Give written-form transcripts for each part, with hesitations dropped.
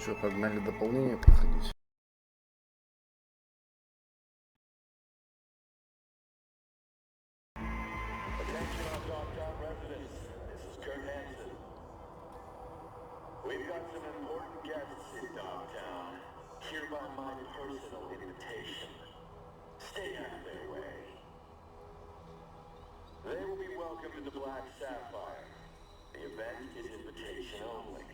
Что, погнали дополнение проходить? Attention all Dogtown residents. This is Kurt Hansen. We've got some important guests in Dogtown. Hereby my personal invitation. Stay out of their way. They will be welcomed to the Black Sapphire. The event is invitation only.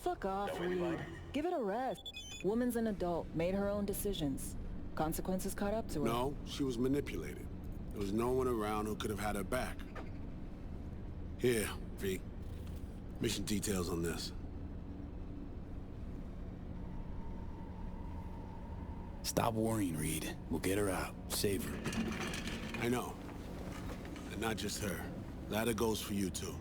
Fuck off, No invite? Reed. Give it a rest. Woman's an adult, made her own decisions. Consequences caught up to her. No, she was manipulated. There was no one around who could have had her back. Here, V. Mission details on this. Stop worrying, Reed. We'll get her out. Save her. I know. And not just her. Ladder goes for you, too.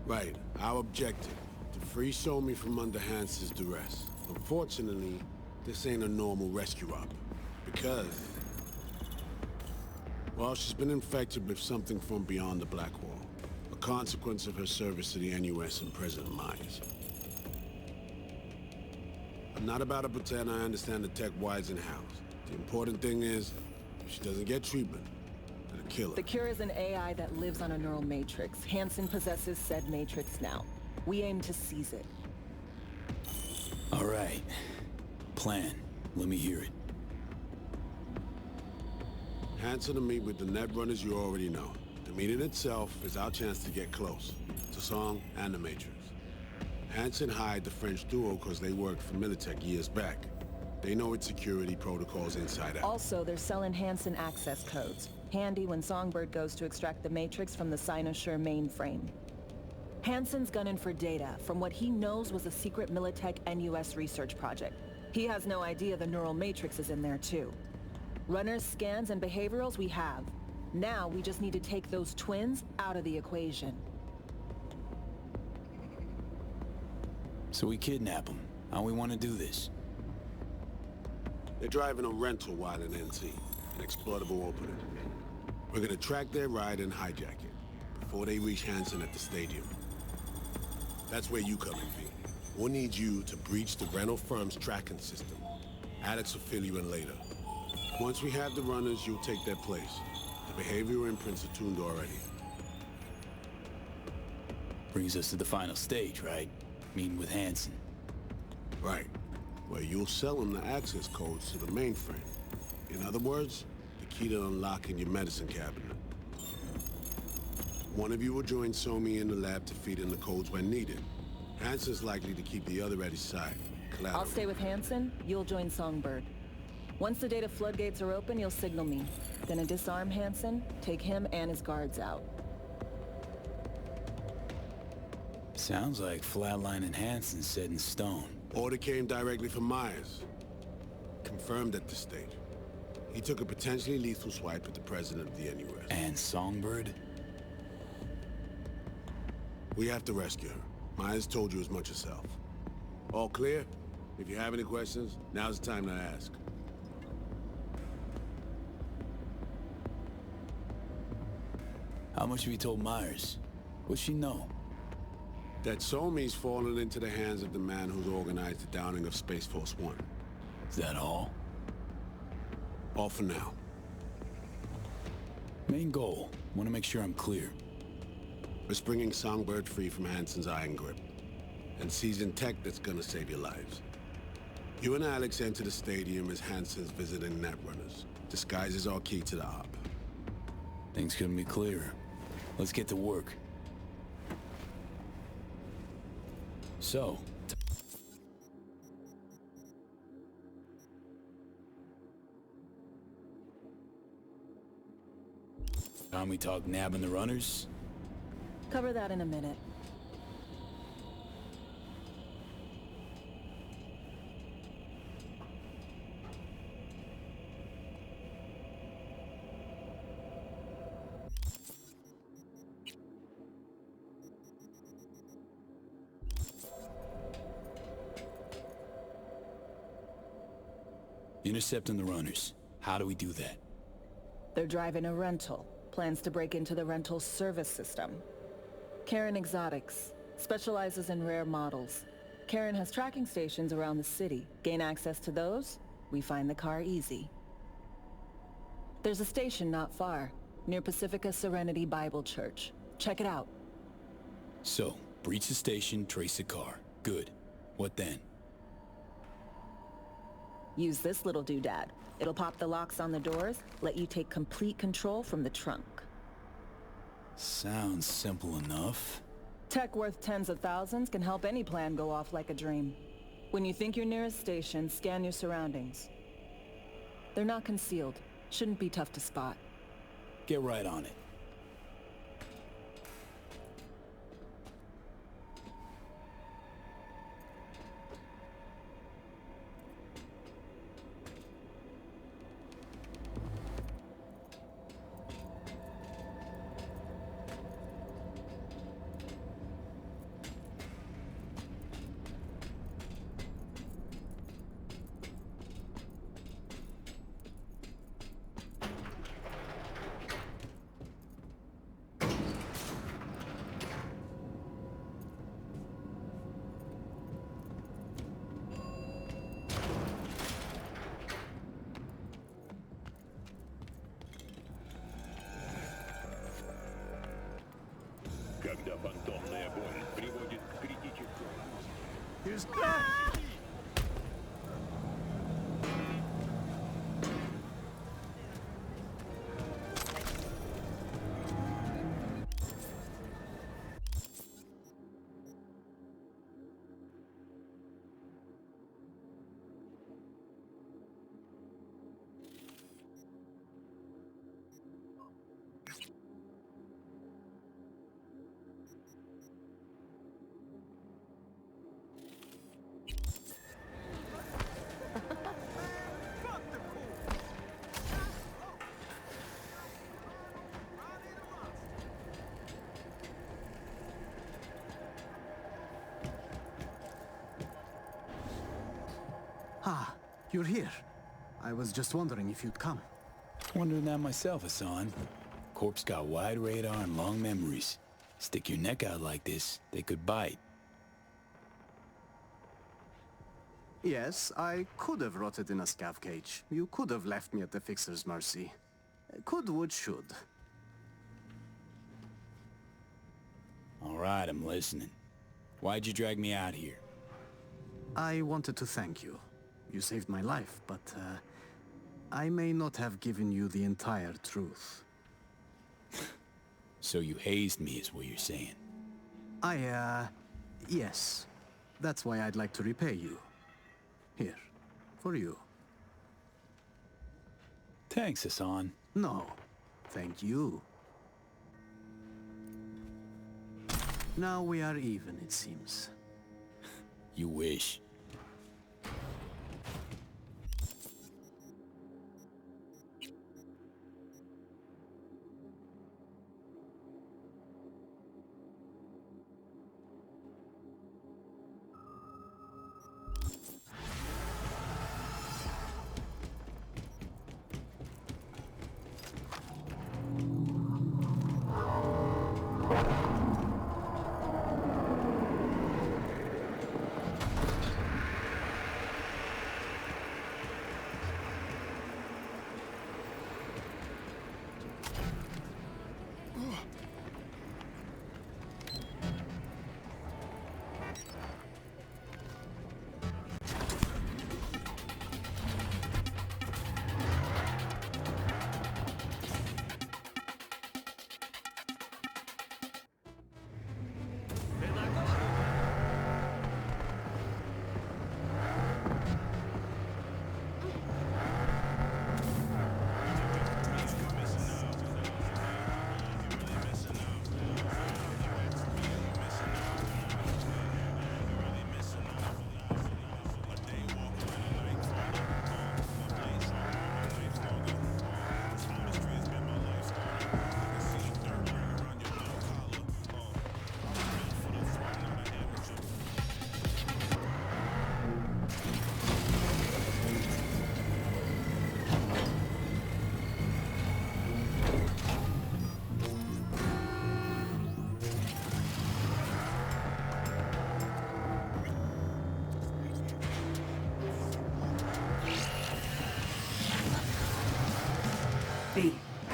Right. Our objective. To free Somi from under Hansen's duress. Unfortunately, this ain't a normal rescue op. Because... well, she's been infected with something from beyond the Black Wall. A consequence of her service to the NUS and President Myers. I'm not about to pretend I understand the tech wides and hows. The important thing is, if she doesn't get treatment, it'll kill her. The cure is an AI that lives on a neural matrix. Hansen possesses said matrix now. We aim to seize it. All right. Plan. Let me hear it. Hansen to meet with the Netrunners you already know. The meeting itself is our chance to get close. To Song and the Matrix. Hansen hired the French duo because they worked for Militech years back. They know its security protocols inside out. Also, they're selling Hansen access codes. Handy when Songbird goes to extract the matrix from the Cynosure mainframe. Hansen's gunning for data from what he knows was a secret Militech NUS research project. He has no idea the neural matrix is in there too. Runners, scans, and behaviorals we have. Now we just need to take those twins out of the equation. So we kidnap them. How we want to do this? They're driving a rental while in NC, an exploitable opening. We're gonna track their ride and hijack it, before they reach Hansen at the stadium. That's where you come in, V. We'll need you to breach the rental firm's tracking system. Alex will fill you in later. Once we have the runners, you'll take their place. The behavioral imprints are tuned already. Brings us to the final stage, right? Meeting with Hansen. Right. Where you'll sell them the access codes to the mainframe. In other words, the key to unlocking your medicine cabinet. One of you will join Somi in the lab to feed in the codes when needed. Hansen's likely to keep the other at his side. Collateral. I'll stay with Hansen, you'll join Songbird. Once the data floodgates are open, you'll signal me. Gonna disarm Hansen, take him and his guards out. Sounds like Flatline and Hansen set in stone. Order came directly from Myers. Confirmed at this stage. He took a potentially lethal swipe at the president of the NUS. And Songbird? We have to rescue her. Myers told you as much herself. All clear? If you have any questions, now's the time to ask. How much have you told Myers? What's she know? That Somi's fallen into the hands of the man who's organized the downing of Space Force One. Is that all? All for now. Main goal. Want to make sure I'm clear. It's bringing Songbird free from Hansen's iron grip. And seizing tech that's gonna save your lives. You and Alex enter the stadium as Hansen's visiting Netrunners. Disguise is our key to the op. Things couldn't be clearer. Let's get to work. So... time we talk nabbing the runners? Cover that in a minute. Intercepting the runners. How do we do that? They're driving a rental. Plans to break into the rental service system. Karen Exotics. Specializes in rare models. Karen has tracking stations around the city. Gain access to those, we find the car easy. There's a station not far, near Pacifica Serenity Bible Church. Check it out. So, breach the station, trace the car. Good. What then? Use this little doodad. It'll pop the locks on the doors, let you take complete control from the trunk. Sounds simple enough. Tech worth tens of thousands can help any plan go off like a dream. When you think you're near a station, scan your surroundings. They're not concealed. Shouldn't be tough to spot. Get right on it. Когда фантомная боль приводит к критическому... Ah, you're here. I was just wondering if you'd come. Wondering that myself, Hassan. Corp's got wide radar and long memories. Stick your neck out like this, they could bite. Yes, I could have rotted in a scav cage. You could have left me at the Fixer's mercy. Could would should. All right, I'm listening. Why'd you drag me out here? I wanted to thank you. You saved my life, but I may not have given you the entire truth. So you hazed me is what you're saying. Yes. That's why I'd like to repay you. Here, for you. Thanks, Hassan. No, thank you. Now we are even, it seems. You wish.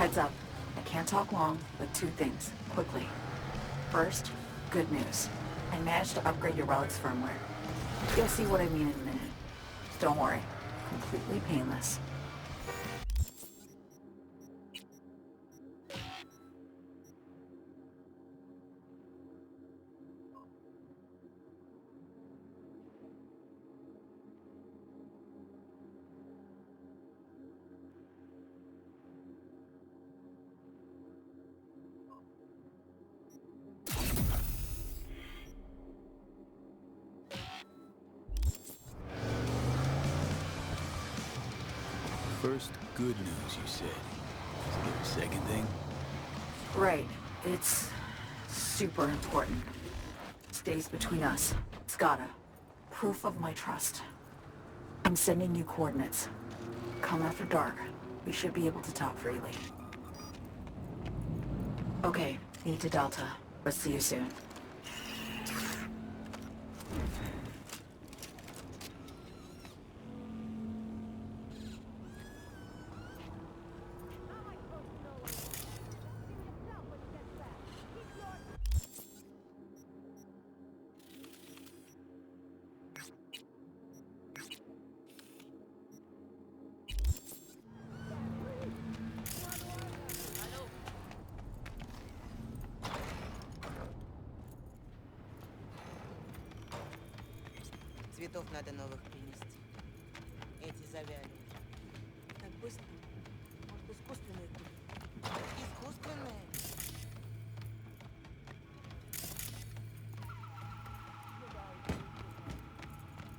Heads up. I can't talk long, but two things, quickly. First, good news. I managed to upgrade your relic's firmware. You'll see what I mean in a minute. Don't worry. Completely painless. First, good news, you said. Is there a second thing? Right. It's super important. Stays between us. It's gotta. Proof of my trust. I'm sending you coordinates. Come after dark. We should be able to talk freely. Okay, need to Delta. Let's see you soon. Цветов надо новых принести. Эти завяли. Так быстро. Может, искусственные купить? Искусственные?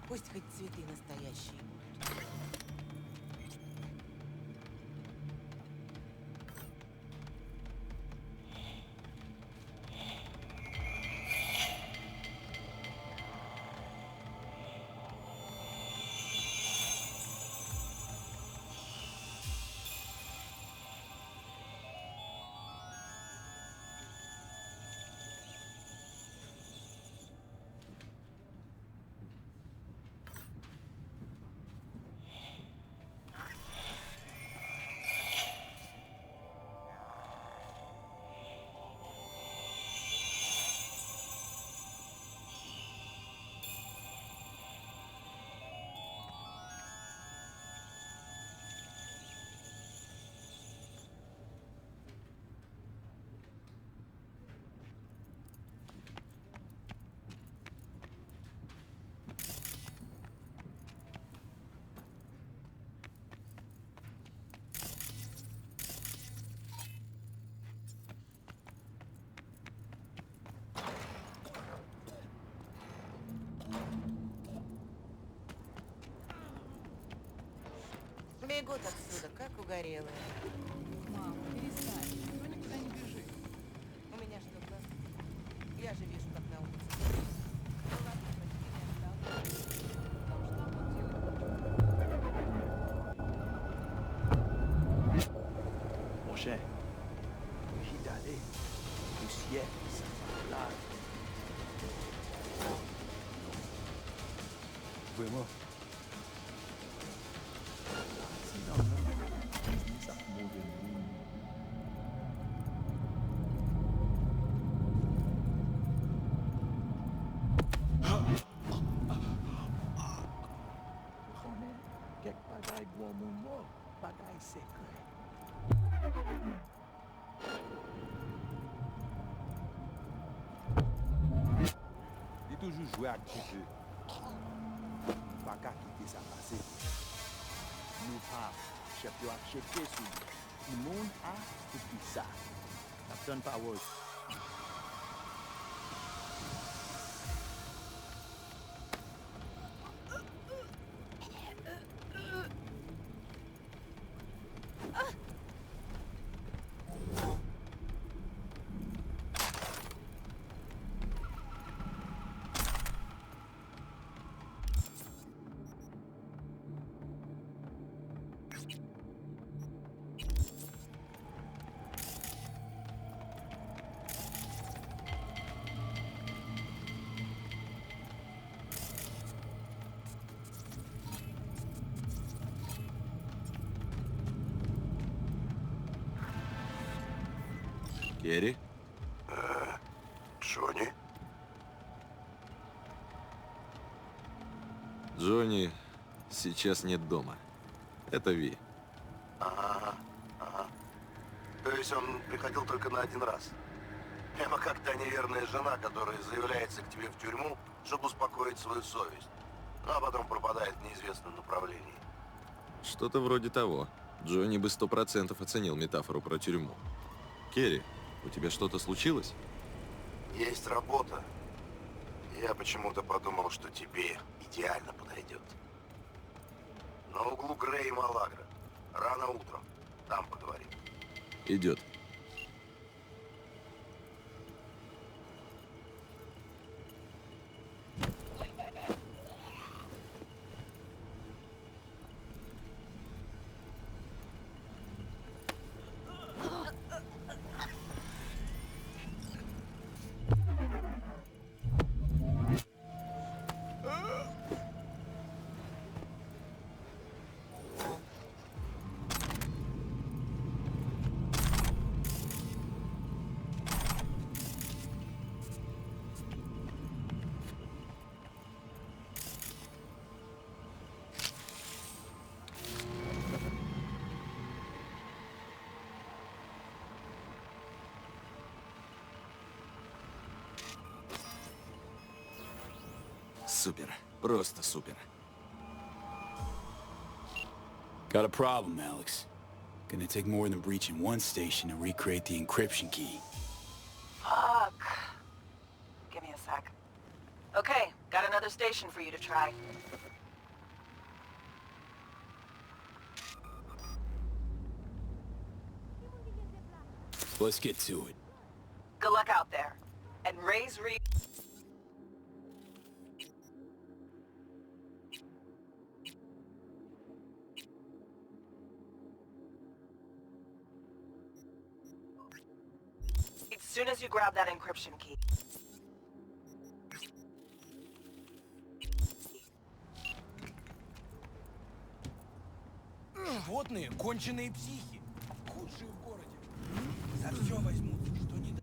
Пусть хоть цветы настоящие будут. Бегут отсюда, как угорелые. Мама, перестань. Никто никуда не бежит. У меня что, глаз? Я же вижу, как на улице. Ну ладно, почти не осталось. Mon cher, Hidalé, le ciel, là. Vraiment. Kek bagay gwo moun mo, bagay sekre. Li toujou jwe ak di jeu. Pa ka kite sa pase. Nou pa, chep yo ak cheke sou. Ti moun a, epi sa. Captain Powers. Керри? Джонни? Джонни сейчас нет дома. Это Ви. Ага. То есть он приходил только на один раз? Прямо как та неверная жена, которая заявляется к тебе в тюрьму, чтобы успокоить свою совесть, а потом пропадает в неизвестном направлении. Что-то вроде того. Джонни бы 100% оценил метафору про тюрьму. Керри, у тебя что-то случилось? Есть работа. Я почему-то подумал, что тебе идеально подойдет. На углу Грей и Малагра. Рано утром. Там поговорим. Идет. Супер. Просто супер. Got a problem, Alex. Gonna take more than breaching one station to recreate the encryption key. Fuck. Give me a sec. Okay, got another station for you to try. Let's get to it. Good luck out there. And raise Reed. As soon as you grab that encryption key. Животные — конченые психи. Худшие в городе. За все возьмутся, что не...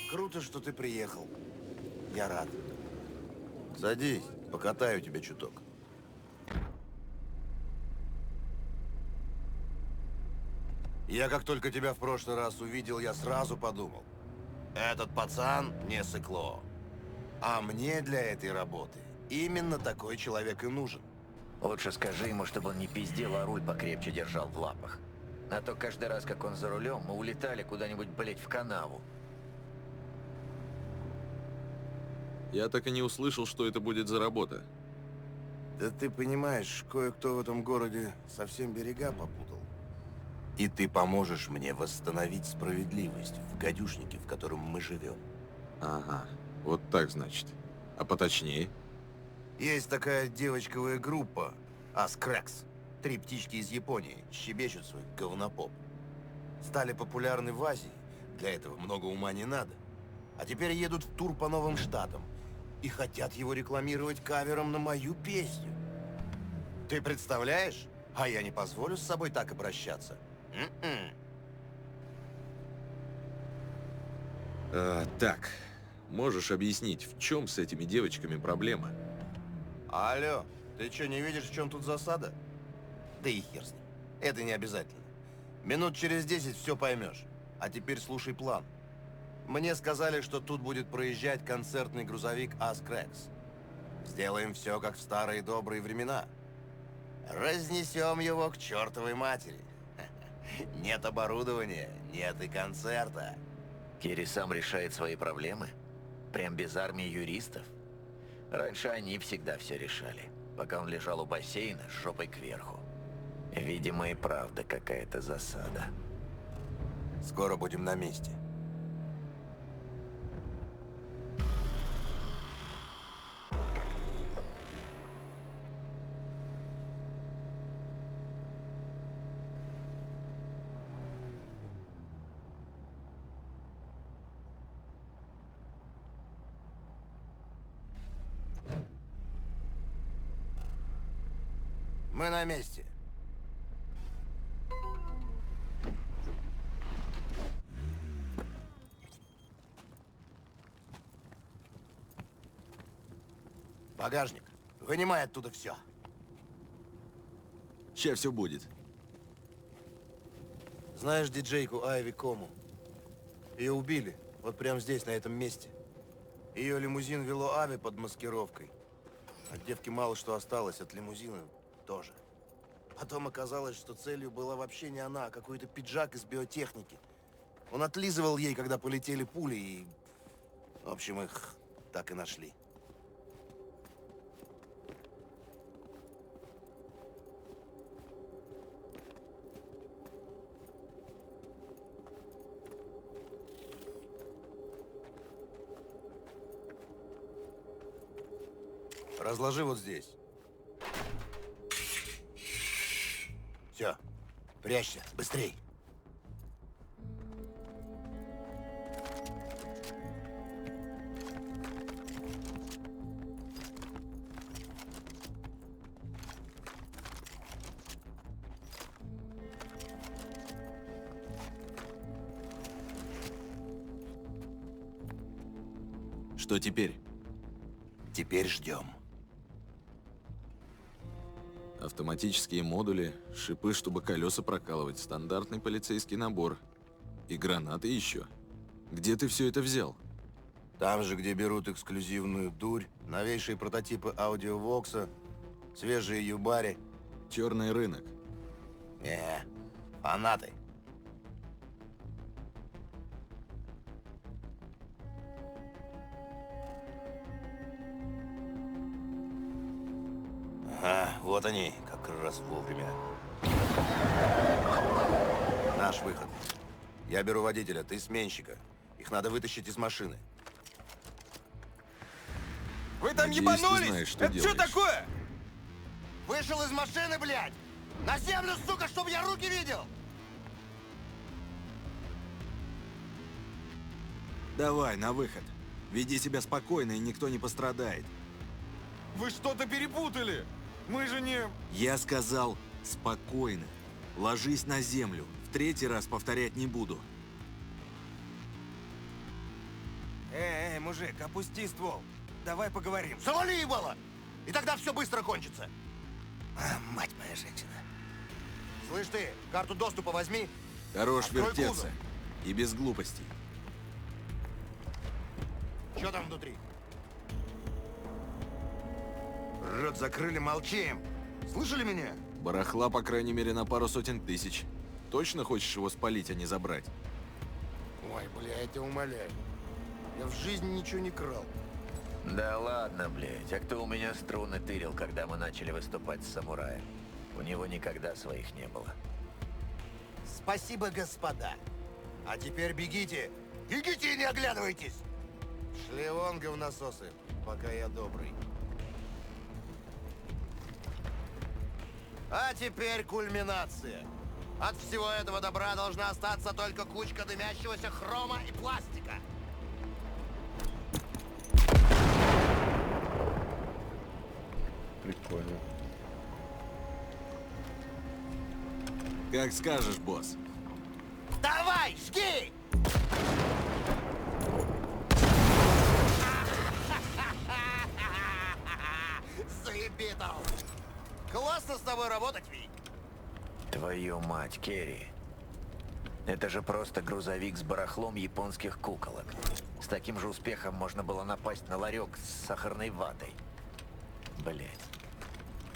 Круто, что ты приехал. Я рад. Садись, покатаю тебя чуток. Я как только тебя в прошлый раз увидел, я сразу подумал. Этот пацан не сыкло. А мне для этой работы именно такой человек и нужен. Лучше скажи ему, чтобы он не пиздел, а руль покрепче держал в лапах. А то каждый раз, как он за рулем, мы улетали куда-нибудь, блять, в канаву. Я так и не услышал, что это будет за работа. Да ты понимаешь, кое-кто в этом городе совсем берега попутал. И ты поможешь мне восстановить справедливость в гадюшнике, в котором мы живем. Ага, вот так значит. А поточнее? Есть такая девочковая группа, Аскрекс. 3 птички из Японии щебечут свой говнопоп. Стали популярны в Азии, для этого много ума не надо. А теперь едут в тур по новым штатам и хотят его рекламировать кавером на мою песню. Ты представляешь? А я не позволю с собой так обращаться. Так, можешь объяснить, в чем с этими девочками проблема? Алло, ты что, не видишь, в чем тут засада? Да и хер с ним. Это не обязательно. Минут через 10 все поймешь. А теперь слушай план. Мне сказали, что тут будет проезжать концертный грузовик Аскрекс. Сделаем все, как в старые добрые времена. Разнесем его к чертовой матери. Нет оборудования, нет и концерта. Керри сам решает свои проблемы? Прям без армии юристов? Раньше они всегда все решали, пока он лежал у бассейна с жопой кверху. Видимо, и правда какая-то засада. Скоро будем на месте. Мы на месте. Багажник. Вынимай оттуда все. Ща все будет. Знаешь диджейку Айви Кому? Ее убили. Вот прямо здесь, на этом месте. Ее лимузин вело Ави под маскировкой. От девки мало что осталось, от лимузина тоже. Потом оказалось, что целью была вообще не она, а какой-то пиджак из биотехники. Он отлизывал ей, когда полетели пули, и... В общем, их так и нашли. Разложи вот здесь. Все, прячься, быстрей. Что теперь? Теперь ждем. Автоматические модули, шипы, чтобы колеса прокалывать, стандартный полицейский набор. И гранаты еще. Где ты все это взял? Там же, где берут эксклюзивную дурь, новейшие прототипы аудиовокса, свежие юбари. Черный рынок. Не, фанаты. Ага, вот они, как раз вовремя. Наш выход. Я беру водителя, ты сменщика. Их надо вытащить из машины. Вы там Надеюсь, ебанулись? ты знаешь, что Это что делаешь. такое? Вышел из машины, блядь! На землю, сука, чтобы я руки видел! Давай, на выход. Веди себя спокойно, и никто не пострадает. Вы что-то перепутали. Мы же не... Я сказал спокойно. Ложись на землю. В третий раз повторять не буду. Эй, мужик, опусти ствол. Давай поговорим. Завали ебало! И тогда все быстро кончится. А, мать моя женщина. Слышь ты, карту доступа возьми. Хорош Открой вертеться. кузов. И без глупостей. Что там внутри? Рот закрыли, молчим. Слышали меня? Барахла, по крайней мере, на пару сотен тысяч. Точно хочешь его спалить, а не забрать? Ой, бля, я тебя умоляю. Я в жизни ничего не крал. Да ладно, блядь. А кто у меня струны тырил, когда мы начали выступать с самураем? У него никогда своих не было. Спасибо, господа. А теперь бегите. Бегите и не оглядывайтесь. Шли вон, говнососы, пока я добрый. А теперь кульминация. От всего этого добра должна остаться только кучка дымящегося хрома и пластика. Прикольно. Как скажешь, босс. Давай, жги! Заебитал! Классно с тобой работать, Ви. Твою мать, Керри. Это же просто грузовик с барахлом японских куколок. С таким же успехом можно было напасть на ларек с сахарной ватой. Блять.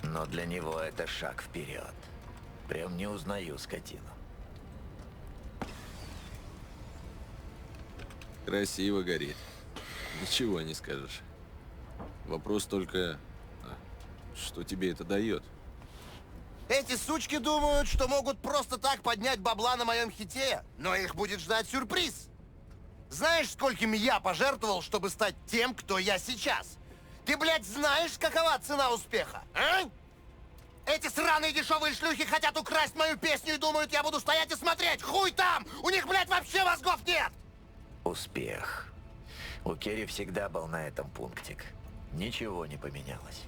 Но для него это шаг вперед. Прям не узнаю скотину. Красиво горит. Ничего не скажешь. Вопрос только, что тебе это дает? Эти сучки думают, что могут просто так поднять бабла на моем хите, но их будет ждать сюрприз. Знаешь, сколькими я пожертвовал, чтобы стать тем, кто я сейчас? Ты, блядь, знаешь, какова цена успеха, а? Эти сраные дешевые шлюхи хотят украсть мою песню и думают, я буду стоять и смотреть. Хуй там! У них, блядь, вообще мозгов нет! Успех. У Керри всегда был на этом пунктик. Ничего не поменялось.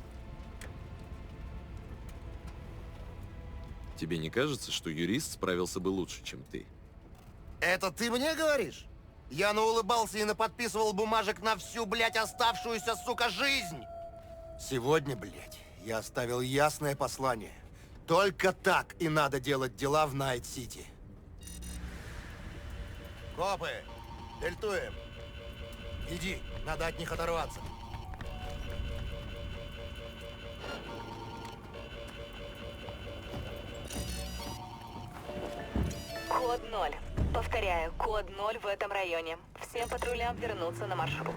Тебе не кажется, что юрист справился бы лучше, чем ты? Это ты мне говоришь? Я наулыбался и наподписывал бумажек на всю, блядь, оставшуюся, сука, жизнь. Сегодня, блядь, я оставил ясное послание. Только так и надо делать дела в Найт-Сити. Копы, дельтуем. Иди, надо от них оторваться. Код 0. Повторяю, код 0 в этом районе. Всем патрулям вернуться на маршрут.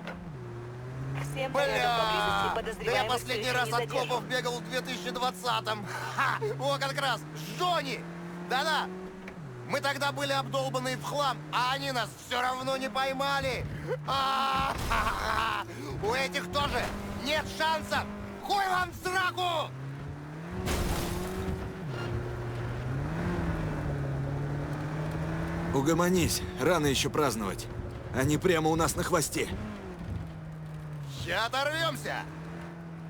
Всем порядок поблизости. Да Подозреваемый я последний все еще раз не от задержан. копов бегал в 2020-м. Ха! О, как раз! С Джонни! Да-да! Мы тогда были обдолбаны в хлам, а они нас все равно не поймали! У этих тоже нет шансов! Хуй вам в сраку! Угомонись, рано еще праздновать. Они прямо у нас на хвосте. Сейчас оторвемся!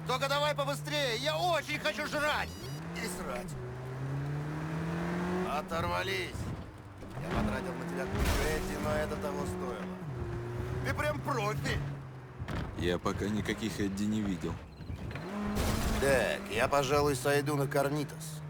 Только давай побыстрее, я очень хочу жрать! И срать. Оторвались! Я потратил на тебя кучу Эдди, но это того стоило. Ты прям профи! Я пока никаких Эдди не видел. Так, я, пожалуй, сойду на Корнитос.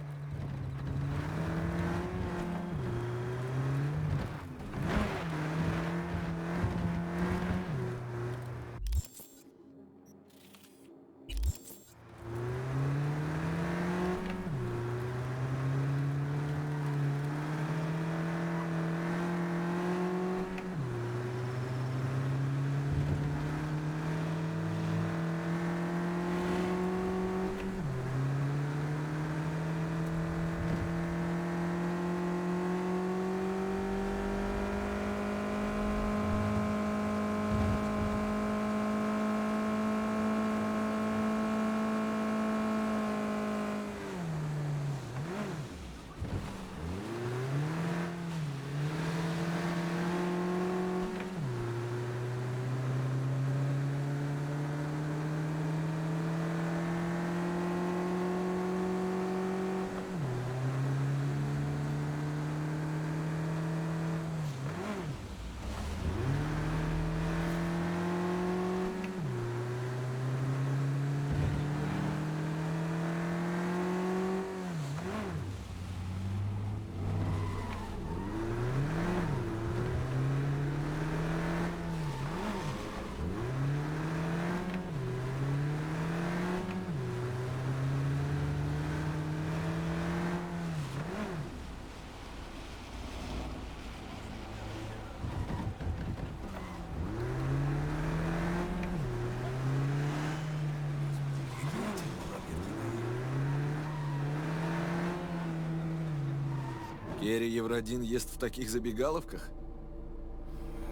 Керри Евродин ест в таких забегаловках?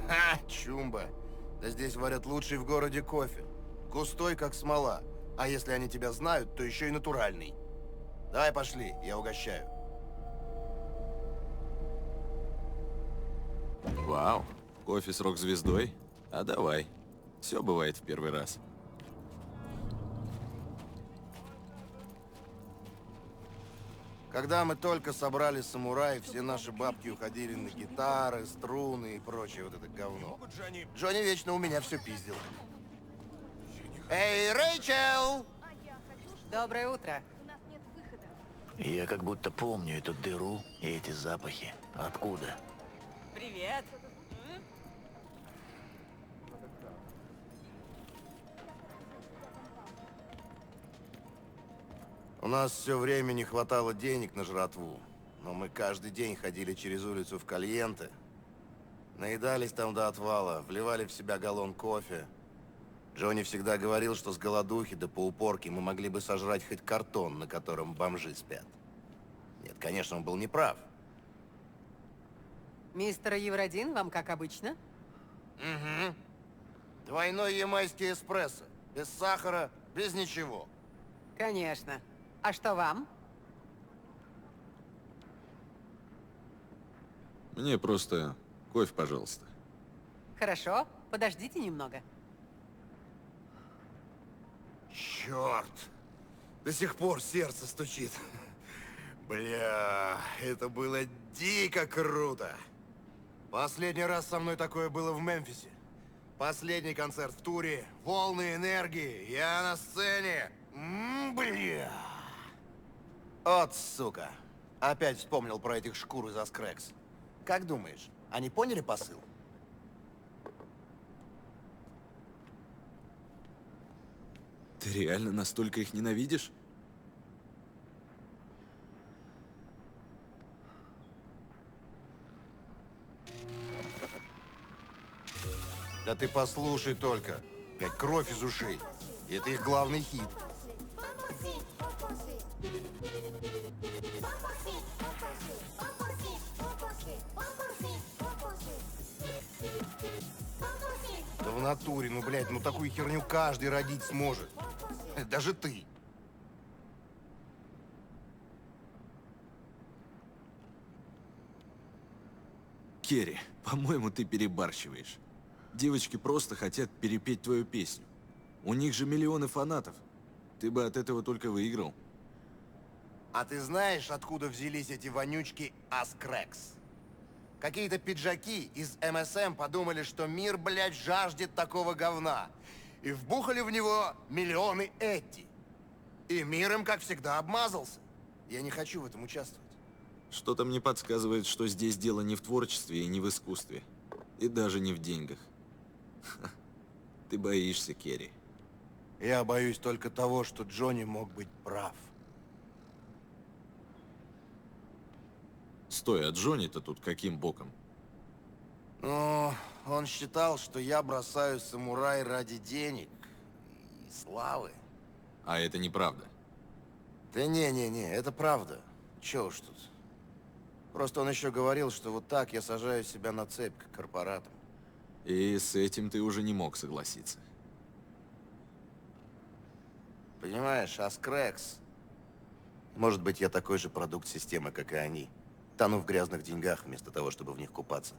Ха, чумба. Да здесь варят лучший в городе кофе. Густой, как смола. А если они тебя знают, то еще и натуральный. Давай пошли, я угощаю. Вау, кофе с рок-звездой? А давай. Все бывает в первый раз. Когда мы только собрали самураев, все наши бабки уходили на гитары, струны и прочее вот это говно. Джонни вечно у меня все пиздил. Эй, Рэйчел! Доброе утро. Я как будто помню эту дыру и эти запахи. Откуда? Привет. У нас все время не хватало денег на жратву, но мы каждый день ходили через улицу в Кальенте, наедались там до отвала, вливали в себя галлон кофе. Джонни всегда говорил, что с голодухи да по упорке мы могли бы сожрать хоть картон, на котором бомжи спят. Нет, конечно, он был неправ. Мистер Евродин, вам как обычно? Угу. Двойной ямайский эспрессо. Без сахара, без ничего. Конечно. А что вам? Мне просто кофе, пожалуйста. Хорошо, подождите немного. Черт! До сих пор сердце стучит. Бля, это было дико круто. Последний раз со мной такое было в Мемфисе. Последний концерт в туре, волны энергии, я на сцене. Бля. От, сука. Опять вспомнил про этих шкур из Аскрекс. Как думаешь, они поняли посыл? Ты реально настолько их ненавидишь? Да ты послушай только. Опять кровь из ушей. И это их главный хит. Да в натуре, ну, блядь, ну такую херню каждый родить сможет. Даже ты. Керри, по-моему, ты перебарщиваешь. Девочки просто хотят перепеть твою песню. У них же миллионы фанатов. Ты бы от этого только выиграл. А ты знаешь, откуда взялись эти вонючки Аскрекс? Какие-то пиджаки из МСМ подумали, что мир, блядь, жаждет такого говна. И вбухали в него миллионы Эдди. И мир им, как всегда, обмазался. Я не хочу в этом участвовать. Что-то мне подсказывает, что здесь дело не в творчестве и не в искусстве. И даже не в деньгах. Ты боишься, Керри. Я боюсь только того, что Джонни мог быть прав. Стой, а Джонни-то тут каким боком? Ну, он считал, что я бросаю самурай ради денег и славы. А это неправда. Да не-не-не, это правда. Чё уж тут. Просто он еще говорил, что вот так я сажаю себя на цепь к корпоратам. И с этим ты уже не мог согласиться. Понимаешь, Аскрекс. Может быть, я такой же продукт системы, как и они. Тону в грязных деньгах, вместо того, чтобы в них купаться.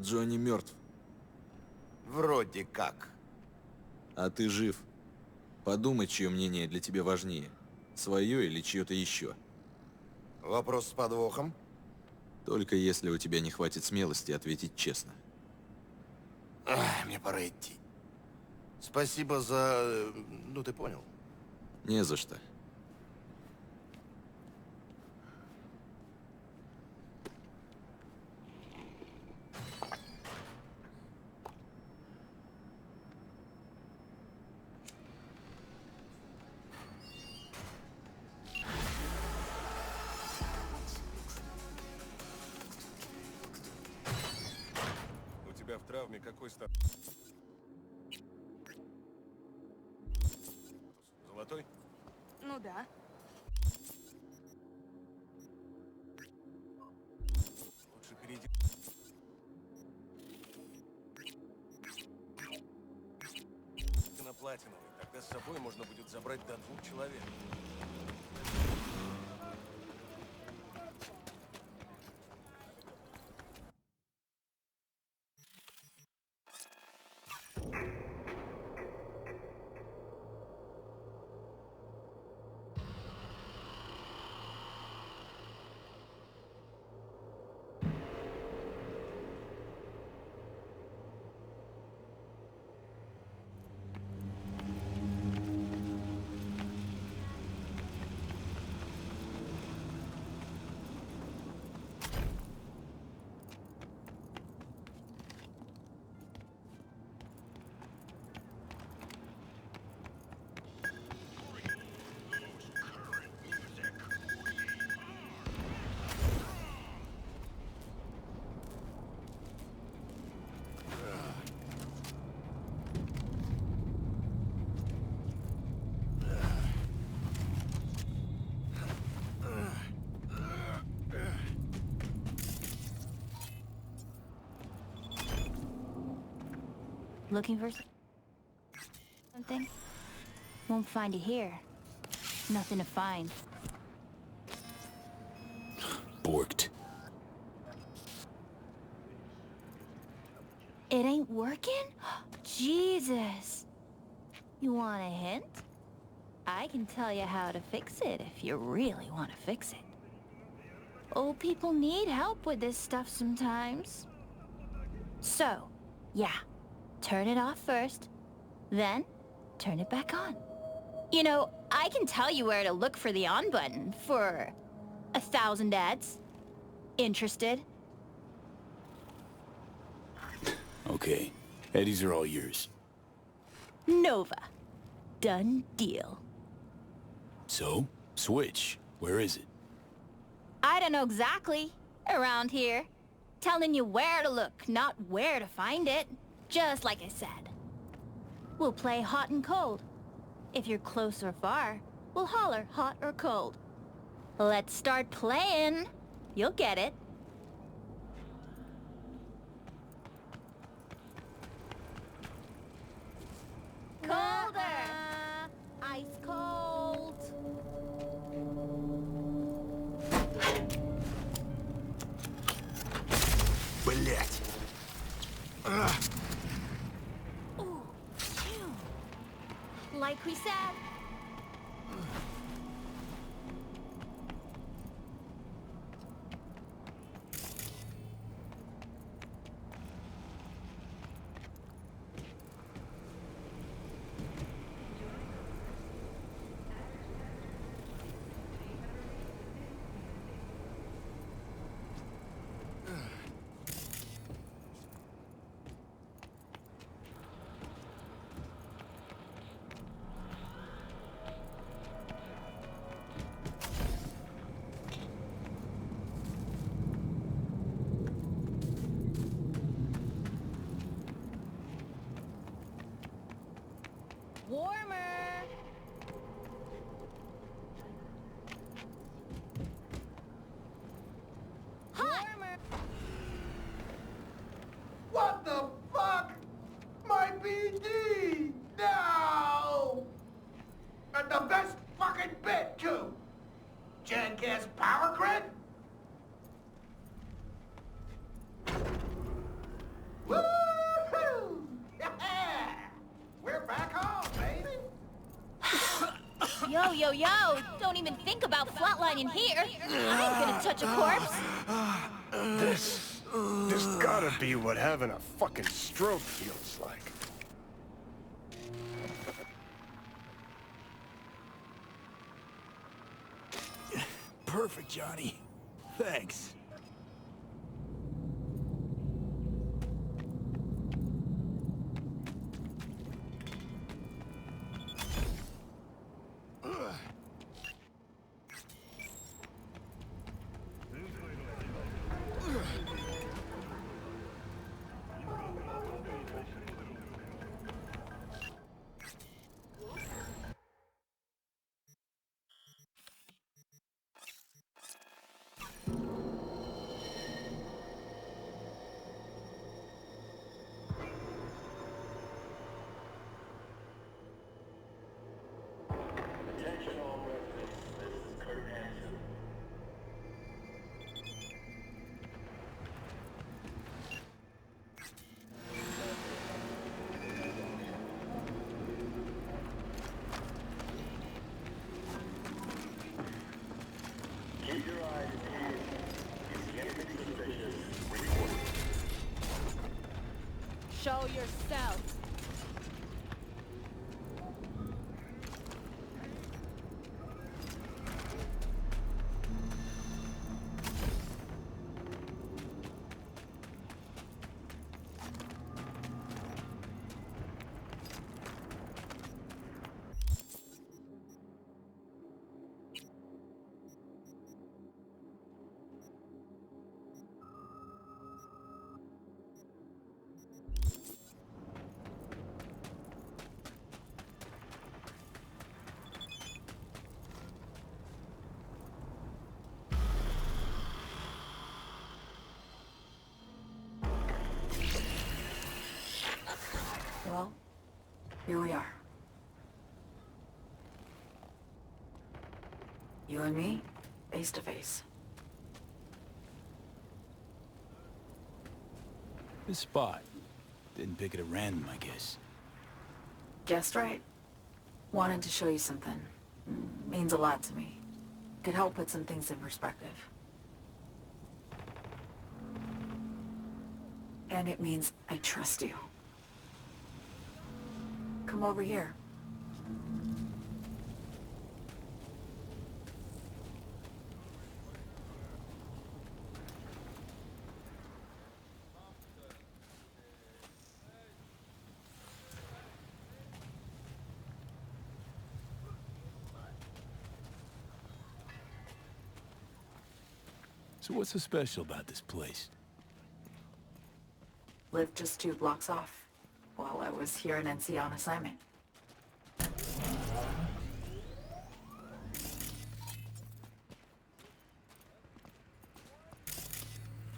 Джонни мертв. Вроде как. А ты жив. Подумай, чье мнение для тебя важнее. Свое или чье-то еще. Вопрос с подвохом? Только если у тебя не хватит смелости ответить честно. Ах, мне пора идти. Спасибо за... Ну, ты понял. Не за что. У тебя в травме какой статус? Золотой? Ну да. Лучше перейди. На платиновый. Тогда с собой можно будет забрать до 2 человек. Looking for something? Won't find it here. Nothing to find. Borked. It ain't working? Jesus. You want a hint? I can tell you how to fix it if you really want to fix it. Old people need help with this stuff sometimes. So, yeah, turn it off first, then turn it back on. You know, I can tell you where to look for the on button for 1,000 ads. Interested? Okay, Eddies are all yours. Nova. Done deal. So, Switch, where is it? I don't know exactly. Around here. Telling you where to look, not where to find it. Just like I said. We'll play hot and cold. If you're close or far, we'll holler hot or cold. Let's start playing. You'll get it. Colder! Ice cold! Блять! Ooh, phew. Like we said. Warmer! Hot! Warmer! What the fuck? My BD! No! And the best fucking bit, too! Jackass power grid? Woo-hoo! Yeah! We're back home, baby! Yo, yo, yo! Don't even think about flatlining here! I ain't gonna touch a corpse! This gotta be what having a fucking stroke feels like. Perfect, Johnny. Thanks. Show yourself. Here we are. You and me, face to face. This spot. Didn't pick it at random, I guess. Guessed right. Wanted to show you something. Means a lot to me. Could help put some things in perspective. And it means I trust you. Come over here. So what's so special about this place? Lived just 2 blocks off while I was here in NC on assignment.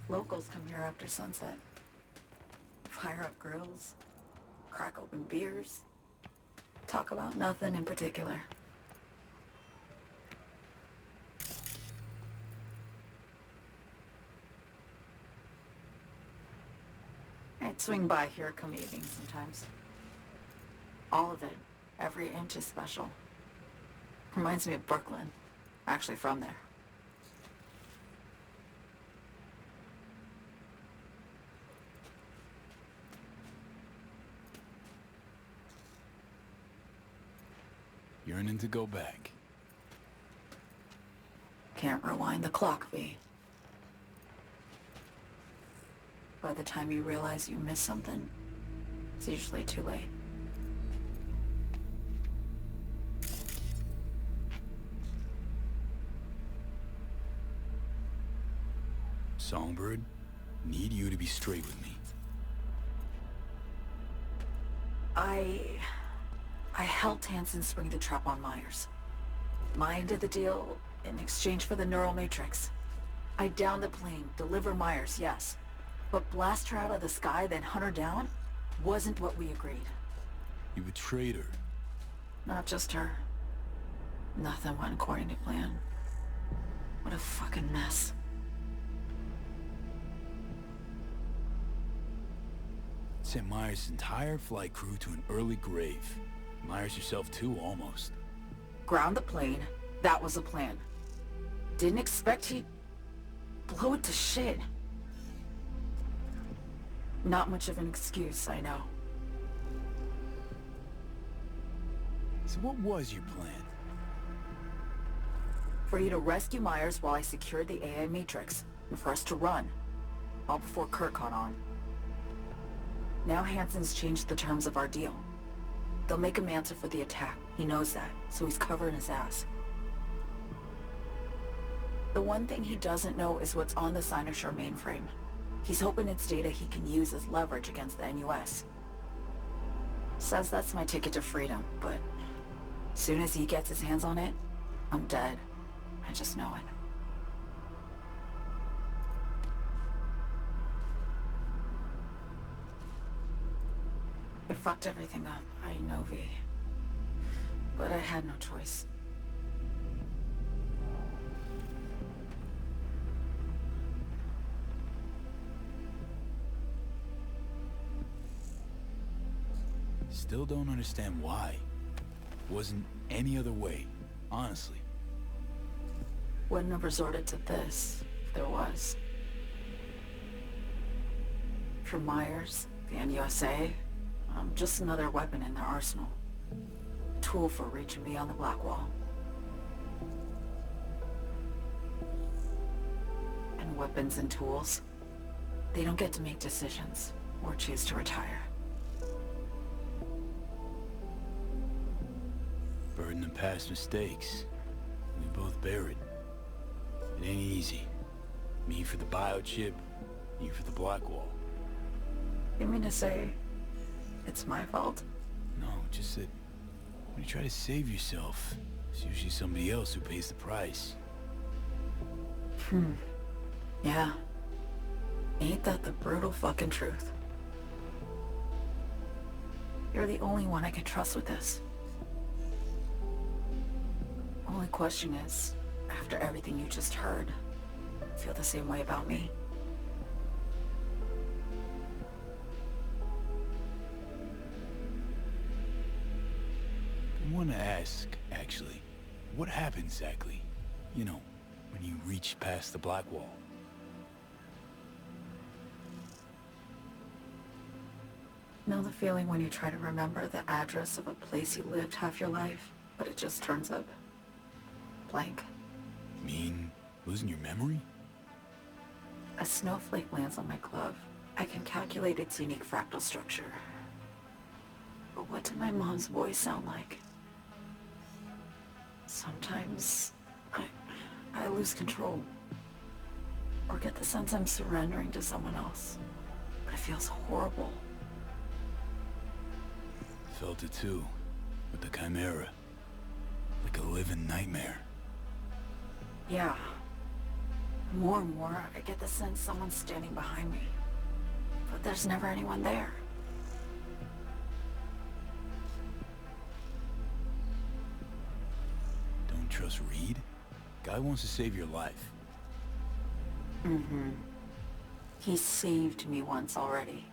Locals come here after sunset. Fire up grills, crack open beers, talk about nothing in particular. I'd swing by here come evening sometimes. All of it, every inch is special. Reminds me of Brooklyn, actually from there. Yearning to go back. Can't rewind the clock, V. By the time you realize you missed something, it's usually too late. Songbird, need you to be straight with me. I helped Hansen spring the trap on Myers. My end of the deal in exchange for the neural matrix. I downed the plane, deliver Myers, yes. But blast her out of the sky, then hunt her down, wasn't what we agreed. You betrayed her. Not just her. Nothing went according to plan. What a fucking mess. Sent Myers' entire flight crew to an early grave. Myers yourself too, almost. Ground the plane, that was the plan. Didn't expect he'd blow it to shit. Not much of an excuse, I know. So what was your plan? For you to rescue Myers while I secured the AI Matrix, and for us to run, all before Kurt caught on. Now Hansen's changed the terms of our deal. They'll make him answer for the attack. He knows that, so he's covering his ass. The one thing he doesn't know is what's on the Cynosure mainframe. He's hoping it's data he can use as leverage against the NUS. Says that's my ticket to freedom, but soon as he gets his hands on it, I'm dead. I just know it. It fucked everything up, I know, V. But I had no choice. Still don't understand why. Wasn't any other way, honestly. Wouldn't have resorted to this, if there was. For Myers, the NUSA, I'm just another weapon in their arsenal. A tool for reaching beyond the Blackwall. And weapons and tools, they don't get to make decisions, or choose to retire. Burden of past mistakes. We both bear it. It ain't easy. Me for the biochip, you for the Blackwall. You mean to say it's my fault? No, just that when you try to save yourself, it's usually somebody else who pays the price. Yeah. Ain't that the brutal fucking truth? You're the only one I can trust with this. Only question is, after everything you just heard, feel the same way about me? I want to ask, actually, what happened exactly? You know, when you reached past the Black Wall. Know the feeling when you try to remember the address of a place you lived half your life, but it just turns up blank? Mean losing your memory? A snowflake lands on my glove. I can calculate its unique fractal structure. But what did my mom's voice sound like? Sometimes I lose control. Or get the sense I'm surrendering to someone else. But it feels horrible. Felt it too, with the Chimera. Like a living nightmare. Yeah. More and more, I get the sense someone's standing behind me. But there's never anyone there. Don't trust Reed? Guy wants to save your life. Mm-hmm. He saved me once already.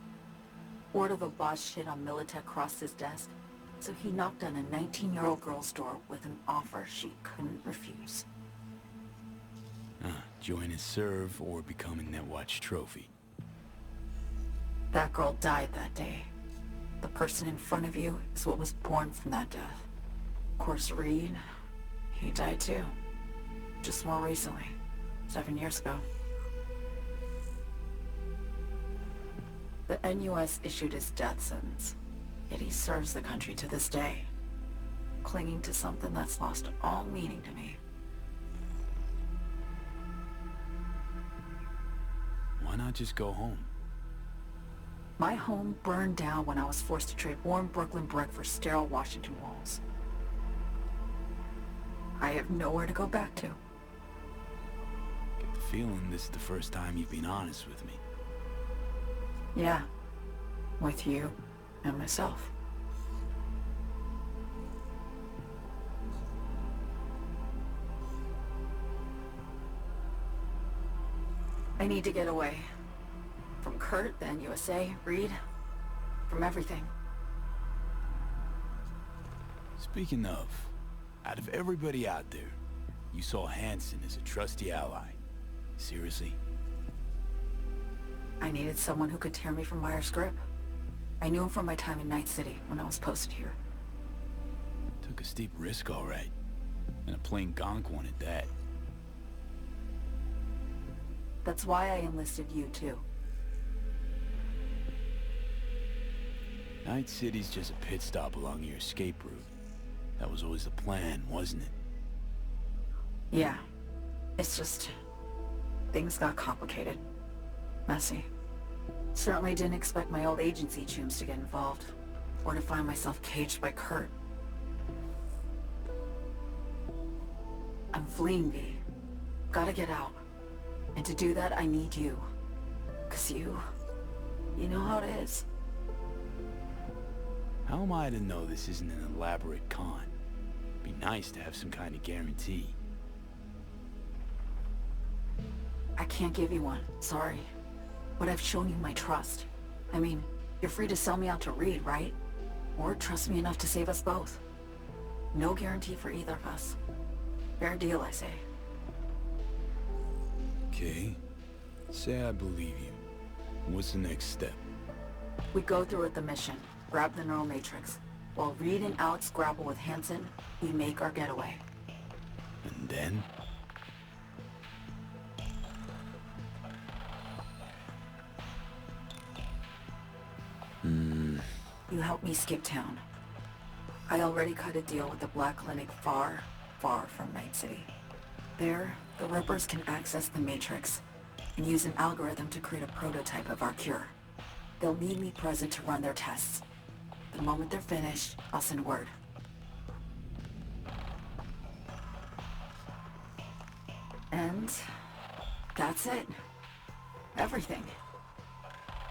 Word of a boss shit on Militech crossed his desk, so he knocked on a 19-year-old girl's door with an offer she couldn't refuse. Join his serve or become a Netwatch trophy. That girl died that day. The person in front of you is what was born from that death. Of course, Reed, he died too. Just more recently, 7 years ago. The NUS issued his death sentence, yet he serves the country to this day, clinging to something that's lost all meaning to me. Why not just go home? My home burned down when I was forced to trade warm Brooklyn brick for sterile Washington walls. I have nowhere to go back to. Get the feeling this is the first time you've been honest with me. Yeah, with you and myself. I need to get away. From Kurt, the NUSA, Reed, from everything. Speaking of, out of everybody out there, you saw Hansen as a trusty ally. Seriously? I needed someone who could tear me from Myers' grip. I knew him from my time in Night City when I was posted here. Took a steep risk, all right. And a plain gonk one at that. That's why I enlisted you, too. Night City's just a pit stop along your escape route. That was always the plan, wasn't it? Yeah. It's just... things got complicated. Messy. Certainly didn't expect my old agency chooms to get involved. Or to find myself caged by Kurt. I'm fleeing, V. Gotta get out. And to do that, I need you. 'Cause you know how it is. How am I to know this isn't an elaborate con? Be nice to have some kind of guarantee. I can't give you one, sorry. But I've shown you my trust. I mean, you're free to sell me out to Reed, right? Or trust me enough to save us both. No guarantee for either of us. Fair deal, I say. Okay. Say I believe you. What's the next step? We go through with the mission, grab the neural matrix. While Reed and Alex grapple with Hansen, we make our getaway. And then? You help me skip town. I already cut a deal with the Black Clinic far, far from Night City. There, the Rippers can access the Matrix and use an algorithm to create a prototype of our cure. They'll need me present to run their tests. The moment they're finished, I'll send word. And that's it. Everything.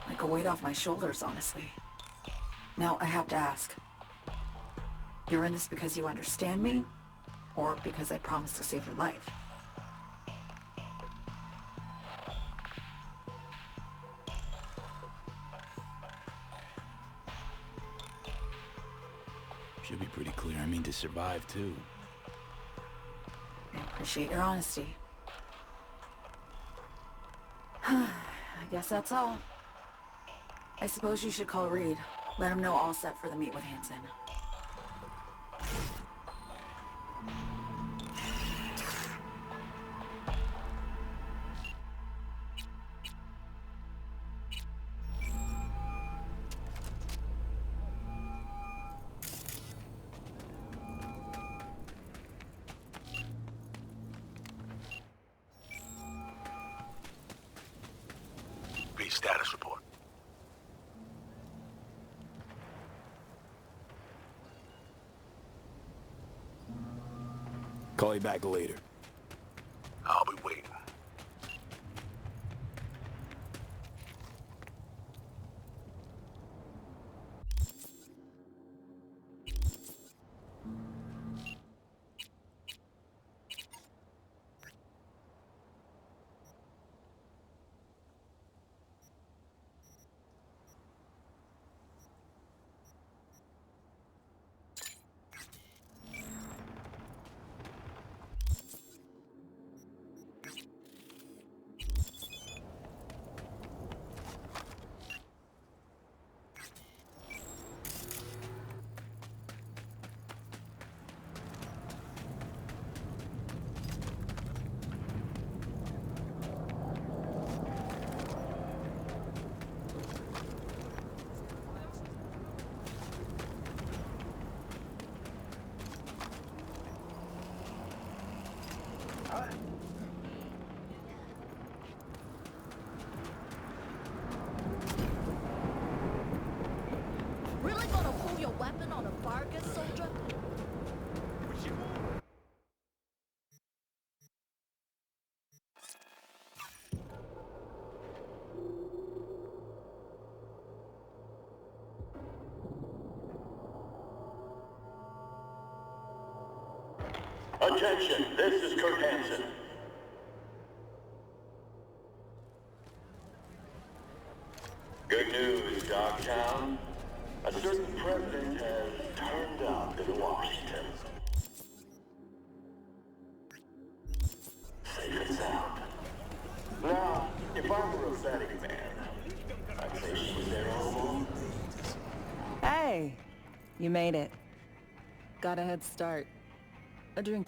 Like a weight off my shoulders, honestly. Now, I have to ask. You're in this because you understand me? Or because I promised to save your life? Should be pretty clear. I mean to survive, too. I appreciate your honesty. I guess that's all. I suppose you should call Reed. Let him know all set for the meet with Hansen. Read status report. Call you back later. I'll be waiting. Really gonna pull your weapon on a Vargas soldier? Attention, this is Kurt Hansen. Good news, Dogtown. A certain president has turned up in Washington. Safe and sound. Now, if I were a betting man, I'd say she's there all along. Hey, you made it. Got a head start. A drink.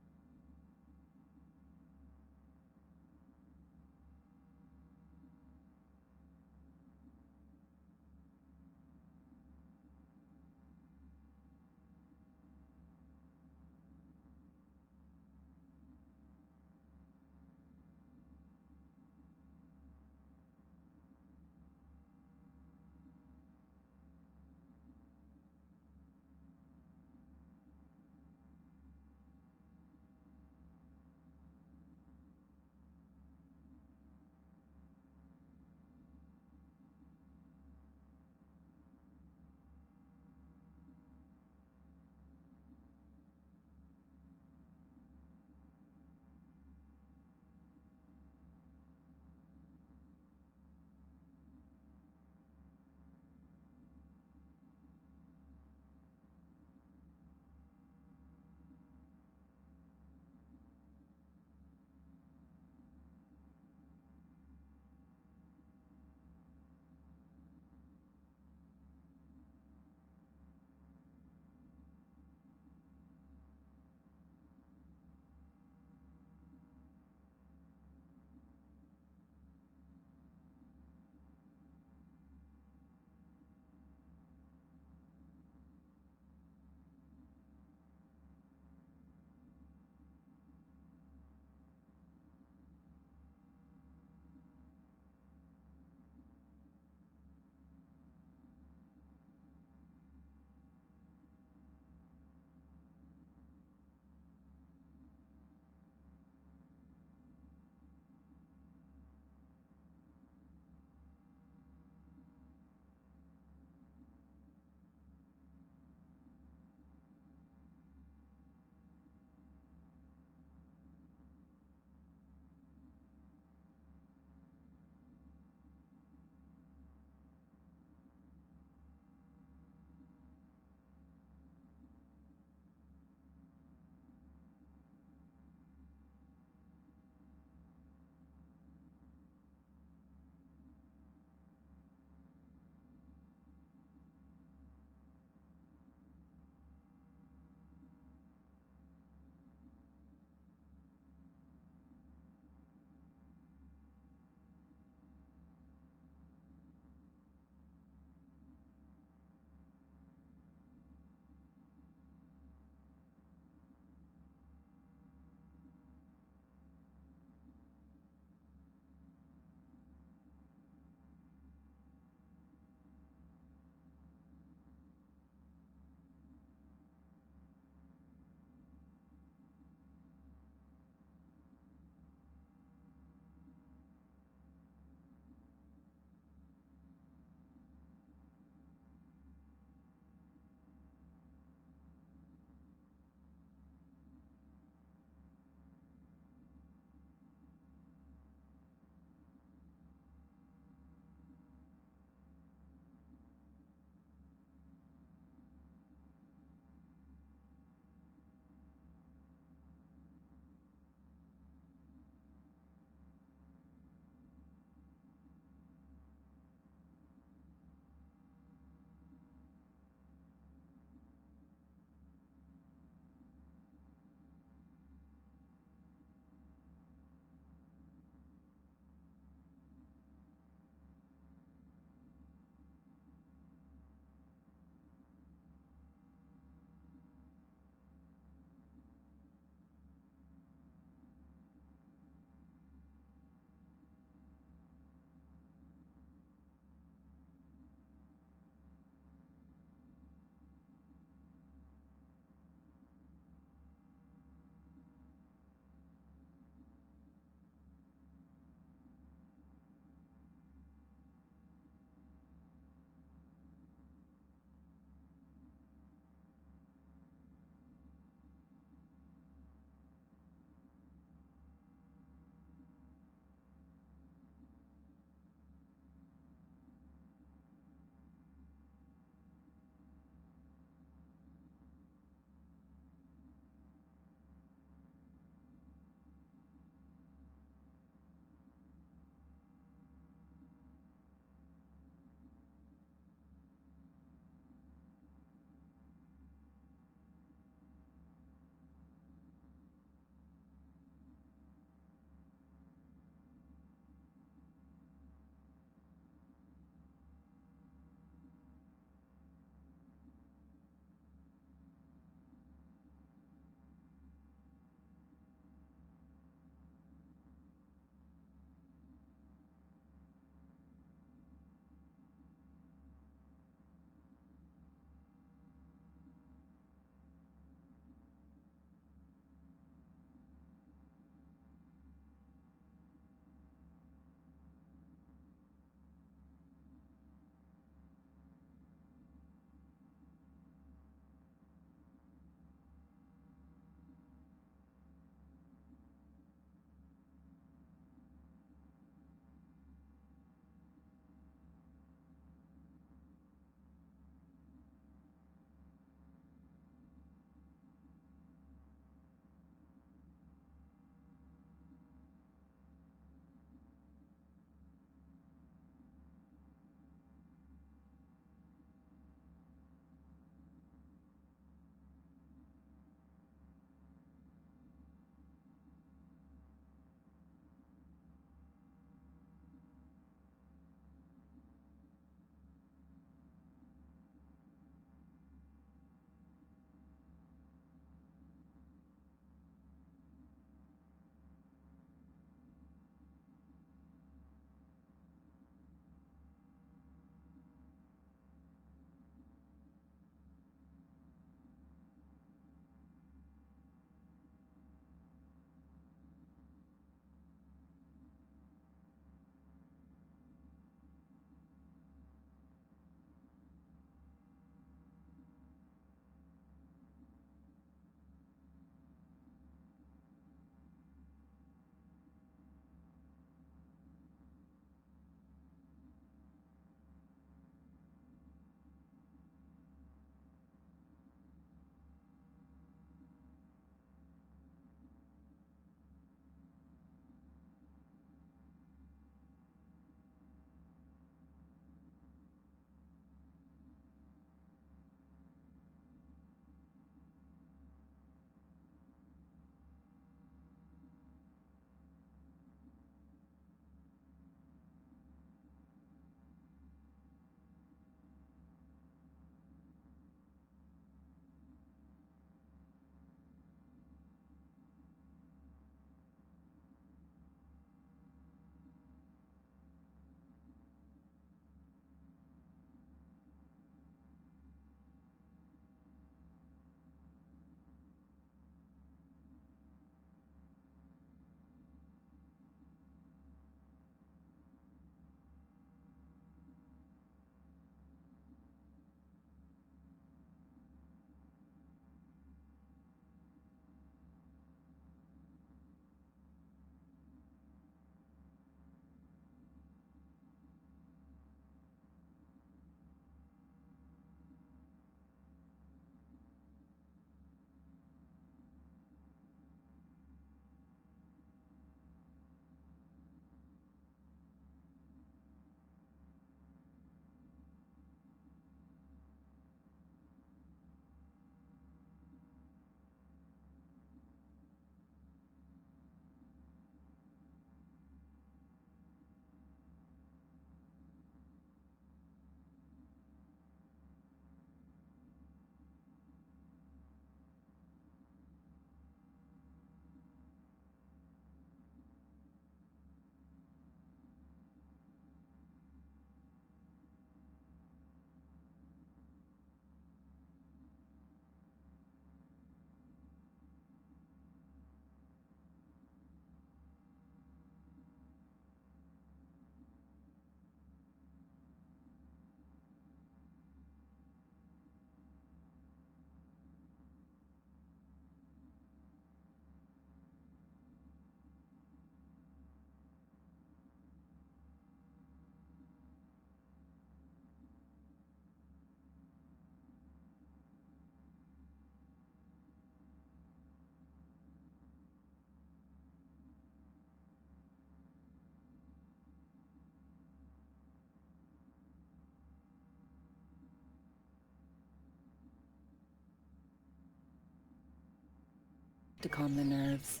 to calm the nerves.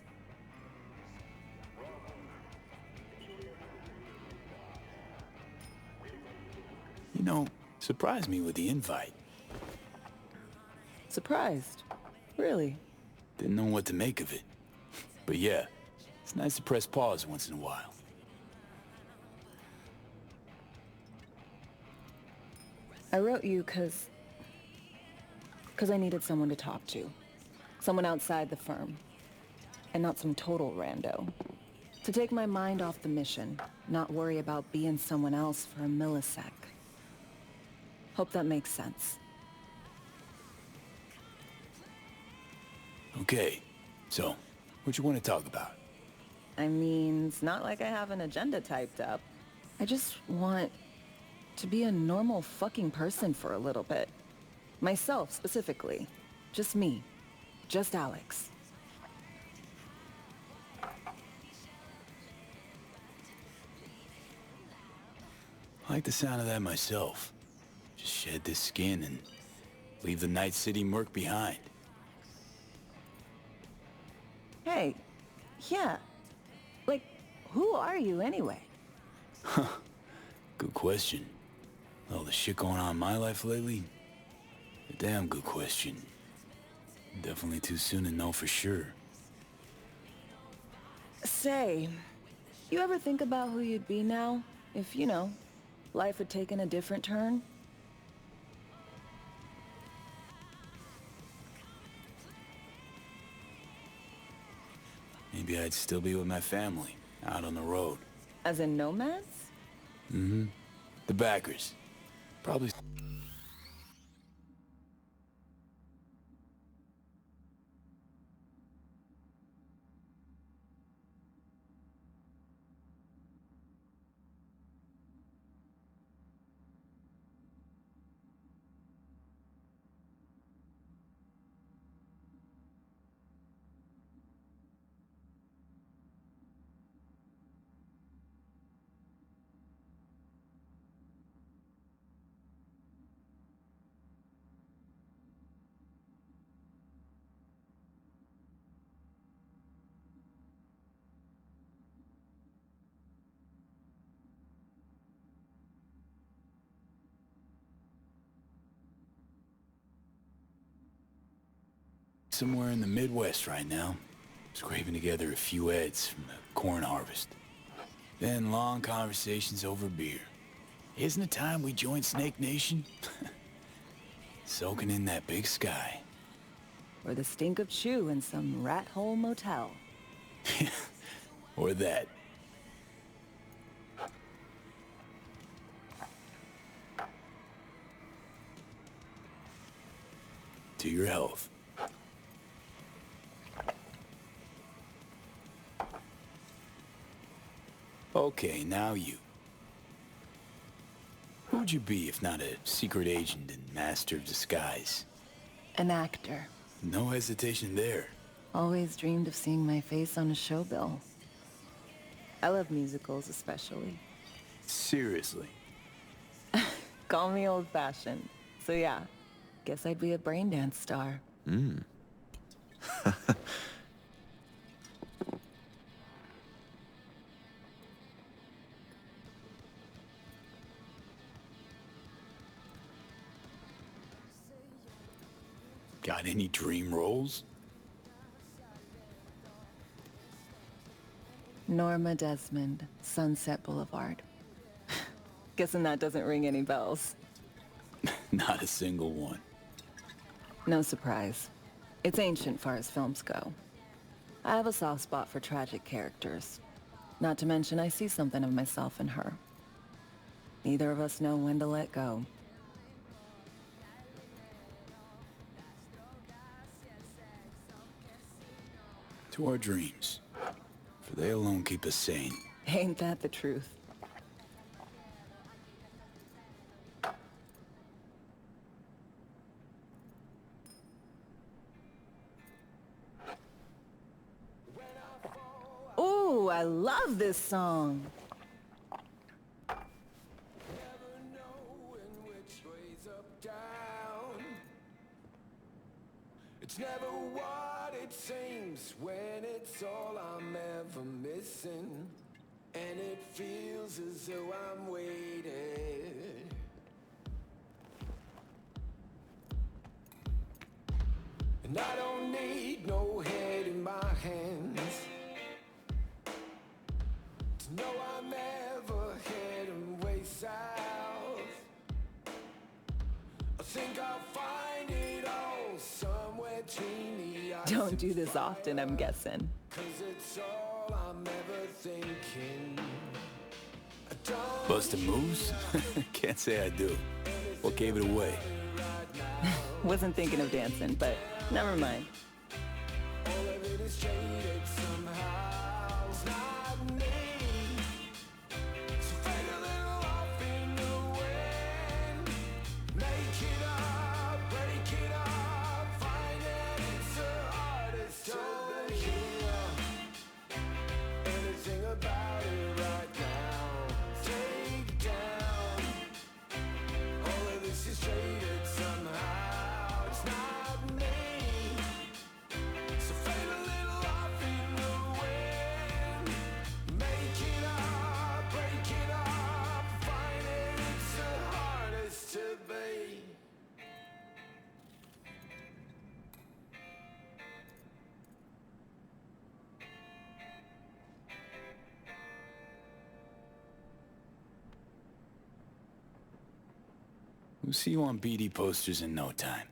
You know, surprised me with the invite. Surprised? Really? Didn't know what to make of it. But yeah, it's nice to press pause once in a while. I wrote you because I needed someone to talk to. Someone outside the firm. And not some total rando. To take my mind off the mission, not worry about being someone else for a millisec. Hope that makes sense. Okay, so, what you want to talk about? I mean, it's not like I have an agenda typed up. I just want to be a normal fucking person for a little bit. Myself, specifically. Just me. Just Alex. I like the sound of that myself. Just shed this skin and leave the Night City murk behind. Hey, yeah. Like, who are you anyway? Huh. Good question. All the shit going on in my life lately? A damn good question. Definitely too soon to know for sure. Say, you ever think about who you'd be now? If, you know, life had taken a different turn? Maybe I'd still be with my family, out on the road. As in nomads? Mm-hmm. The backers. Probably... somewhere in the Midwest right now, scraping together a few heads from the corn harvest. Then long conversations over beer. Isn't it time we joined Snake Nation? Soaking in that big sky. Or the stink of chew in some rat hole motel. Or that. To your health. Okay, now you. Who'd you be if not a secret agent and master of disguise? An actor. No hesitation there. Always dreamed of seeing my face on a show bill. I love musicals especially. Seriously? Call me old-fashioned. So yeah, guess I'd be a braindance star. Got any dream roles? Norma Desmond, Sunset Boulevard. Guessing that doesn't ring any bells. Not a single one. No surprise. It's ancient far as films go. I have a soft spot for tragic characters. Not to mention I see something of myself in her. Neither of us know when to let go. To our dreams. For they alone keep us sane. Ain't that the truth? Ooh, I love this song. It's never what it seems when it's all I'm ever missing. And it feels as though I'm waiting. And I don't need no head in my hands to know I'm never heading way south. I think I'll find it all somewhere between the eyes. Don't do this often, I'm guessing. 'Cause it's all I'm ever thinking. I don't Bust a moves? Can't say I do. What gave it away? Wasn't thinking of dancing, but never mind. all of it is jaded somehow. It's not me. So fade a little off in the wind. Make it up, break it up. Find that it's the hardest to hear. Anything about it right now. Take down. All of this is jaded somehow. It's not me. So fade a little off in the wind. Make it up, break it up. Find it, it's the hardest to be. We'll see you on BD posters in no time.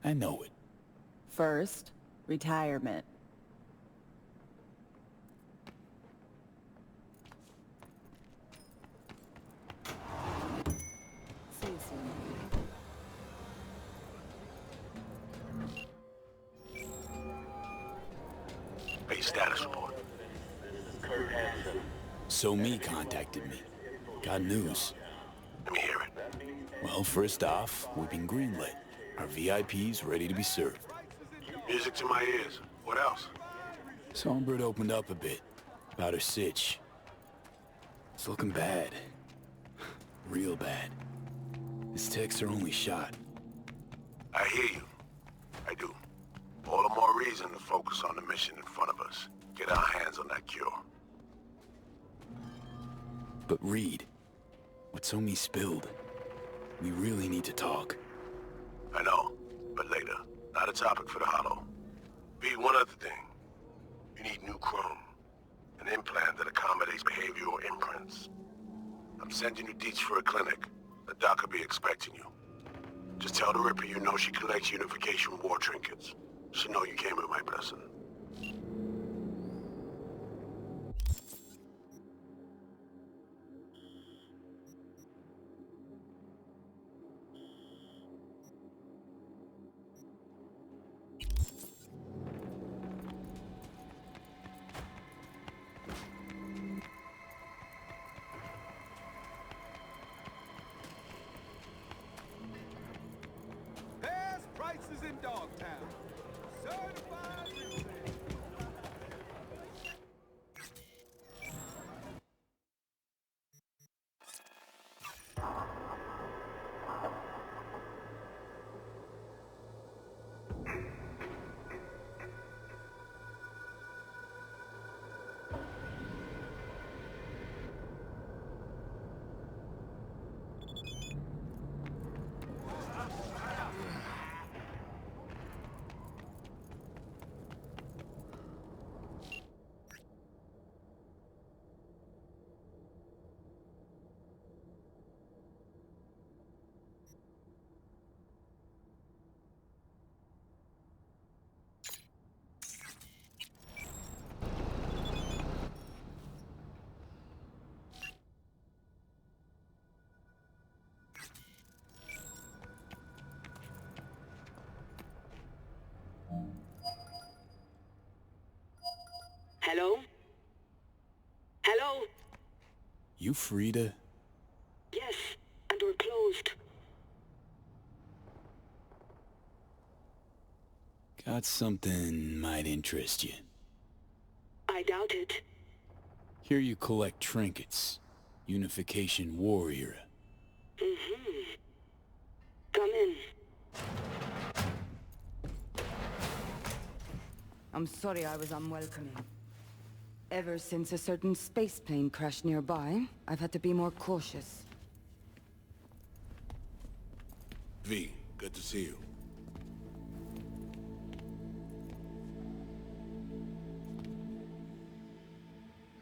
I know it. First, retirement. See you soon. Base status report. Kurt Hansen. So Me contacted me. Got news. Let me hear it. Well, first off, we've been greenlit. Our VIP's ready to be served. Music to my ears. What else? Songbird opened up a bit about her sitch. It's looking bad. Real bad. His tech's her only shot. I hear you. I do. All the more reason to focus on the mission in front of us. Get our hands on that cure. But Reed, what So Me spilled, we really need to talk. I know, but later. Not a topic for the Hollow. B, one other thing. You need new chrome. An implant that accommodates behavioral imprints. I'm sending you deets for a clinic. The doc will be expecting you. Just tell the Ripper you know she collects unification war trinkets. She'll know you came with my blessing. Best prices in Dogtown. Certified real estate. Hello? Hello? You free to... Yes, and we're closed. Got something might interest you. I doubt it. Here you collect trinkets. Unification War era. Mm-hmm. Come in. I'm sorry I was unwelcoming. Ever since a certain space plane crashed nearby, I've had to be more cautious. V, good to see you.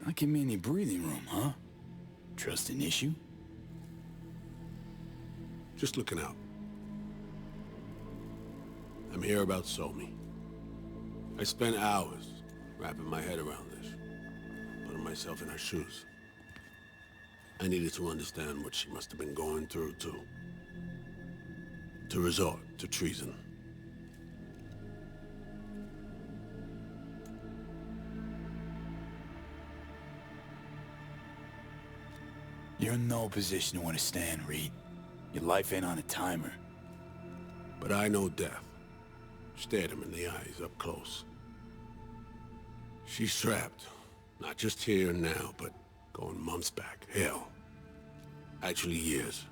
Not give me any breathing room, huh? Trust an issue? Just looking out. I'm here about Somi. I spent hours wrapping my head around this, putting myself in her shoes. I needed to understand what she must have been going through, too. To resort to treason. You're in no position to understand, Reed. Your life ain't on a timer. But I know death. Stared him in the eyes up close. She's trapped. Not just here and now, but going months back. Hell. Actually years.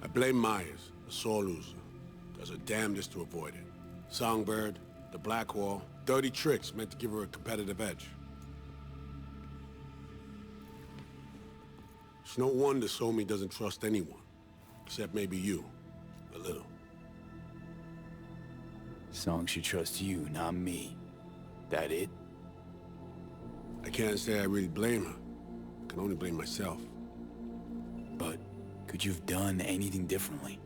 I blame Myers, a sore loser. Does her damnedest to avoid it. Songbird, the Blackwall, dirty tricks meant to give her a competitive edge. It's no wonder Somi doesn't trust anyone. Except maybe you. A little. Song should trust you, not me. That it? I can't say I really blame her. I can only blame myself. But could you have done anything differently?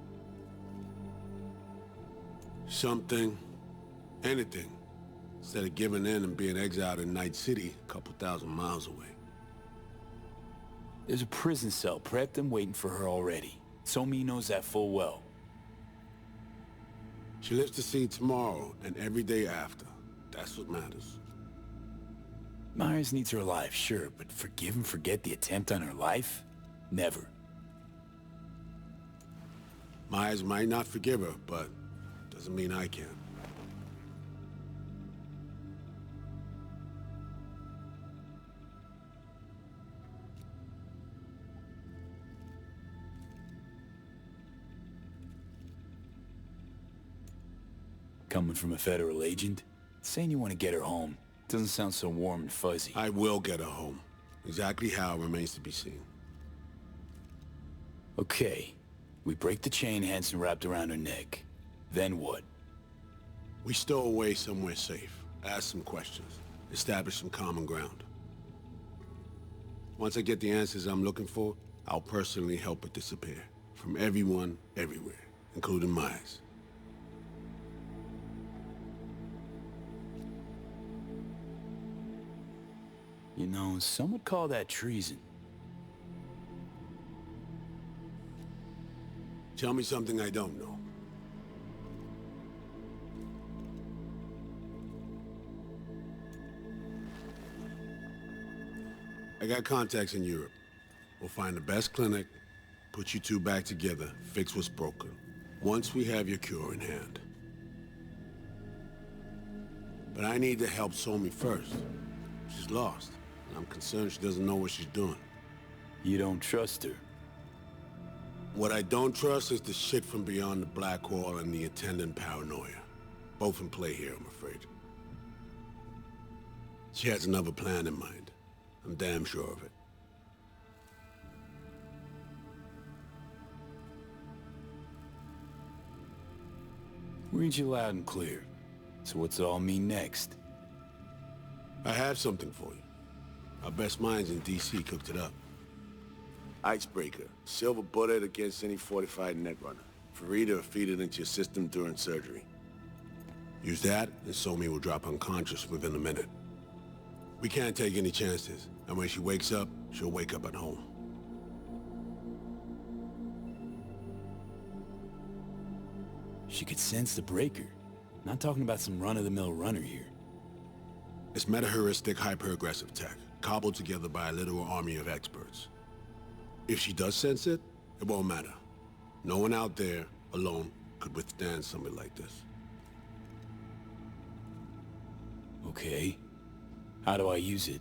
Something. Anything. Instead of giving in and being exiled in Night City, a couple thousand miles away. There's a prison cell prepped and waiting for her already. Somi knows that full well. She lives to see tomorrow and every day after. That's what matters. Myers needs her alive, sure, but forgive and forget the attempt on her life? Never. Myers might not forgive her, but doesn't mean I can. Coming from a federal agent? Saying you want to get her home doesn't sound so warm and fuzzy. I will get her home. Exactly how remains to be seen. Okay. We break the chain Hansen wrapped around her neck. Then what? We stow away somewhere safe. Ask some questions. Establish some common ground. Once I get the answers I'm looking for, I'll personally help her disappear. From everyone, everywhere. Including Myers. You know, some would call that treason. Tell me something I don't know. I got contacts in Europe. We'll find the best clinic, put you two back together, fix what's broken. Once we have your cure in hand. But I need to help Somi first. She's lost. I'm concerned she doesn't know what she's doing. You don't trust her? What I don't trust is the shit from beyond the Blackwall and the attendant paranoia. Both in play here, I'm afraid. She has another plan in mind. I'm damn sure of it. Read you loud and clear. So what's it all mean next? I have something for you. Our best minds in DC cooked it up. Icebreaker. Silver bullet against any fortified netrunner. Farida will feed it into your system during surgery. Use that, and Somi will drop unconscious within a minute. We can't take any chances, and when she wakes up, she'll wake up at home. She could sense the breaker. Not talking about some run-of-the-mill runner here. It's meta-heuristic, hyper-aggressive tech, cobbled together by a literal army of experts. If she does sense it, it won't matter. No one out there, alone, could withstand something like this. Okay. How do I use it?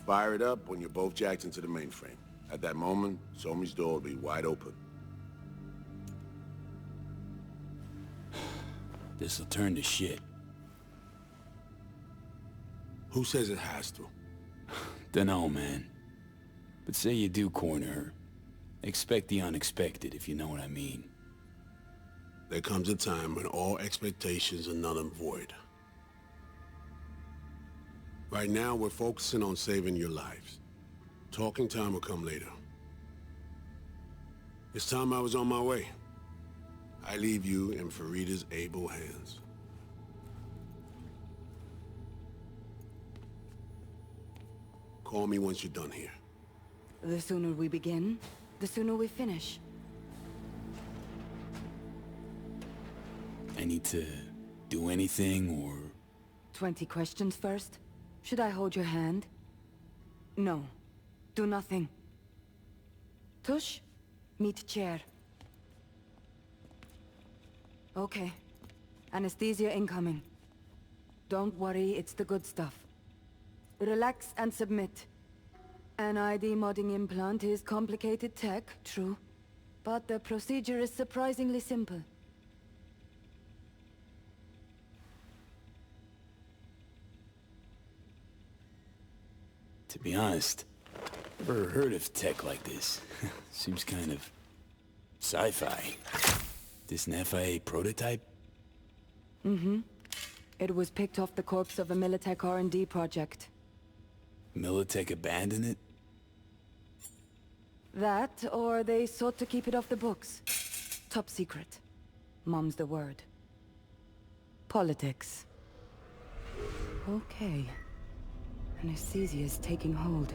Fire it up when you're both jacked into the mainframe. At that moment, Somi's door will be wide open. this'll turn to shit. Who says it has to? Dunno, man. But say you do corner her. Expect the unexpected, if you know what I mean. There comes a time when all expectations are null and void. Right now, we're focusing on saving your lives. Talking time will come later. It's time I was on my way. I leave you in Farida's able hands. Call me once you're done here. The sooner we begin, the sooner we finish. I need to do anything, or... 20 questions first? Should I hold your hand? No. Do nothing. Tush, meet chair. Okay. Anesthesia incoming. Don't worry, it's the good stuff. Relax and submit. An ID modding implant is complicated tech, true. But the procedure is surprisingly simple. To be honest, never heard of tech like this. Seems kind of... sci-fi. This an FIA prototype? Mm-hmm. It was picked off the corpse of a Militech R&D project. Militech abandoned it? That, or they sought to keep it off the books. Top secret. Mom's the word. Politics. Okay. Anesthesia is taking hold.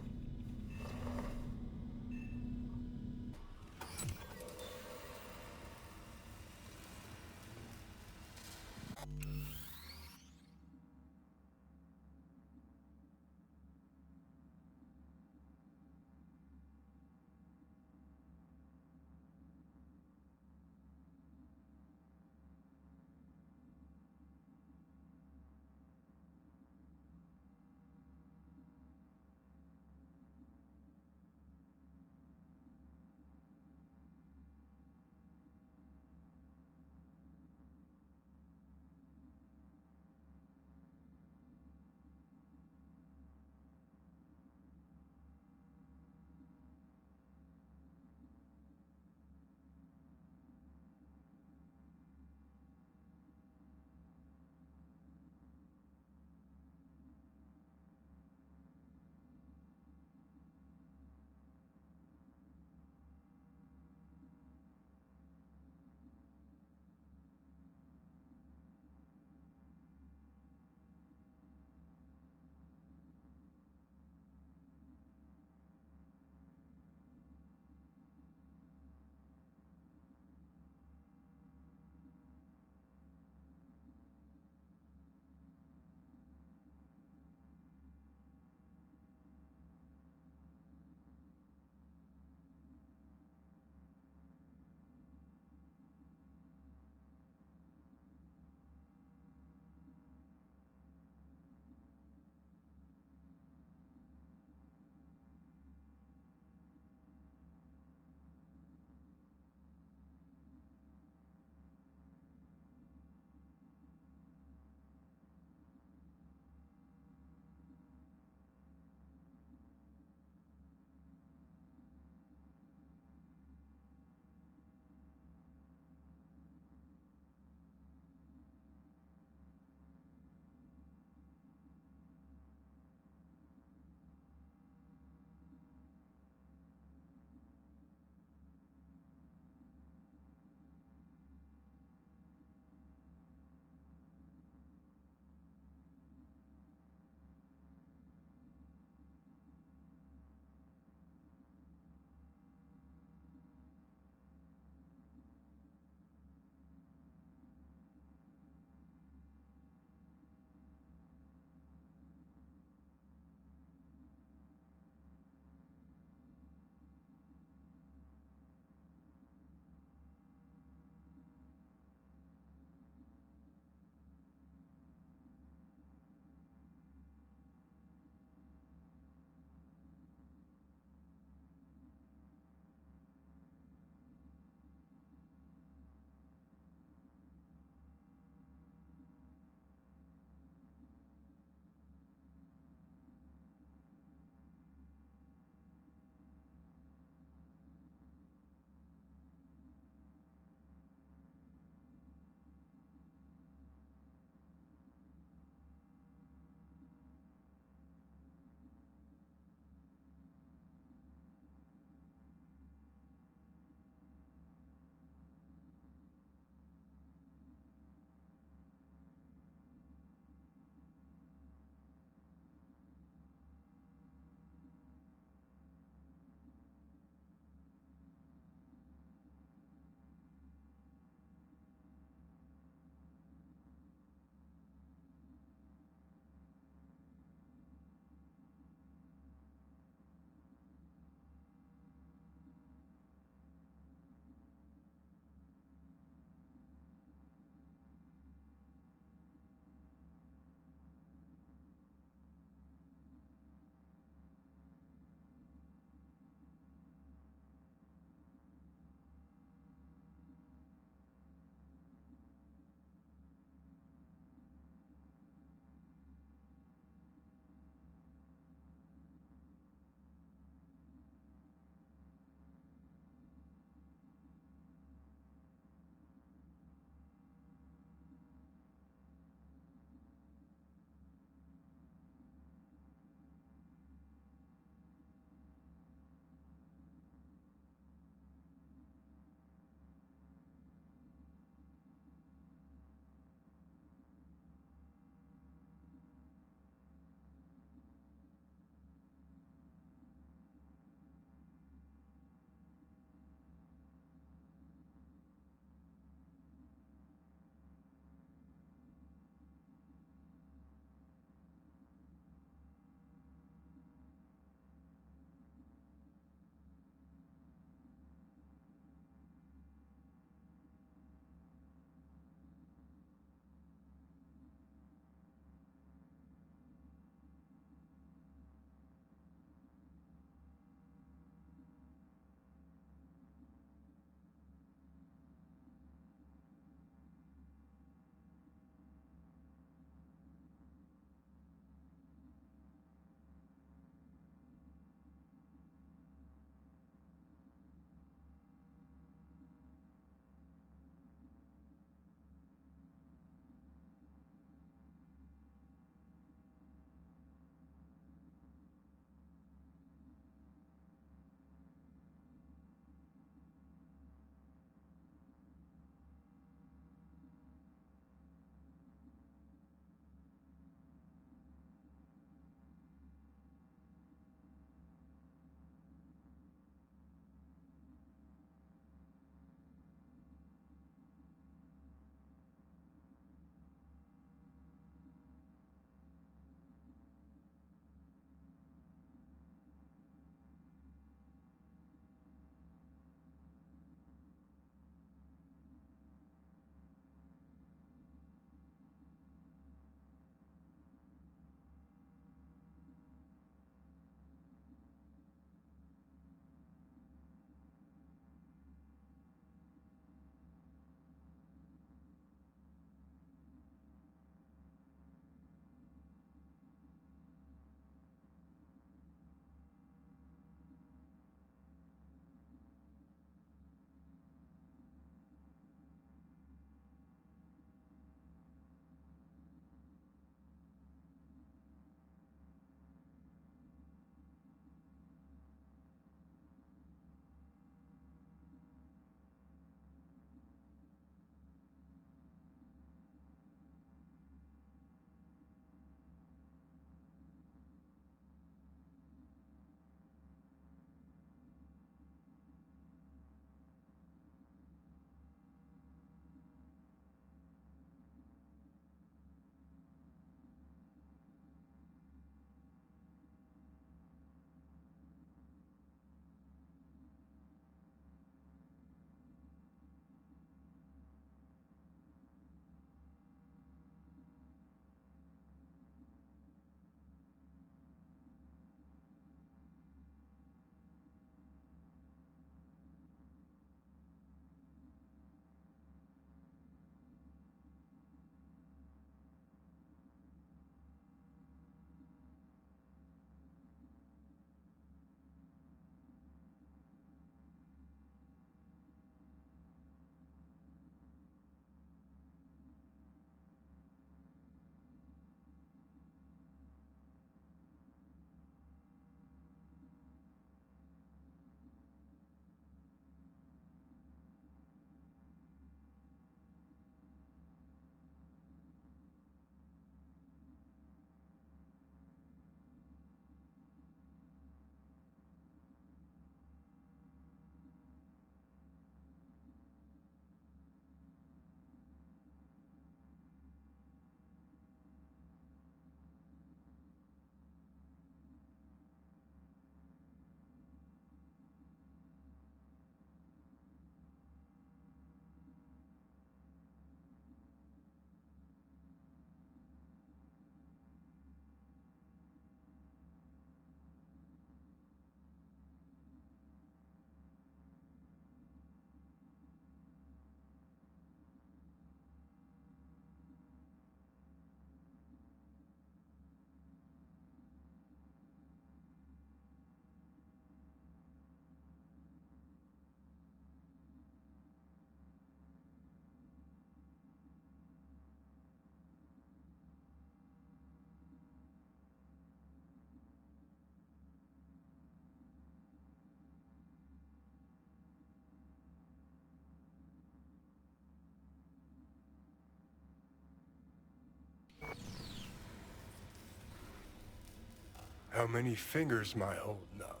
How many fingers am I holding up?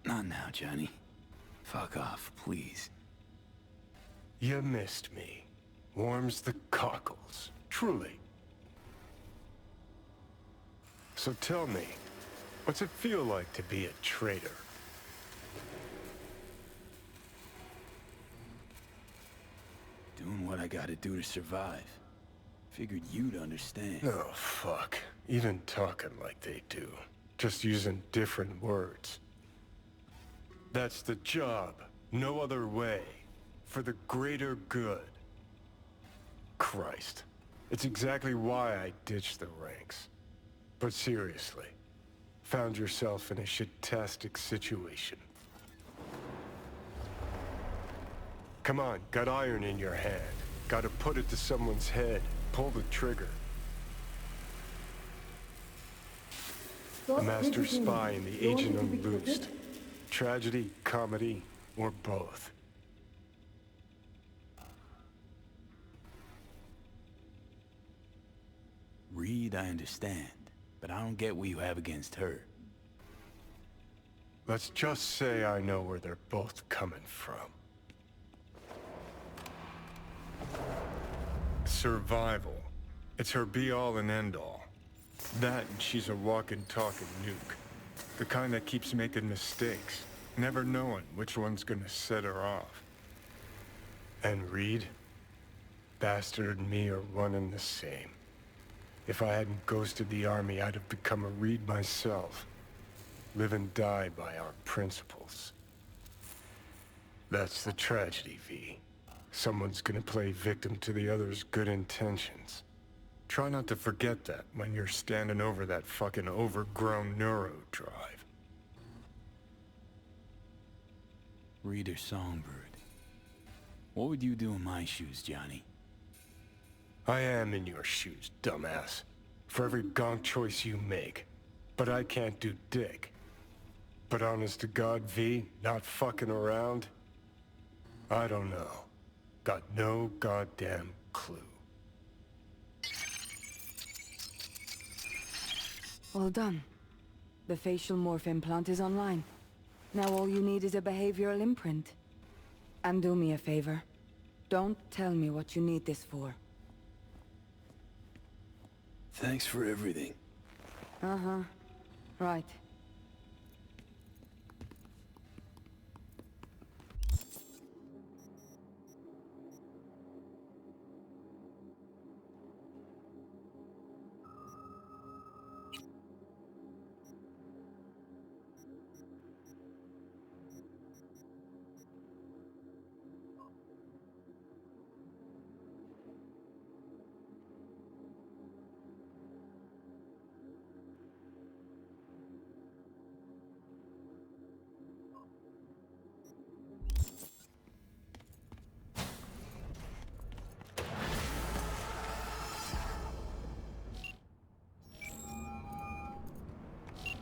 Not now, Johnny. Fuck off, please. You missed me. Warms the cockles. Truly. So tell me, what's it feel like to be a traitor? Doing what I gotta do to survive. Figured you'd understand. Oh, fuck. Even talking like they do. Just using different words. That's the job. No other way. For the greater good. Christ. It's exactly why I ditched the ranks. But seriously, found yourself in a shit-tastic situation. Come on, got iron in your hand. Gotta put it to someone's head. Pull the trigger. A master spy and the agent unloosed. Tragedy, comedy, or both. Reed, I understand, but I don't get what you have against her. Let's just say I know where they're both coming from. Survival. It's her be-all and end-all. That and she's a walking, talking nuke. The kind that keeps making mistakes, never knowing which one's gonna set her off. And Reed? Bastard and me are one and the same. If I hadn't ghosted the army, I'd have become a Reed myself. Live and die by our principles. That's the tragedy, V. Someone's gonna play victim to the other's good intentions. Try not to forget that when you're standing over that fucking overgrown neuro drive. Reed or Songbird. What would you do in my shoes, Johnny? I am in your shoes, dumbass. For every gonk choice you make. But I can't do dick. But honest to God, V, not fucking around? I don't know. Got no goddamn clue. Well done. The facial morph implant is online. Now all you need is a behavioral imprint. And do me a favor. Don't tell me what you need this for. Thanks for everything. Uh-huh. Right.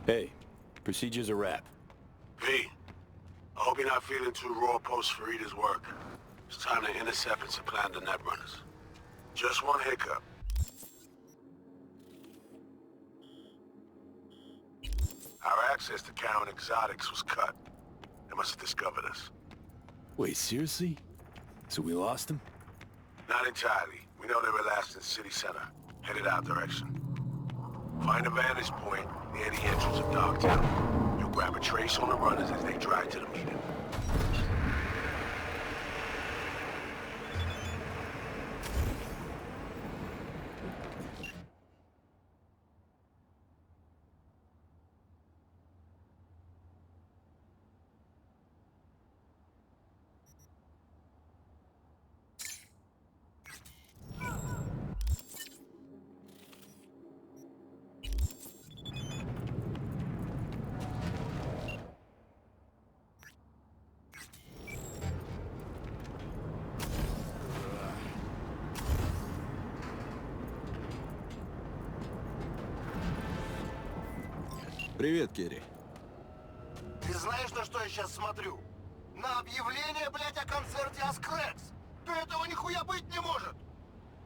Hey, procedure's a wrap. V, I hope you're not feeling too raw post Farida's work. It's time to intercept and supplant the Netrunners. Just one hiccup. Our access to Karen Exotics was cut. They must have discovered us. Wait, seriously? So we lost him? Not entirely. We know they were last in City Center, headed our direction. Find a vantage point near the entrance of Dogtown. You'll grab a trace on the runners as they drive to the meeting. Привет, Керри. Ты знаешь, на что я сейчас смотрю? На объявление, блядь, о концерте Аскрекс! Да этого нихуя быть не может!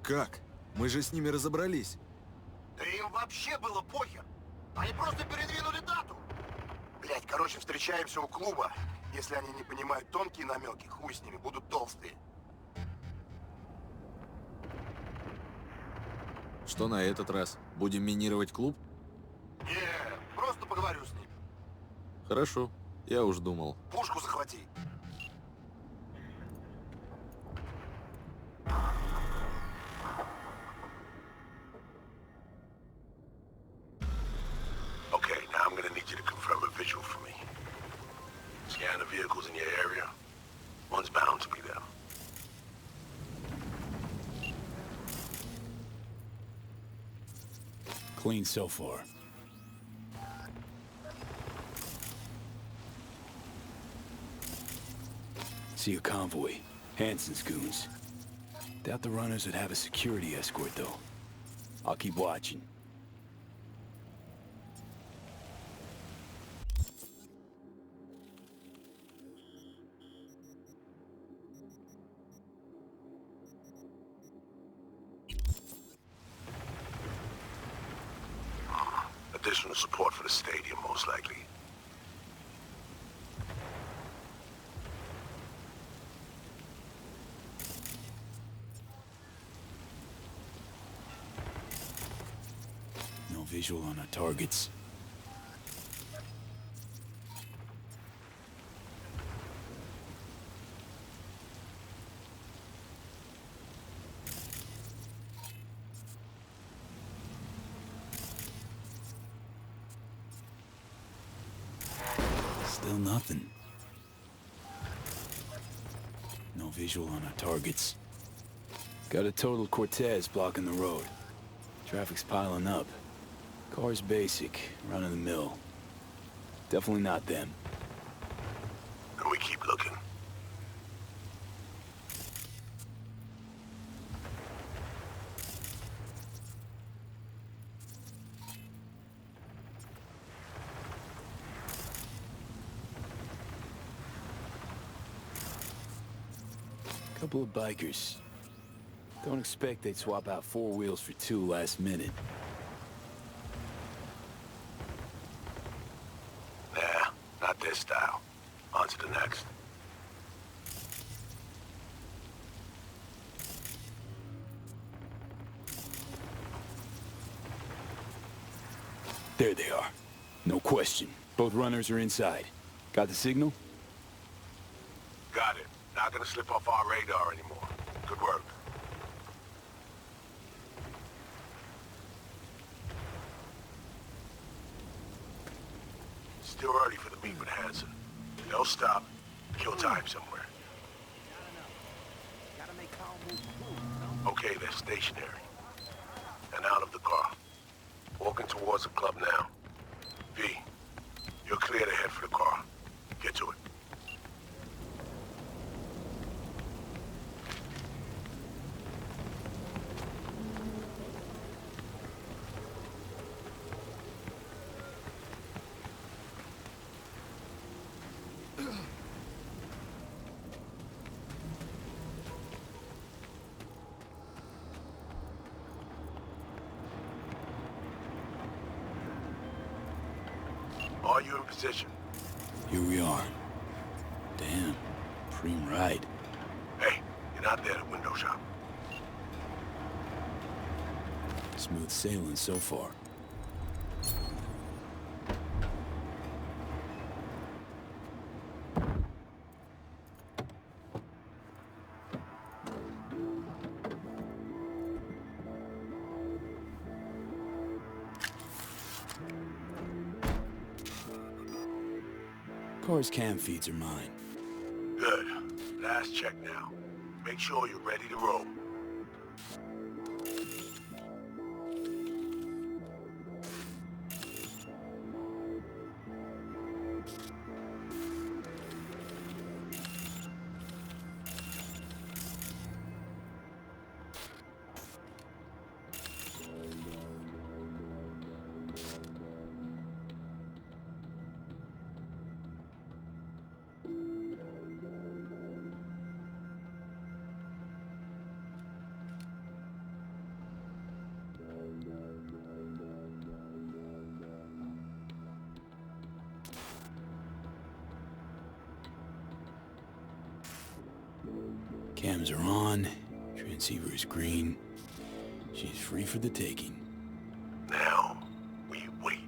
Как? Мы же с ними разобрались. Да им вообще было похер. Они просто передвинули дату. Блять, короче, встречаемся у клуба. Если они не понимают тонкие намеки, хуй с ними, будут толстые. Что на этот раз? Будем минировать клуб? Не, просто поговорю с ним. Хорошо, я уж думал. Пушку захвати. Okay, now I'm gonna need you to confirm a visual for me. Scan the vehicles in your area. One's bound to be them. Clean so far. See a convoy. Hansen's goons. Doubt the runners would have a security escort, though. I'll keep watching. Additional support for the stadium, most likely. No visual on our targets. Still nothing. No visual on our targets. Got a total Cortez blocking the road. Traffic's piling up. Car's basic, run-of-the-mill. Definitely not them. And we keep looking. Couple of bikers. Don't expect they'd swap out 4 wheels for 2 last minute. Nah, not this style. On to the next. There they are. No question. Both runners are inside. Got the signal? Got it. Not gonna slip off our radar anymore. Good work. Still early for the meet with Hansen. They'll stop, kill time somewhere. Okay, they're stationary. And out of the car. Walking towards the club now. V, you're clear to head for the car. Get to it. Are you in position? Here we are. Damn. Preem ride. Hey, you're not there at window shop. Smooth sailing so far. Car's cam feeds are mine. Good. Last check now. Make sure you're ready to roll. Cams are on, transceiver is green. She's free for the taking. Now, we wait.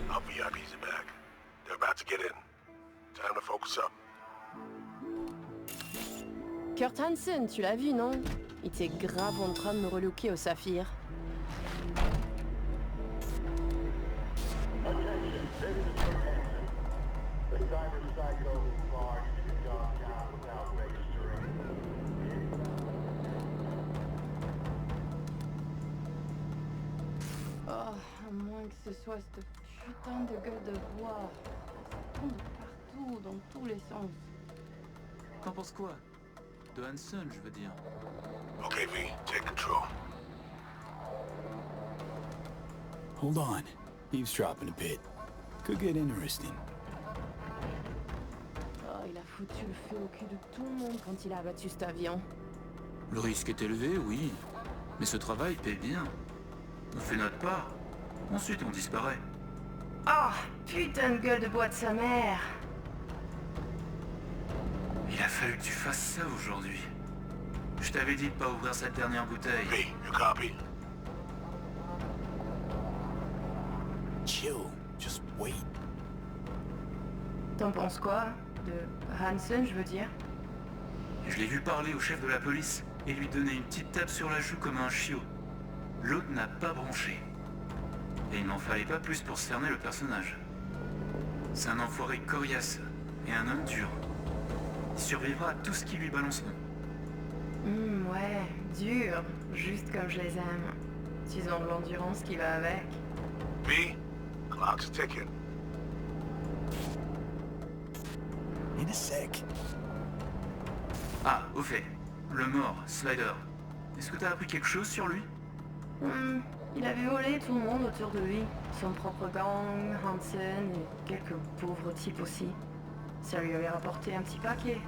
Our VIPs are back. They're about to get in. Time to focus up. Kurt Hansen, tu l'as vu, non? Il était grave en train de me relooker au saphir. Oh, à moins que ce soit cette putain de gueule de bois. Ça tombe partout, dans tous les sens. T'en penses quoi? De Hansen, je veux dire. Okay, V, take control. Hold on. Eavesdropping a bit. Could get interesting. Oh, il a foutu le feu au cul de tout le monde quand il a abattu cet avion. Le risque est élevé, oui. Mais ce travail paie bien. On fait notre part. Ensuite, on disparaît. Oh, putain de gueule de bois de sa mère. Il a fallu que tu fasses ça aujourd'hui. Je t'avais dit de pas ouvrir cette dernière bouteille. V, you copy? Chill. Just wait. T'en penses quoi? De Hansen, je veux dire? Je l'ai vu parler au chef de la police et lui donner une petite tape sur la joue comme un chiot. L'autre n'a pas bronché. Et il n'en fallait pas plus pour cerner le personnage. C'est un enfoiré coriace et un homme dur. Il survivra à tout ce qui lui balanceront. Ouais, dur, juste comme je les aime. Ils ont de l'endurance qui va avec. V, clock's ticking. In a sec. Ah, au fait, le mort, Slider. Est-ce que t'as appris quelque chose sur lui? Il avait volé tout le monde autour de lui. Son propre gang, Hansen et quelques pauvres types aussi. Ça lui avait rapporté un petit paquet.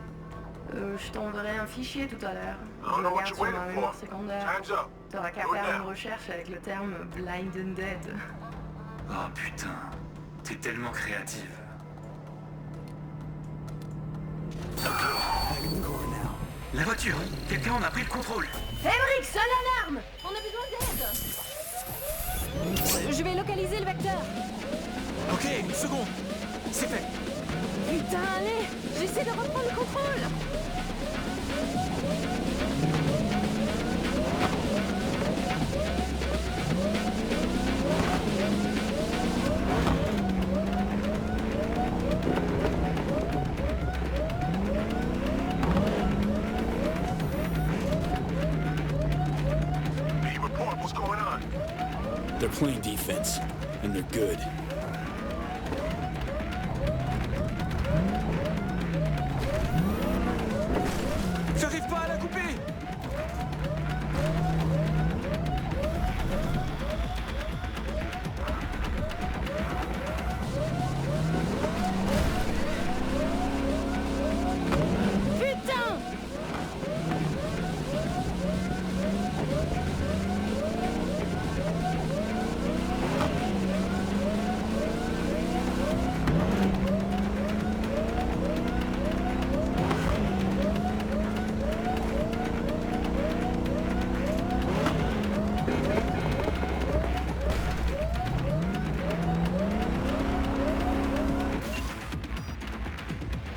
Je t'enverrai un fichier tout à l'heure. Je regarde sur ma mémoire secondaire. T'auras qu'à faire une recherche avec le terme Blind and Dead. Oh putain, t'es tellement créative. La voiture, quelqu'un en a pris le contrôle. Emmerich, sonne l'alarme! On a besoin d'aide! Je vais localiser le vecteur. Ok, une seconde. C'est fait. Putain, allez! J'essaie de reprendre le contrôle! V, report, what's going on? They're playing defense, and they're good. J'arrive pas à la couper. Putain!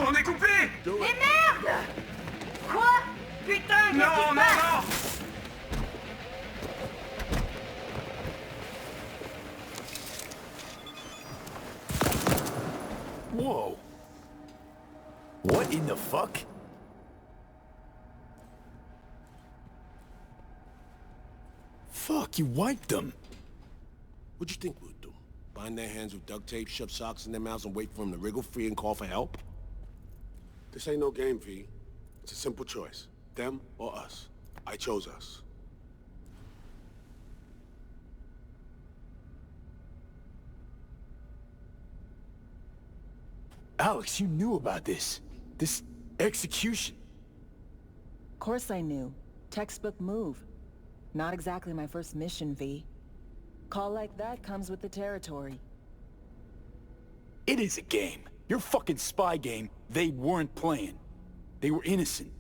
On est coupé. Et merde! Quoi? Putain, qu'est-ce qui Non, se non, passe? non. Whoa. What in the fuck? Fuck, you wiped them. What'd you think we'd do? Bind their hands with duct tape, shove socks in their mouths, and wait for them to wriggle free and call for help? This ain't no game, V. It's a simple choice. Them or us. I chose us. Alex, you knew about this. This execution. Of course I knew. Textbook move. Not exactly my first mission, V. Call like that comes with the territory. It is a game. Your fucking spy game, they weren't playing. They were innocent.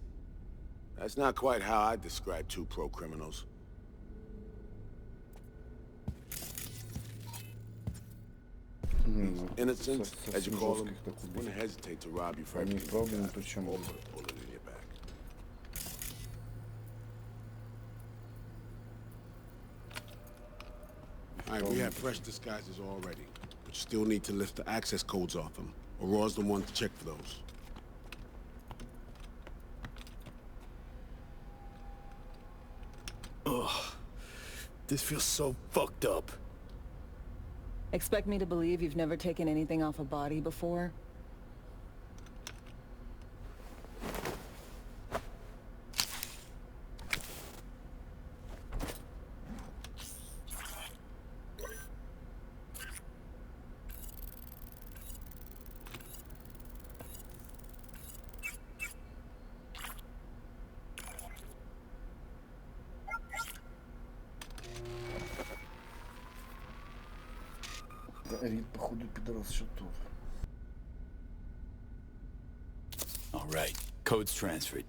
That's not quite how I describe two pro-criminals. Innocent, as you call them, wouldn't hesitate to rob you for everything you got, or put a bullet in your back. Alright, we have fresh disguises already, but you still need to lift the access codes off them. Aurora's the one to check for those. Ugh. This feels so fucked up. Expect me to believe you've never taken anything off a body before? All right, code's transferred.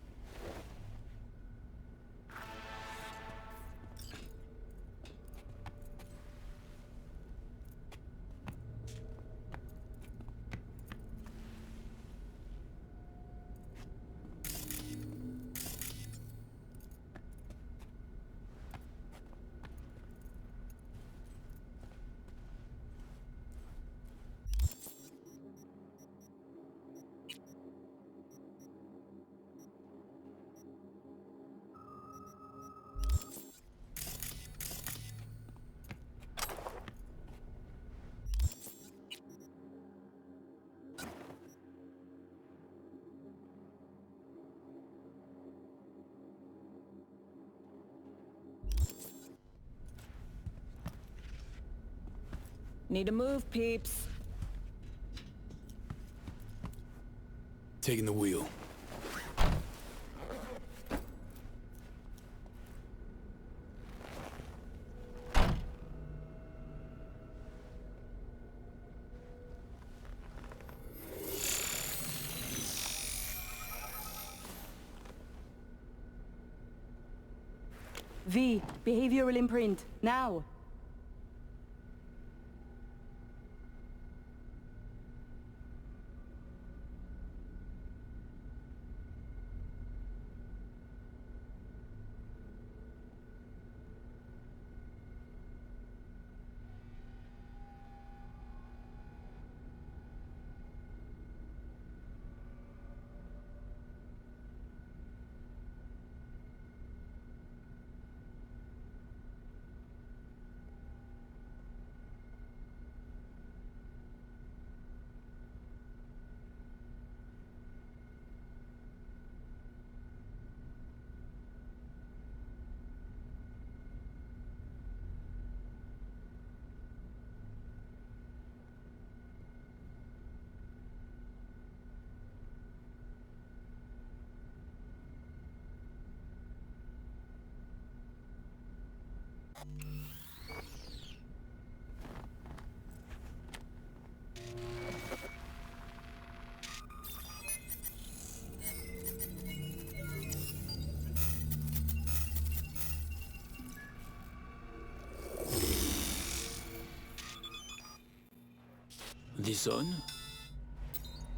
Need to move, peeps. Taking the wheel. V, behavioral imprint, now! This on?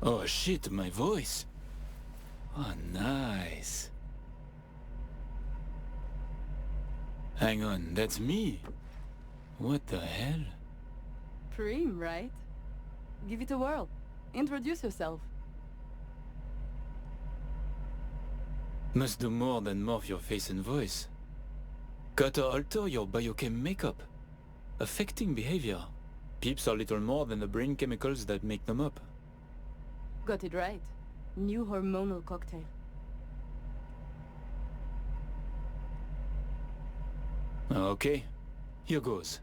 Oh shit, my voice. Oh, nice. Hang on, that's me. What the hell? Prim, right? Give it a whirl. Introduce yourself. Must do more than morph your face and voice. Gotta alter your biochem makeup, affecting behavior. Peeps are little more than the brain chemicals that make them up. Got it right. New hormonal cocktail. Okay, here goes.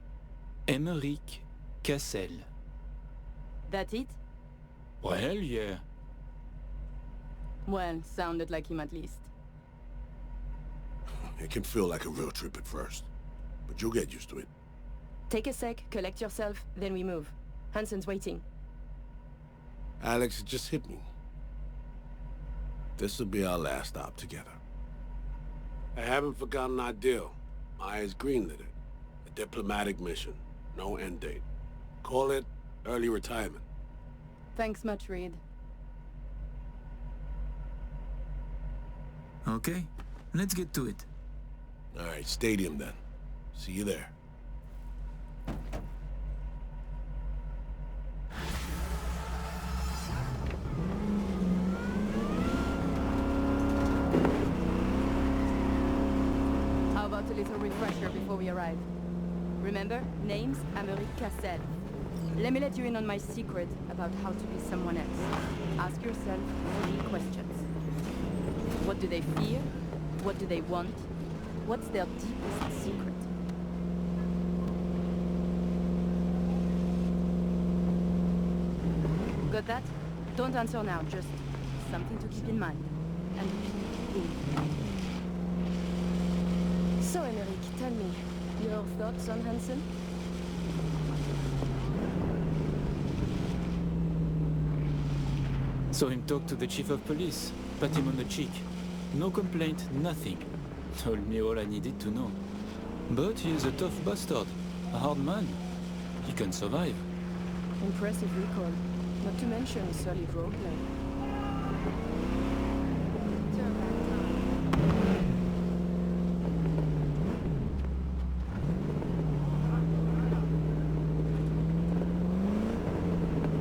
Emmerich Cassel. That it? Well, yeah. Well, sounded like him at least. It can feel like a real trip at first, but you'll get used to it. Take a sec, collect yourself, then we move. Hansen's waiting. Alex, it just hit me. This will be our last stop together. I haven't forgotten our deal. Myers greenlit it. A diplomatic mission. No end date. Call it early retirement. Thanks much, Reed. Okay, let's get to it. All right, stadium then. See you there. How about a little refresher before we arrive? Remember, name's Americ Cassel. Let me let you in on my secret about how to be someone else. Ask yourself 3 questions. What do they fear? What do they want? What's their deepest secret? Got that? Don't answer now, just something to keep in mind. And repeat. So, Emeric, tell me, your thoughts on Hansen? Saw him talk to the chief of police, pat him on the cheek. No complaint, nothing. Told me all I needed to know. But he is a tough bastard, a hard man. He can survive. Impressive recall. Not to mention solid roleplay.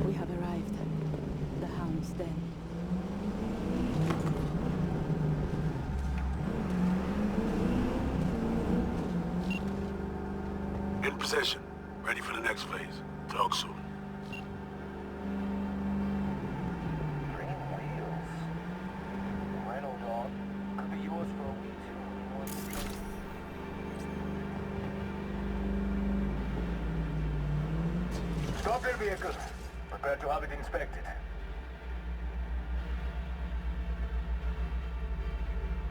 We have arrived. The Hound's Den. In possession. Ready for the next phase. Talk soon. Stop your vehicle. Prepare to have it inspected.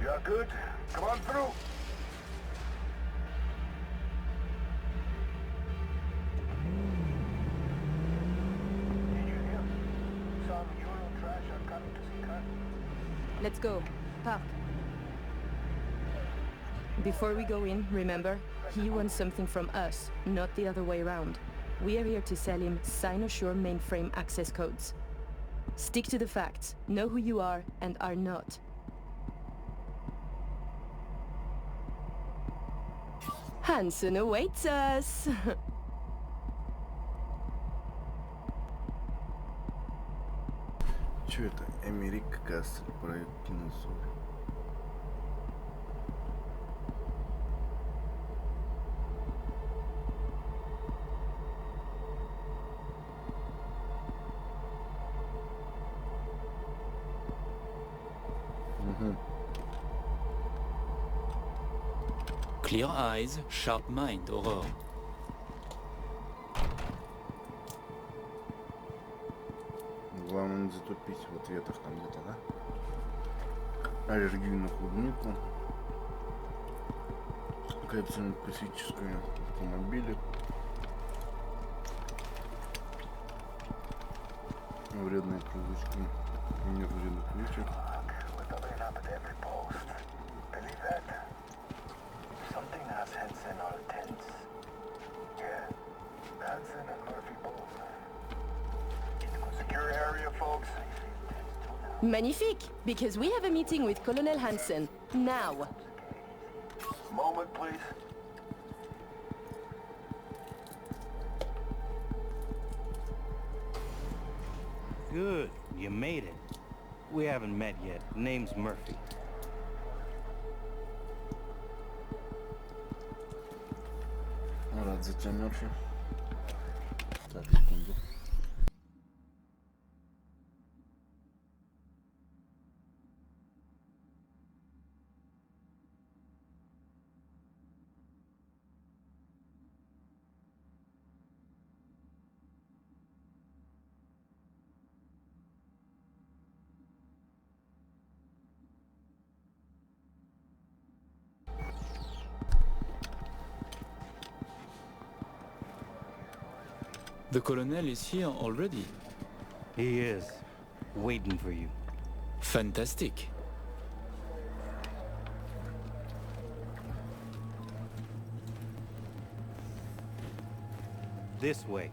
You are good? Come on through. Did you hear? Some Euro trash are coming to see Khan. Let's go. Park. Before we go in, remember, he wants something from us, not the other way around. We are here to sell him Cynosure mainframe access codes. Stick to the facts, know who you are and are not. Hansen awaits us! Чё это? Эмерик Кассель, проект Киносов. Clear eyes, sharp mind, Aurore. Главное не затупить в ответах там где-то, да? Аллергию на клубнику. Капсуль классическую автомобиле. Вредные привычки и нет вредных привычек. Something has Hansen all tense. Yeah, Hansen and Murphy both. Secure area, folks. Magnifique! Because we have a meeting with Colonel Hansen. Now! Moment, please. Good, you made it. We haven't met yet. Name's Murphy. Рад за тебя, Мёрфи. Так, секунду. The colonel is here already. He is. Waiting for you. Fantastic. This way.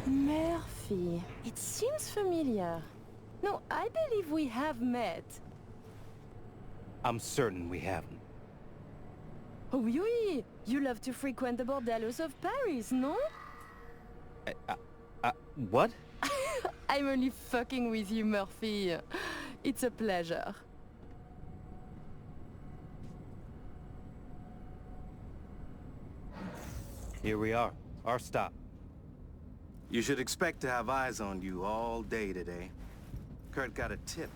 Murphy. It seems familiar. No, I believe we have met. I'm certain we haven't. Oh, oui! You love to frequent the bordellos of Paris, no? What? I'm only fucking with you, Murphy. It's a pleasure. Here we are. Our stop. You should expect to have eyes on you all day today. Kurt got a tip.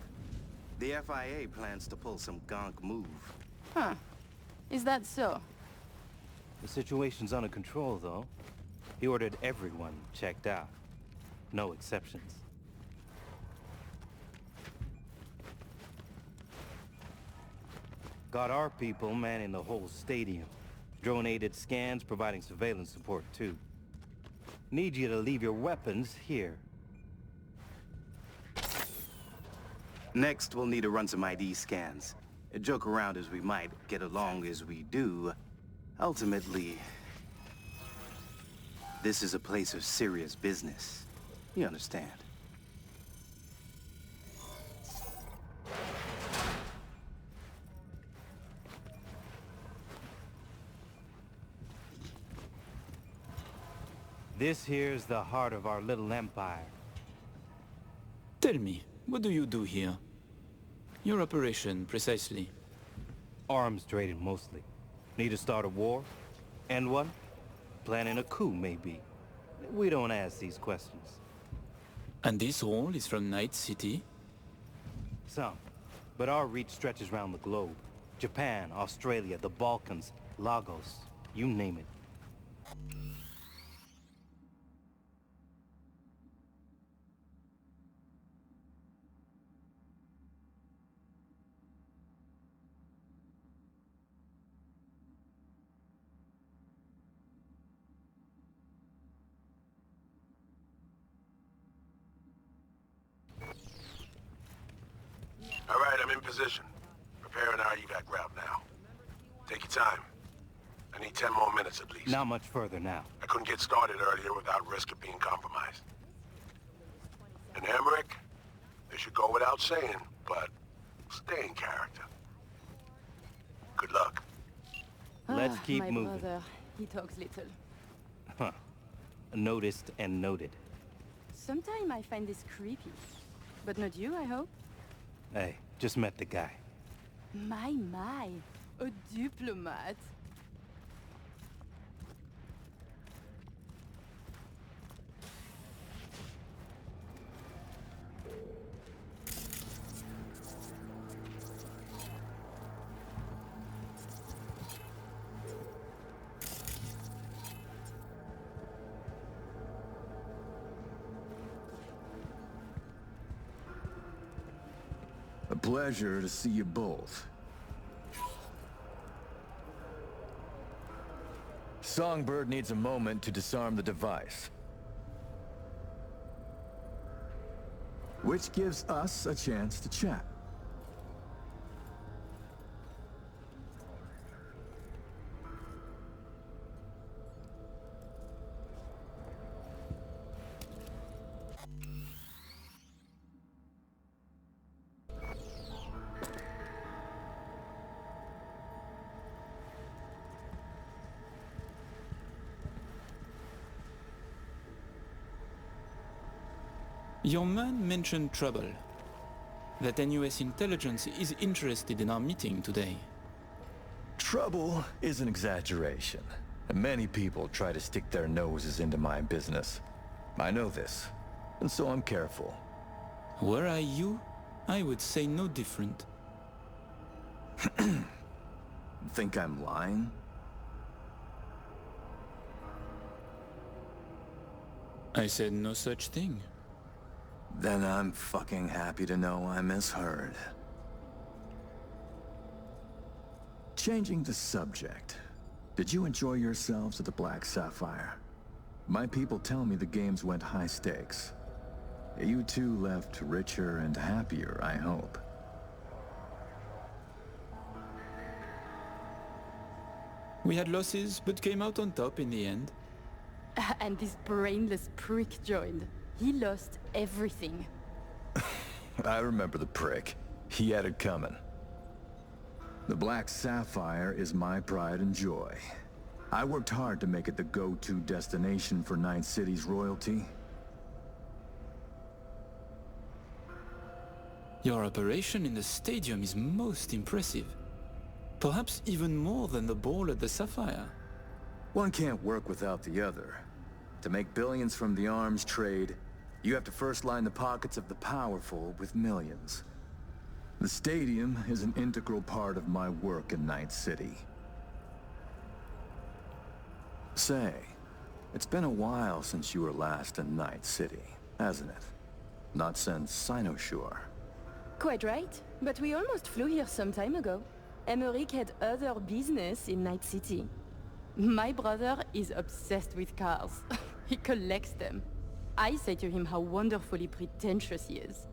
The FIA plans to pull some gonk move. Huh. Is that so? The situation's under control, though. He ordered everyone checked out. No exceptions. Got our people manning the whole stadium. Drone-aided scans providing surveillance support, too. Need you to leave your weapons here. Next, we'll need to run some ID scans. Joke around as we might, get along as we do. Ultimately, this is a place of serious business. You understand? This here's the heart of our little empire. Tell me, what do you do here? Your operation, precisely. Arms trading, mostly. Need to start a war? End one? Planning a coup, maybe. We don't ask these questions. And this all is from Night City? Some. But our reach stretches around the globe. Japan, Australia, the Balkans, Lagos, you name it. All right, I'm in position. Preparing our evac route now. Take your time. I need 10 more minutes at least. Not much further now. I couldn't get started earlier without risk of being compromised. And Emmerich, they should go without saying, but stay in character. Good luck. Let's keep my moving. brother. He talks little. Huh. Noticed and noted. Sometimes I find this creepy. But not you, I hope? Hey, just met the guy. My, a diplomat. A pleasure to see you both. Songbird needs a moment to disarm the device. Which gives us a chance to chat. Your man mentioned trouble. That NUS intelligence is interested in our meeting today. Trouble is an exaggeration. Many people try to stick their noses into my business. I know this, and so I'm careful. Were I you, I would say no different. Think I'm lying? I said no such thing. Then I'm fucking happy to know I misheard. Changing the subject. Did you enjoy yourselves at the Black Sapphire? My people tell me the games went high stakes. You two left richer and happier, I hope. We had losses, but came out on top in the end. And this brainless prick joined. He lost everything. I remember the prick. He had it coming. The Black Sapphire is my pride and joy. I worked hard to make it the go-to destination for Night City's royalty. Your operation in the stadium is most impressive. Perhaps even more than the ball at the Sapphire. One can't work without the other. To make billions from the arms trade, you have to first line the pockets of the powerful with millions. The stadium is an integral part of my work in Night City. Say, it's been a while since you were last in Night City, hasn't it? Not since Cynosure. Quite right, but we almost flew here some time ago. Emmerich had other business in Night City. My brother is obsessed with cars. He collects them. I say to him how wonderfully pretentious he is.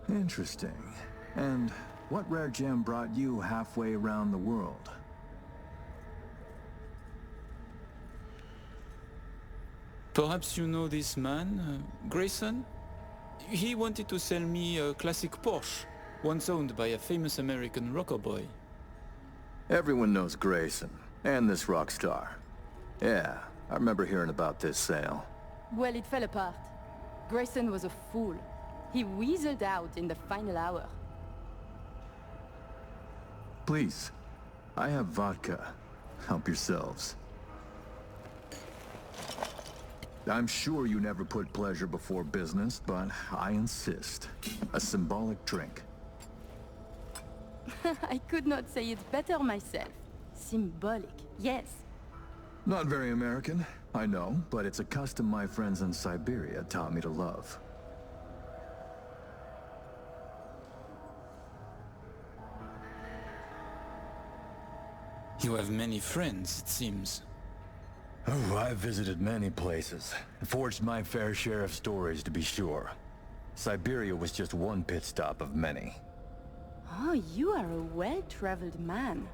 Interesting. And what rare gem brought you halfway around the world? Perhaps you know this man, Grayson? He wanted to sell me a classic Porsche, once owned by a famous American rocker boy. Everyone knows Grayson, and this rock star. Yeah, I remember hearing about this sale. Well, it fell apart. Grayson was a fool. He weaseled out in the final hour. Please, I have vodka. Help yourselves. I'm sure you never put pleasure before business, but I insist. A symbolic drink. I could not say it better myself. Symbolic, yes. Not very American, I know, but it's a custom my friends in Siberia taught me to love. You have many friends, it seems. Oh, I've visited many places. Forged my fair share of stories, to be sure. Siberia was just one pit stop of many. Oh, you are a well-traveled man.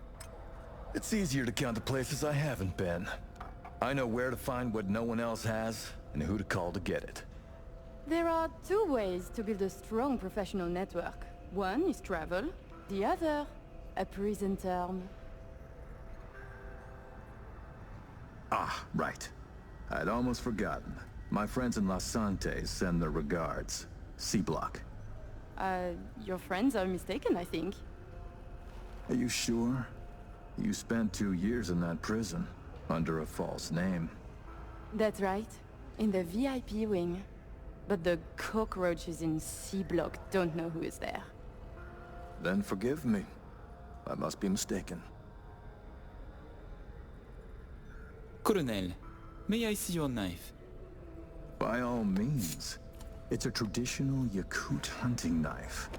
It's easier to count the places I haven't been. I know where to find what no one else has, and who to call to get it. There are two ways to build a strong professional network. One is travel, the other, a prison term. Ah, right. I'd almost forgotten. My friends in Los Santos send their regards. C-Block. Your friends are mistaken, I think. Are you sure? You spent 2 years in that prison, under a false name. That's right. In the VIP wing. But the cockroaches in C-Block don't know who is there. Then forgive me. I must be mistaken. Colonel, may I see your knife? By all means. It's a traditional Yakut hunting knife.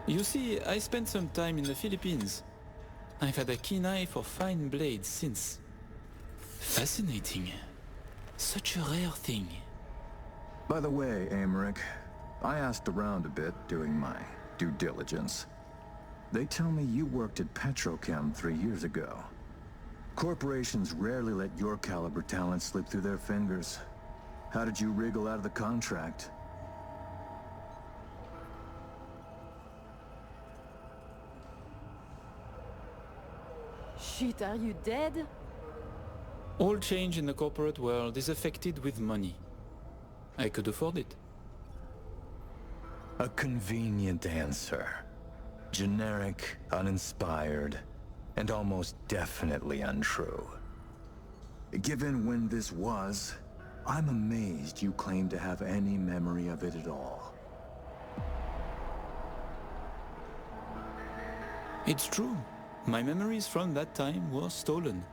You see, I spent some time in the Philippines. I've had a keen eye for fine blades since. Fascinating. Such a rare thing. By the way, Emmerich, I asked around a bit doing my due diligence. They tell me you worked at Petrochem 3 years ago. Corporations rarely let your caliber talent slip through their fingers. How did you wriggle out of the contract? Shit, are you dead? All change in the corporate world is affected with money. I could afford it. A convenient answer. Generic, uninspired, and almost definitely untrue. Given when this was, I'm amazed you claim to have any memory of it at all. It's true. My memories from that time were stolen.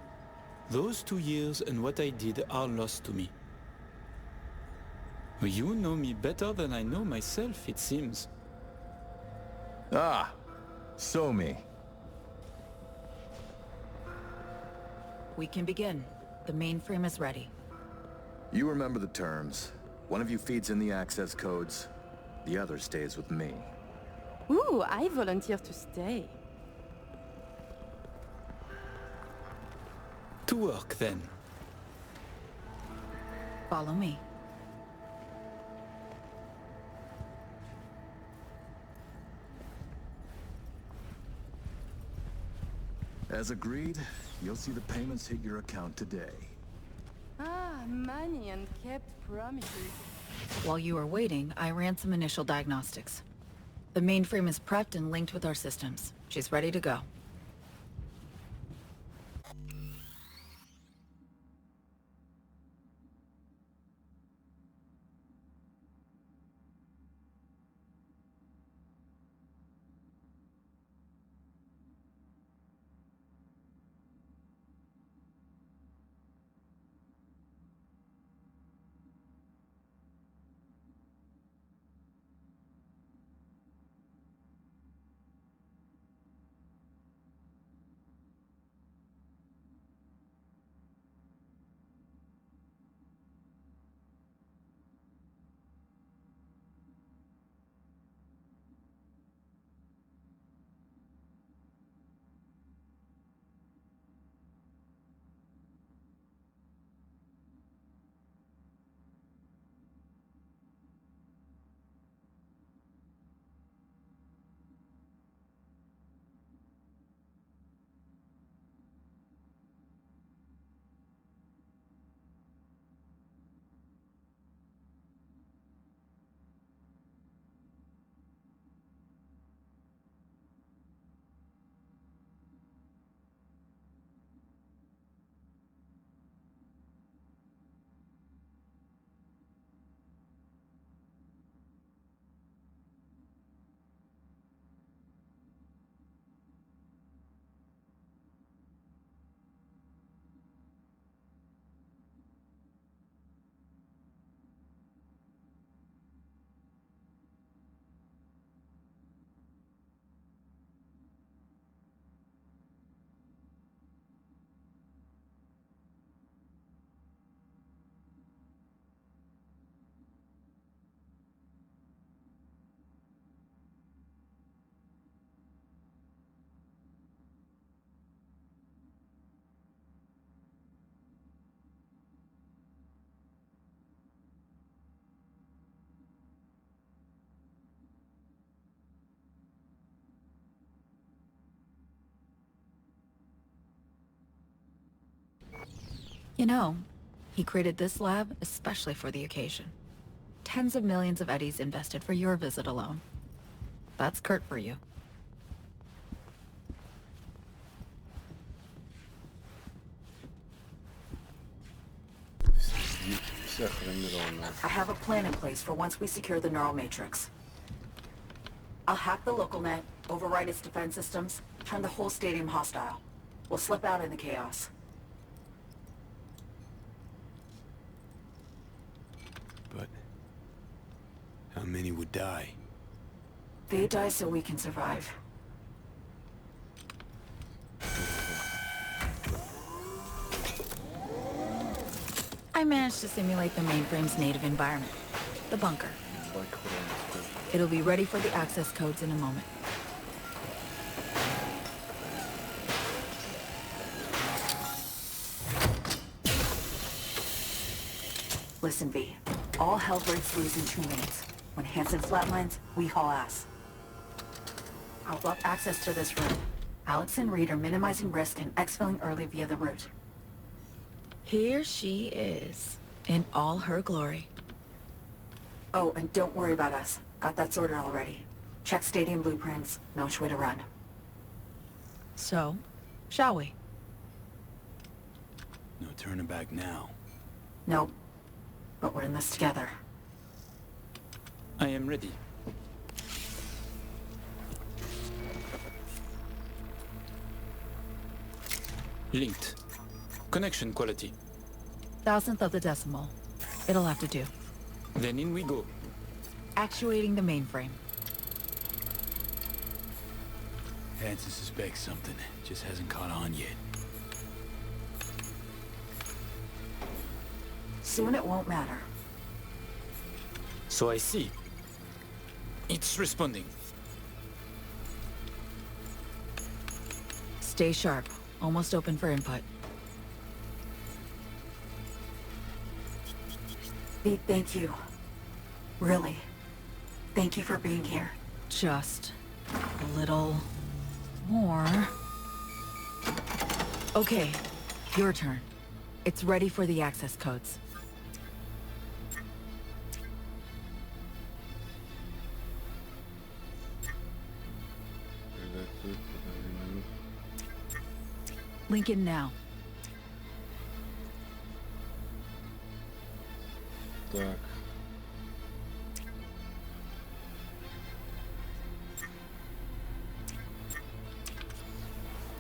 Those 2 years and what I did are lost to me. You know me better than I know myself, it seems. Ah, Somi. We can begin. The mainframe is ready. You remember the terms. One of you feeds in the access codes, the other stays with me. Ooh, I volunteer to stay. To work, then. Follow me. As agreed, you'll see the payments hit your account today. Ah, money and kept promises. While you are waiting, I ran some initial diagnostics. The mainframe is prepped and linked with our systems. She's ready to go. You know, he created this lab especially for the occasion. Tens of millions of eddies invested for your visit alone. That's Kurt for you. I have a plan in place for once we secure the neural matrix. I'll hack the local net, override its defense systems, turn the whole stadium hostile. We'll slip out in the chaos. But how many would die? They die so we can survive. I managed to simulate the mainframe's native environment, the bunker. It'll be ready for the access codes in a moment. Listen, V. All hell breaks loose in 2 minutes. When Hansen flatlines, we haul ass. I'll block access to this room. Alex and Reed are minimizing risk and exfilling early via the route. Here she is, in all her glory. Oh, and don't worry about us. Got that sorted already. Check stadium blueprints, know which way to run. So, shall we? No turning back now. Nope. But we're in this together. I am ready. Linked. Connection quality. 1,000th of the decimal. It'll have to do. Then in we go. Actuating the mainframe. Hansen suspects something, just hasn't caught on yet. Soon it won't matter. So I see. It's responding. Stay sharp. Almost open for input. V, thank you. Really. Thank you for being here. Just a little more. Okay, your turn. It's ready for the access codes. Link in now. Так.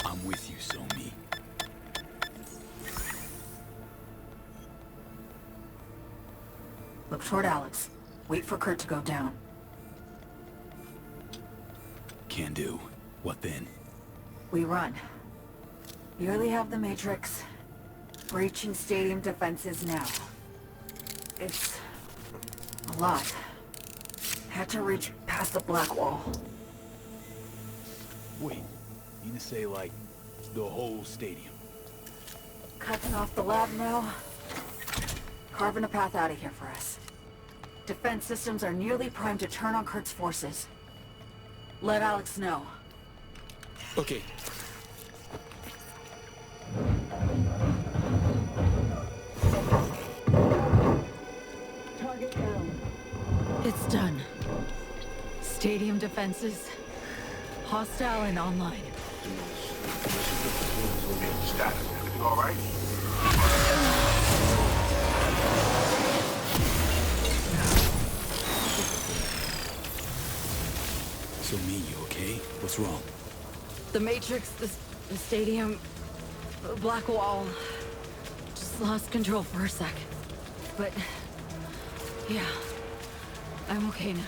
I'm with you, Somi. Look toward Alex. Wait for Kurt to go down. Can do. What then? We run. Barely have the Matrix. Breaching stadium defenses now. It's a lot. Had to reach past the black wall. Wait, you to say like the whole stadium? Cutting off the lab now. Carving a path out of here for us. Defense systems are nearly primed to turn on Kurt's forces. Let Alex know. Okay. Target down. It's done. Stadium defenses. Hostile and online. Status, everything all right? So me, you okay? What's wrong? The Matrix, the stadium, the black wall. Just lost control for a sec. But, yeah, I'm okay now.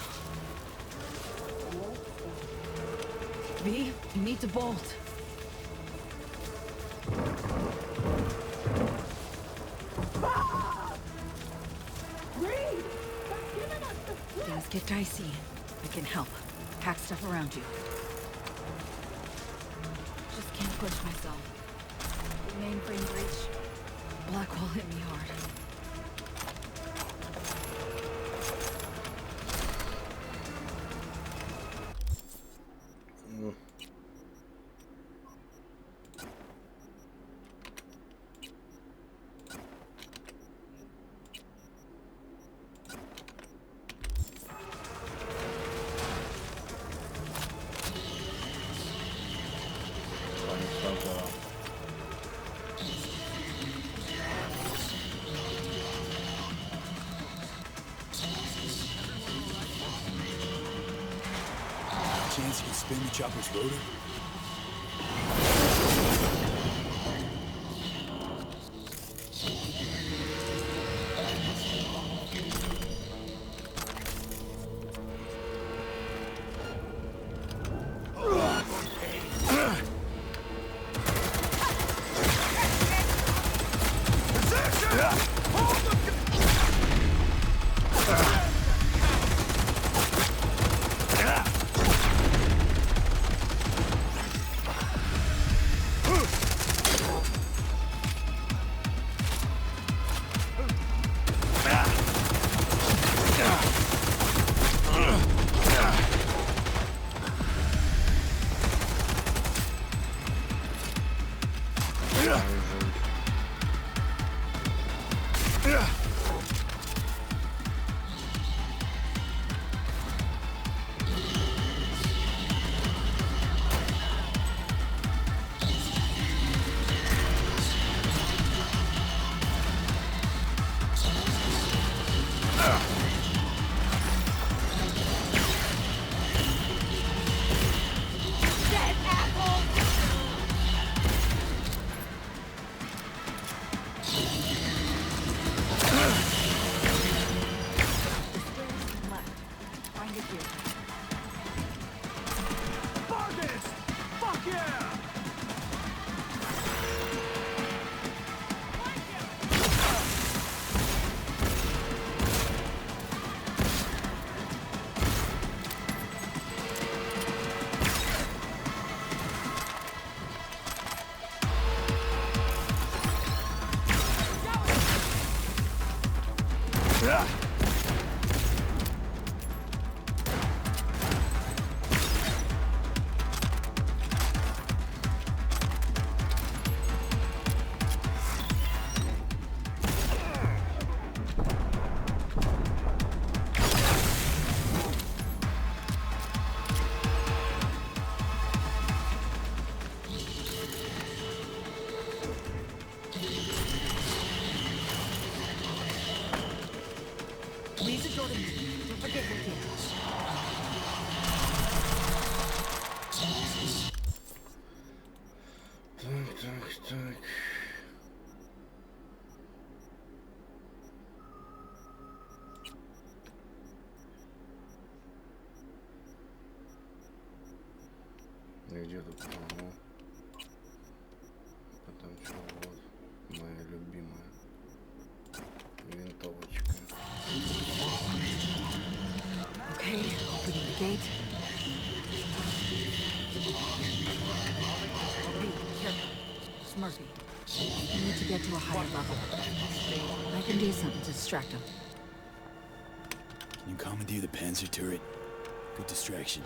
V, you need to bolt. Things get dicey. I can help. Hack stuff around you. Just can't push myself. The mainframe breach. Blackwall hit me hard. Chance you can spin the chopper's rotor? Leave the door to me. Don't forget we're here. Так. Где тут? Ага. Потом что, вот моя любимая винтовочка. Okay, opening the gate. Be careful. Smurfy. You need to get to a higher level. I can do something to distract him. Can you commandeer the Panzer turret? Good distraction.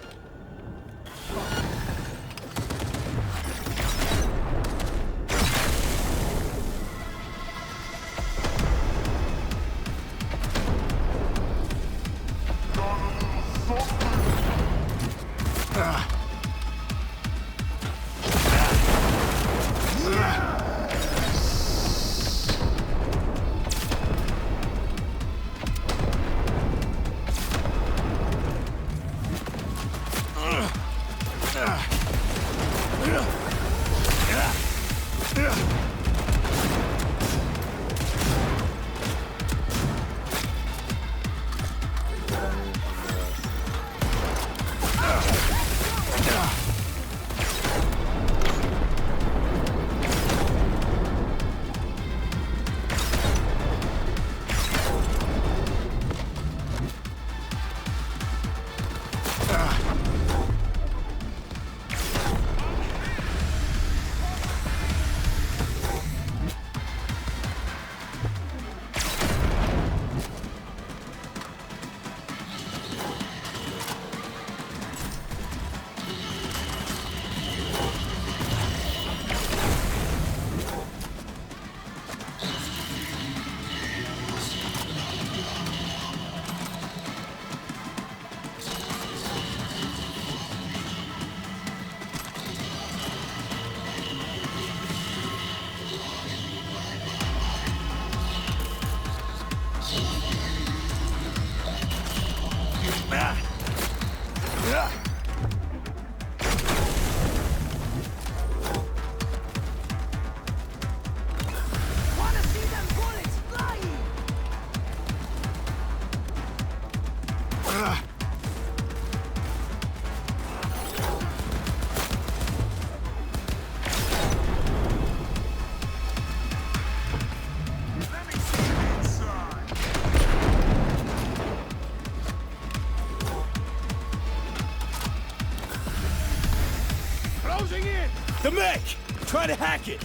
The mech! Try to hack it!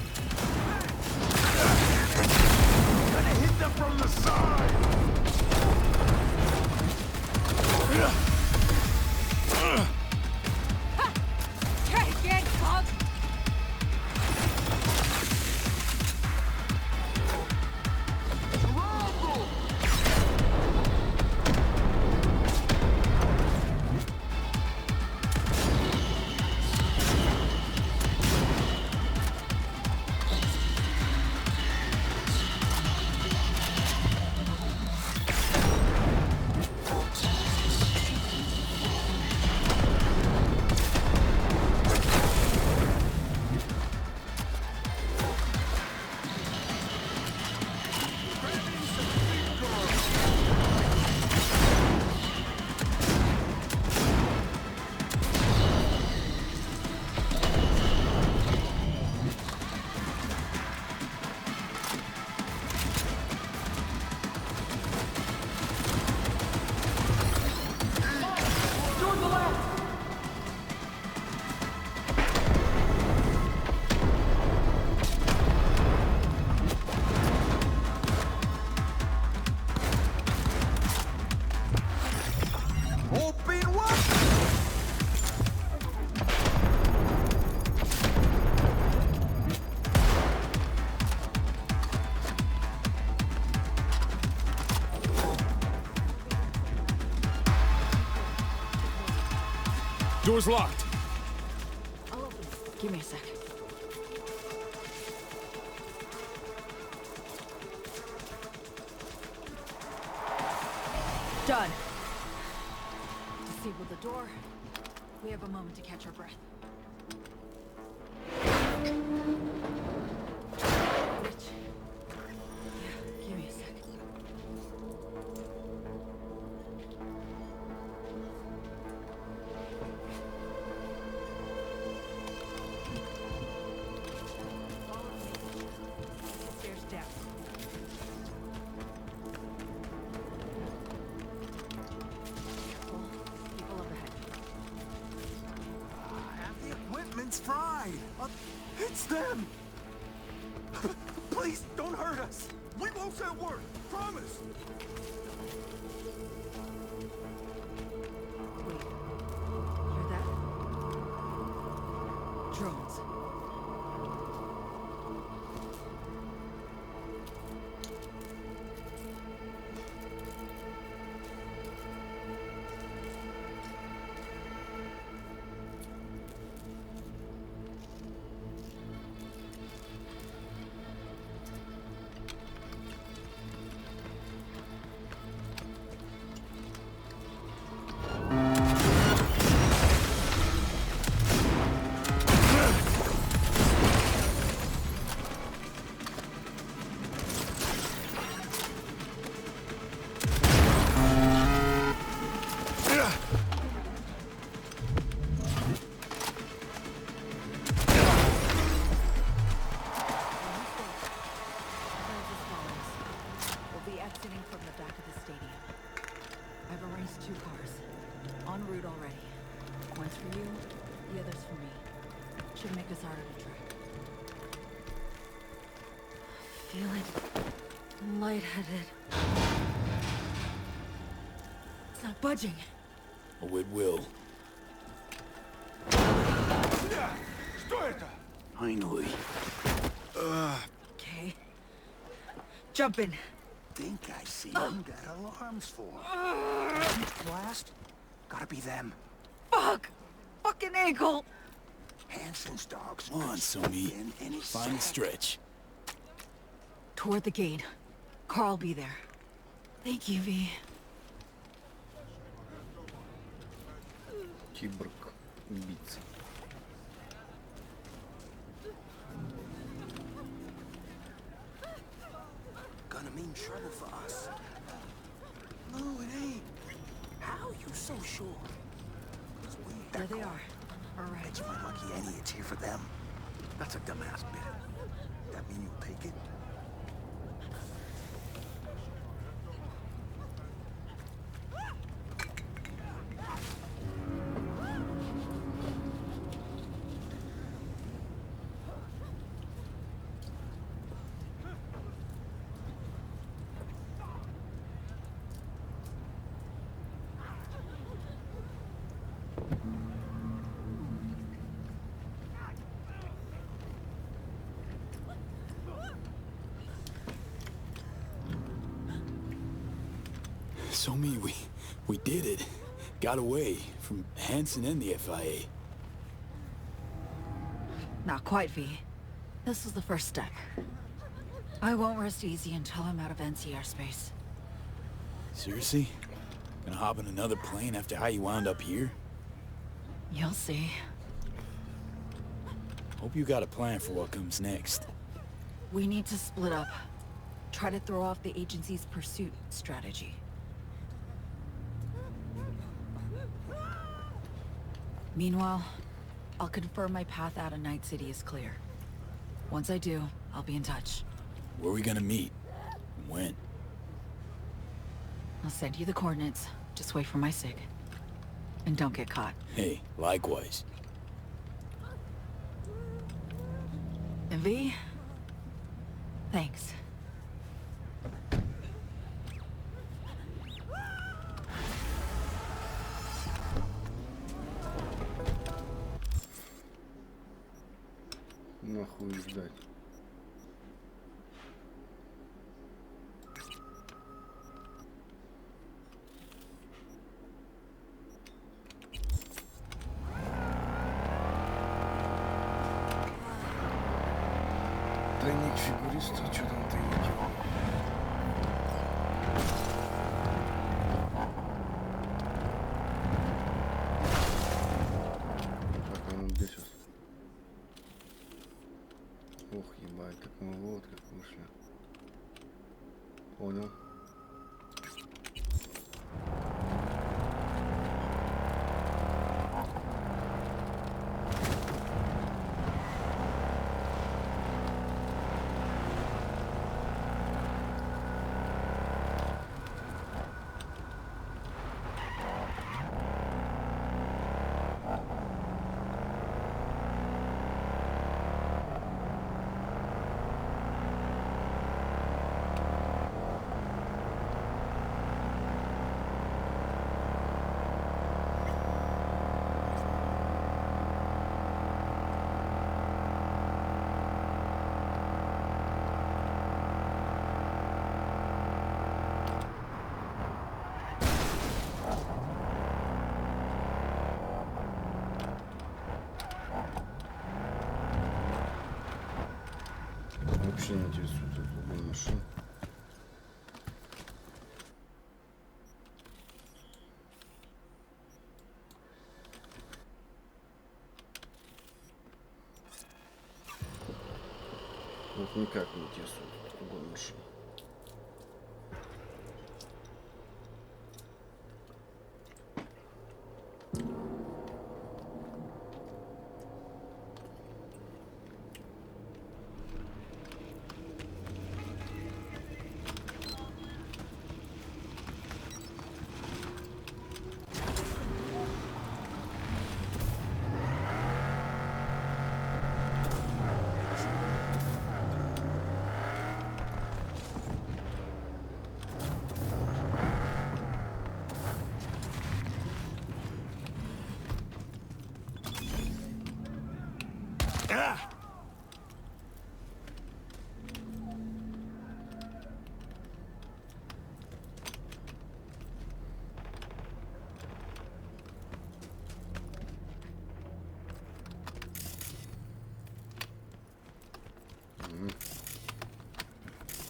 Gonna hit them from the side! Take it, Pug! Door's locked. I'll open it. Give me a sec. Done. Disable the door. We have a moment to catch our breath. Rich. Yeah, give me a sec. Stairs down. People overhead. The equipment's fried. It's them. Please, don't hurt us. We won't say a word. Promise. Wait. Hear that? Drones. We'll be exiting from the back of the stadium. I've arranged 2 cars. En route already. One's for you, the other's for me. Should make us harder to track. Feeling lightheaded. It's not budging. Oh, it will. Finally. Okay. Jump in. Think I see them got alarms for 'em. Blast? Gotta be them. Fuck! Fucking ankle! Hansen's dogs. Come on, Somi. In any Find a sec. stretch. Toward the gate. Carl be there. Thank you, V. Киборг. Убийца. Gonna mean trouble for us. No, it ain't. How you so sure? 'Cause we ain't There that they cool. are. All right. Bet you my lucky any it's here for them. That's a dumbass bit. That mean you'll take it? Somi, we did it. Got away from Hansen and the FIA. Not quite, V. This was the first step. I won't rest easy until I'm out of NCR space. Seriously? Gonna hop in another plane after how you wound up here? You'll see. Hope you got a plan for what comes next. We need to split up. Try to throw off the agency's pursuit strategy. Meanwhile, I'll confirm my path out of Night City is clear. Once I do, I'll be in touch. Where are we gonna meet? And when? I'll send you the coordinates. Just wait for my SIG. And don't get caught. Hey, likewise. And V? Thanks. Нахуй ждать. Бугуристы, что там таить? Так, а ну где сейчас? Ох, ебать, так мы вот как вышли. Понял. Вообще не интересует этот угон машин. Вот никак не интересует этот угон машин.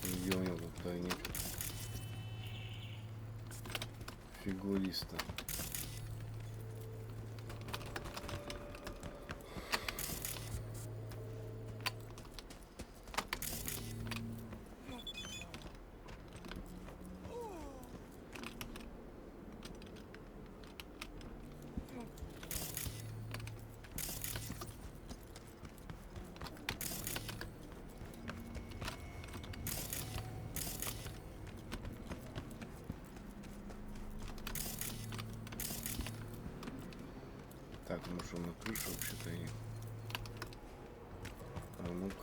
Где у него тут тайник? Фигуриста. Так, ну что, на крышу вообще-то и... А ну-ка.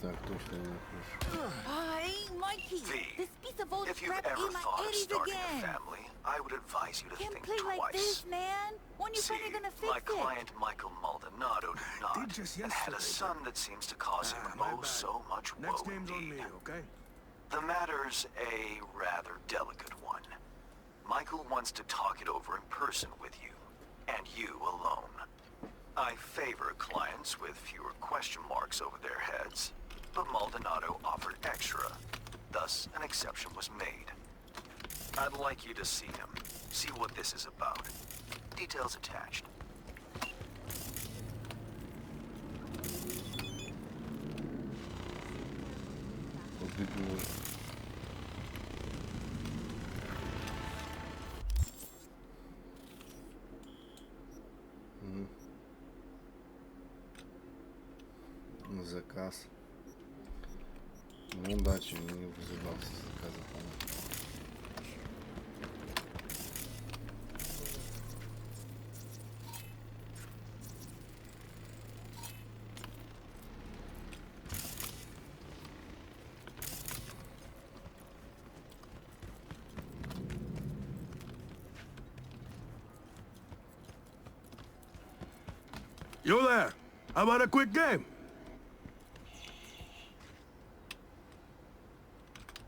Так, точно не на крышу. Hey, Mikey! This piece of old If you've crap ever ate my thought of eddies starting a again! family, I would advise you to Can't think play twice. like this, man! When you See, finally gonna fix my it? client Michael Maldonado did not, and had a son that seems to cause him oh so much woe indeed. The matter's a rather delicate one. Michael wants to talk it over in person with you, and you alone. I favor clients with fewer question marks over their heads, but Maldonado offered extra. Thus, an exception was made. I'd like you to see him, see what this is about. Details attached. Заказ. Ну, удачи, не вызывался заказа, понятно. You there? How about a quick game?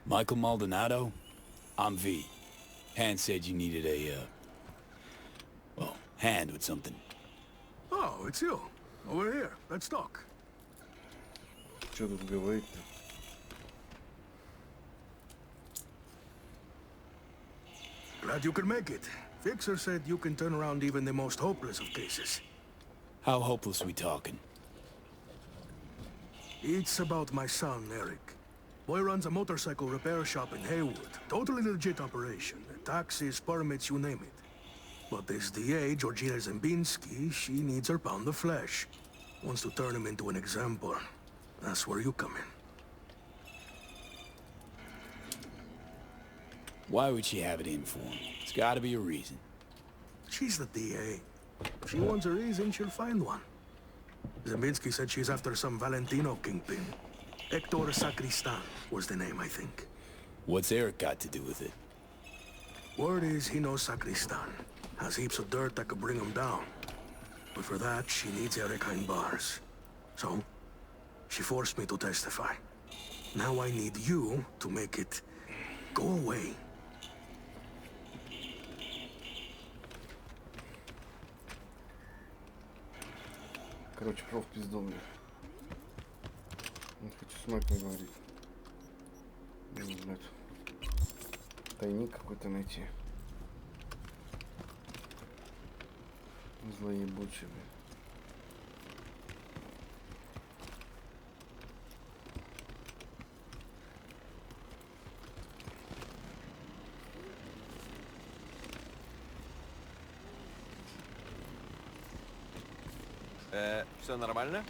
Michael Maldonado? I'm V. Han said you needed a, well, hand with something. Oh, it's you. Over here. Let's talk. Что тут говорить-то? Glad you could make it. Fixer said you can turn around even the most hopeless of cases. How hopeless we talking? It's about my son, Eric. Boy runs a motorcycle repair shop in Haywood. Totally legit operation. Taxes, permits, you name it. But this DA, Georgina Zembinski, she needs her pound of flesh. Wants to turn him into an example. That's where you come in. Why would she have it in for him? It's gotta be a reason. She's the DA. If she wants a reason, she'll find one. Zembinski said she's after some Valentino kingpin. Hector Sacristan was the name, I think. What's Eric got to do with it? Word is he knows Sacristan. Has heaps of dirt that could bring him down. But for that, she needs Eric behind bars. So, she forced me to testify. Now I need you to make it go away. Короче, проф пизду мне. Не хочу с Майком говорить. Нужно тайник какой-то найти. Злоебучий, блин. Все нормально?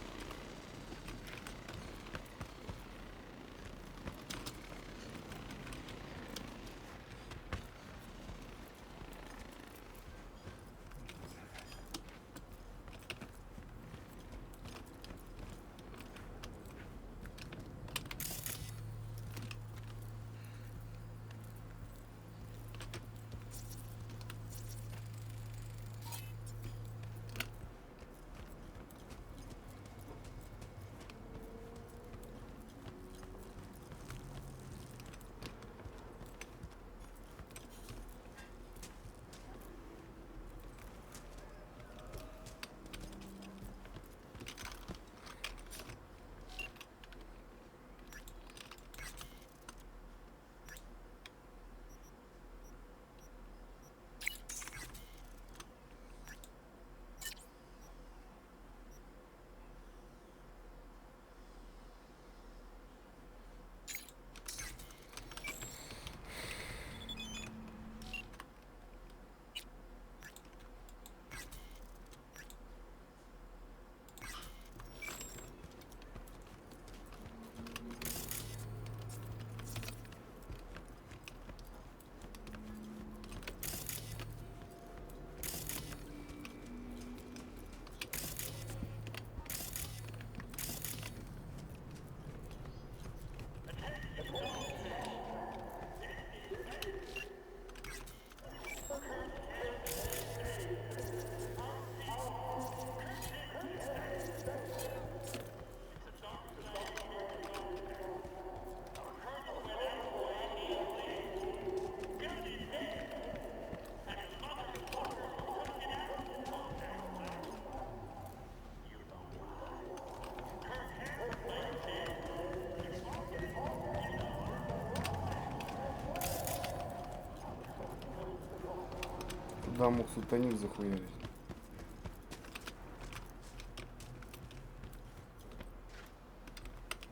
Куда мог сутаник захуярить?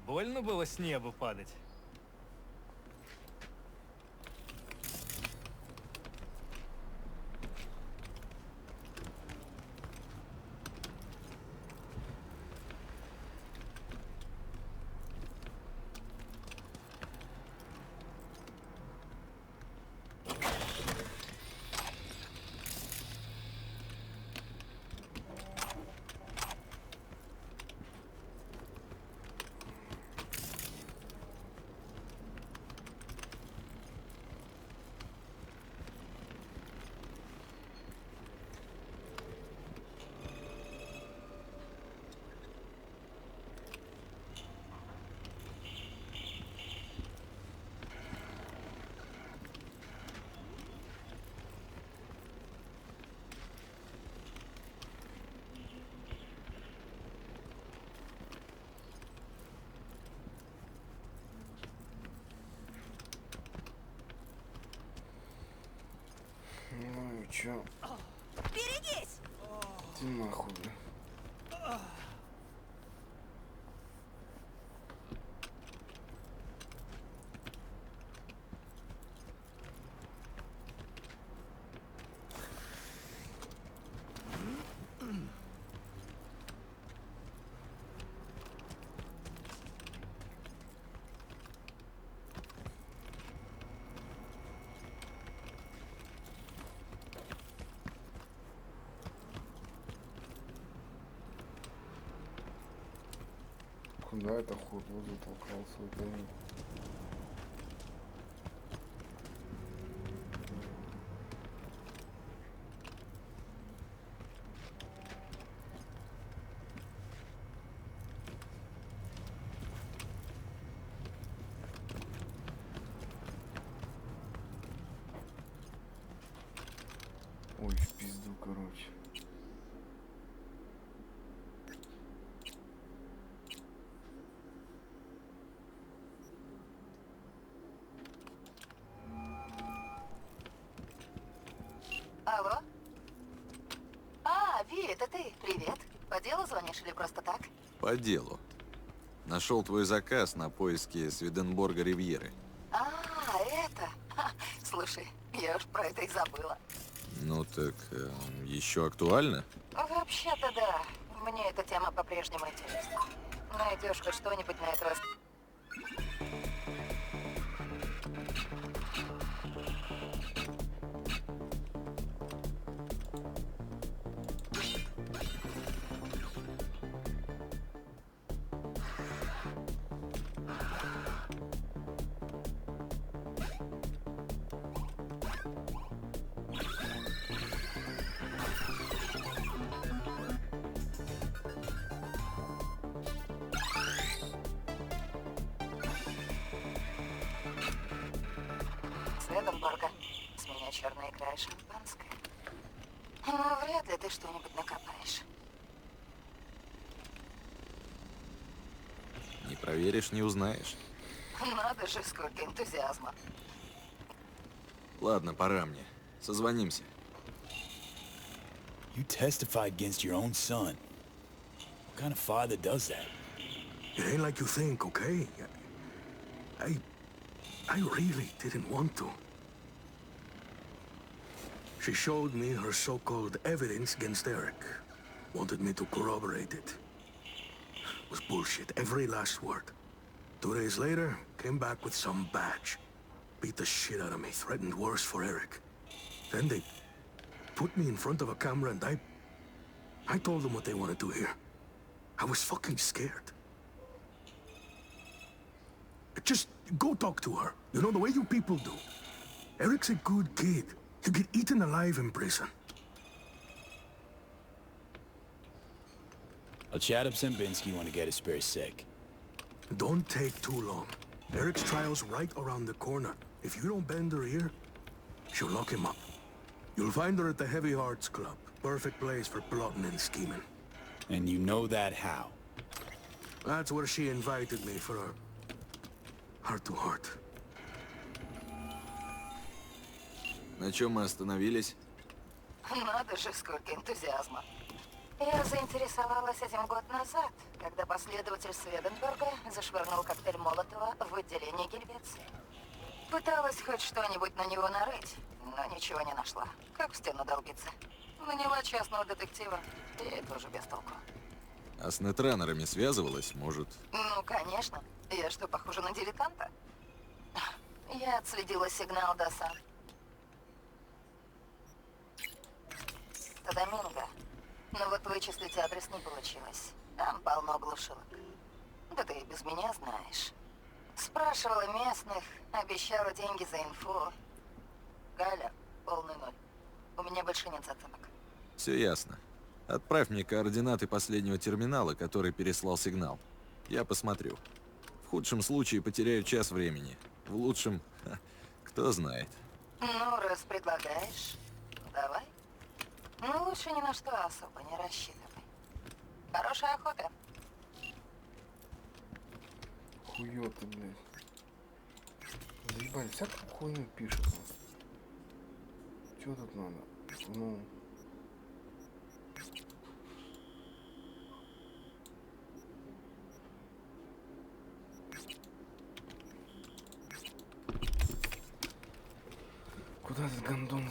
Больно было с неба падать? Чё? Берегись! Ты нахуй, бля. Куда это хуйло затолкал свой камень? Ой, в пизду, короче. Алло? А, Ви, это ты. Привет. По делу звонишь или просто так? По делу. Нашел твой заказ на поиски Сведенборга Ривьеры. А, это? Ха, слушай, я уж про это и забыла. Ну так, еще актуально? Вообще-то да. Мне эта тема по-прежнему интересна. Найдешь хоть что-нибудь на это? Сведенборга. С меня черная икра и шампанское. Но вряд ли ты что-нибудь накопаешь. Не проверишь, не узнаешь. Надо же, сколько энтузиазма. Ладно, пора мне. Созвонимся. You testified against your own son. What kind of father does that? It ain't like you think, okay? I really didn't want to. She showed me her so-called evidence against Eric. Wanted me to corroborate it. It was bullshit, every last word. 2 days later, came back with some badge. Beat the shit out of me, threatened worse for Eric. Then they put me in front of a camera and I told them what they wanted to hear. I was fucking scared. Just go talk to her. You know, the way you people do. Eric's a good kid. You get eaten alive in prison. I'll chat up Zembinski when I get a spare sec. Don't take too long. Eric's trial's right around the corner. If you don't bend her ear, she'll lock him up. You'll find her at the Heavy Hearts Club. Perfect place for plotting and scheming. And you know that how? That's where she invited me for a heart-to-heart. На чем мы остановились? Надо же, сколько энтузиазма. Я заинтересовалась этим год назад, когда последователь Сведенберга зашвырнул коктейль Молотова в отделение Гельвеции. Пыталась хоть что-нибудь на него нарыть, но ничего не нашла. Как в стену долбиться. Наняла частного детектива, и тоже без толку. А с нетранерами связывалась, может? Ну, конечно. Я что, похожа на дилетанта? Я отследила сигнал до Санто-Доминго. Но вот вычислить адрес не получилось. Там полно глушилок. Да ты и без меня знаешь. Спрашивала местных, обещала деньги за инфу. Галя, полный ноль. У меня больше нет зацепок. Все ясно. Отправь мне координаты последнего терминала, который переслал сигнал. Я посмотрю. В худшем случае потеряю час времени. В лучшем, кто знает. Ну, раз предлагаешь, давай. Но лучше ни на что особо не рассчитывай. Хорошей охоты. Хуёты, блядь. Заебали, всякую хуйню пишут. Чё тут надо? Ну... Куда этот гондон?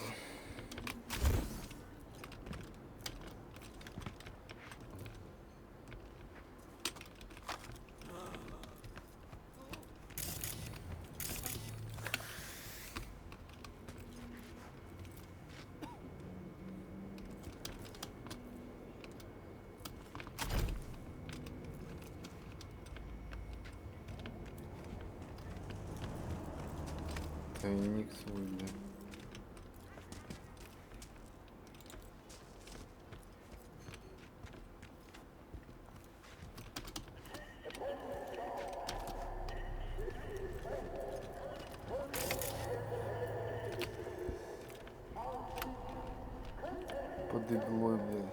Тайник свой, да. Под иглой, блин.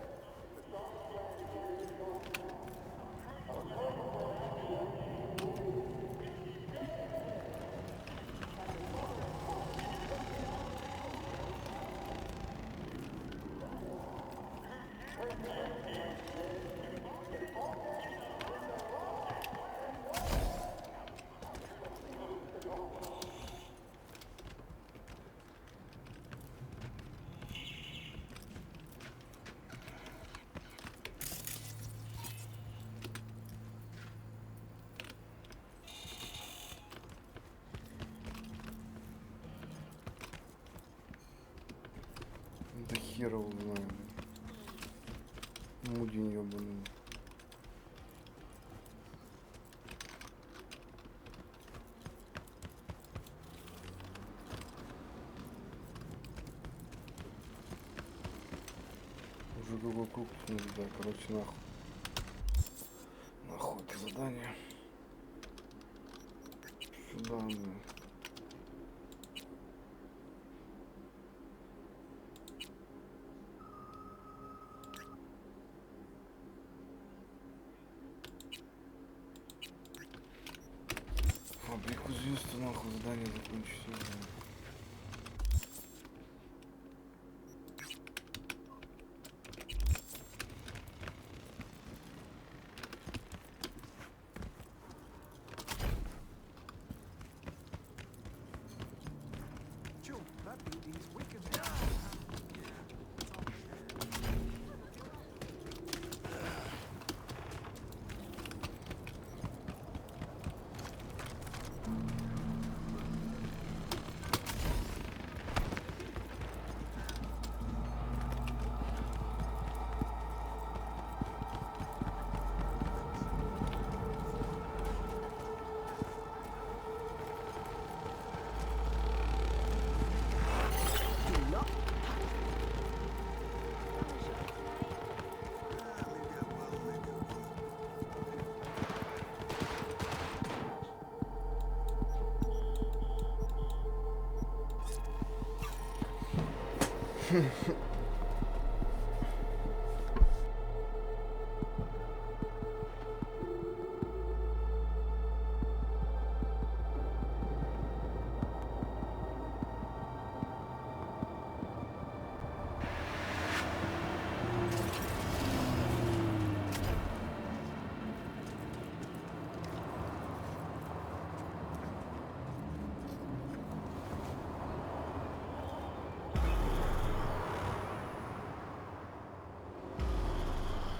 Да хера его знаю. Мудень ёбаный. Уже другой круг нужно, да, короче, нахуй. Нахуй это задание. Сюда, блин. Фабрику звезд, нахуй, задание закончить.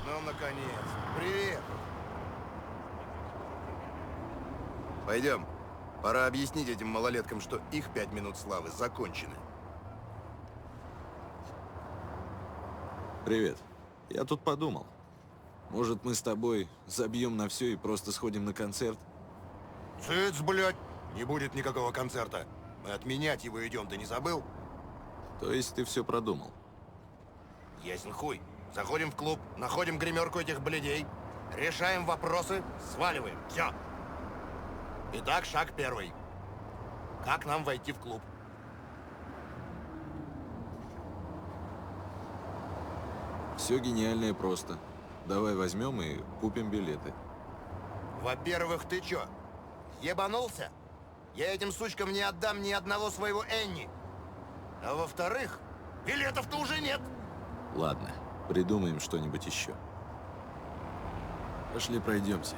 Ну, наконец. Привет. Пойдем. Пора объяснить этим малолеткам, что их 5 минут славы закончены. Привет. Я тут подумал. Может, мы с тобой забьем на все и просто сходим на концерт? Цыц, блядь! Не будет никакого концерта. Мы отменять его идем, ты не забыл? То есть ты все продумал? Ясен хуй. Заходим в клуб, находим гримерку этих блядей, решаем вопросы, сваливаем. Все. Итак, шаг первый. Как нам войти в клуб? Все гениальное просто. Давай возьмем и купим билеты. Во-первых, ты чё, ебанулся? Я этим сучкам не отдам ни одного своего Энни. А во-вторых, Билетов-то уже нет. Ладно, придумаем что-нибудь еще. Пошли пройдемся.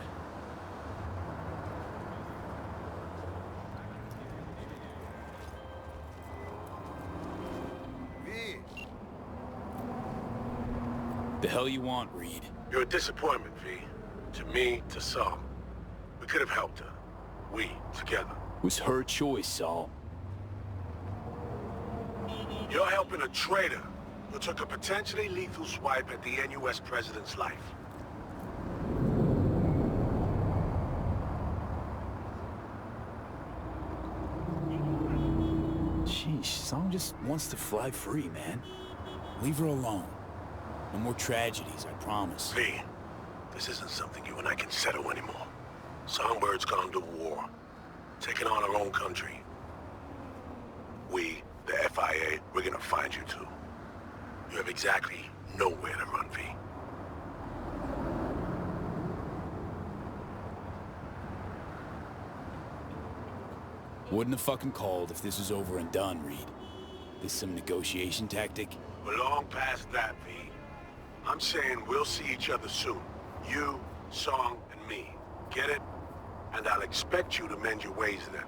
The hell you want, Reed? You're a disappointment, V. To me, to Saul. We could have helped her. We, together. It was her choice, Saul. You're helping a traitor who took a potentially lethal swipe at the NUS president's life. Sheesh, Saul just wants to fly free, man. Leave her alone. No more tragedies, I promise. V, this isn't something you and I can settle anymore. Songbird's gone to war, taking on our own country. We, the FIA, we're gonna find you two. You have exactly nowhere to run, V. Wouldn't have fucking called if this was over and done, Reed. This some negotiation tactic? We're long past that, V. I'm saying we'll see each other soon. You, Song, and me. Get it? And I'll expect you to mend your ways then.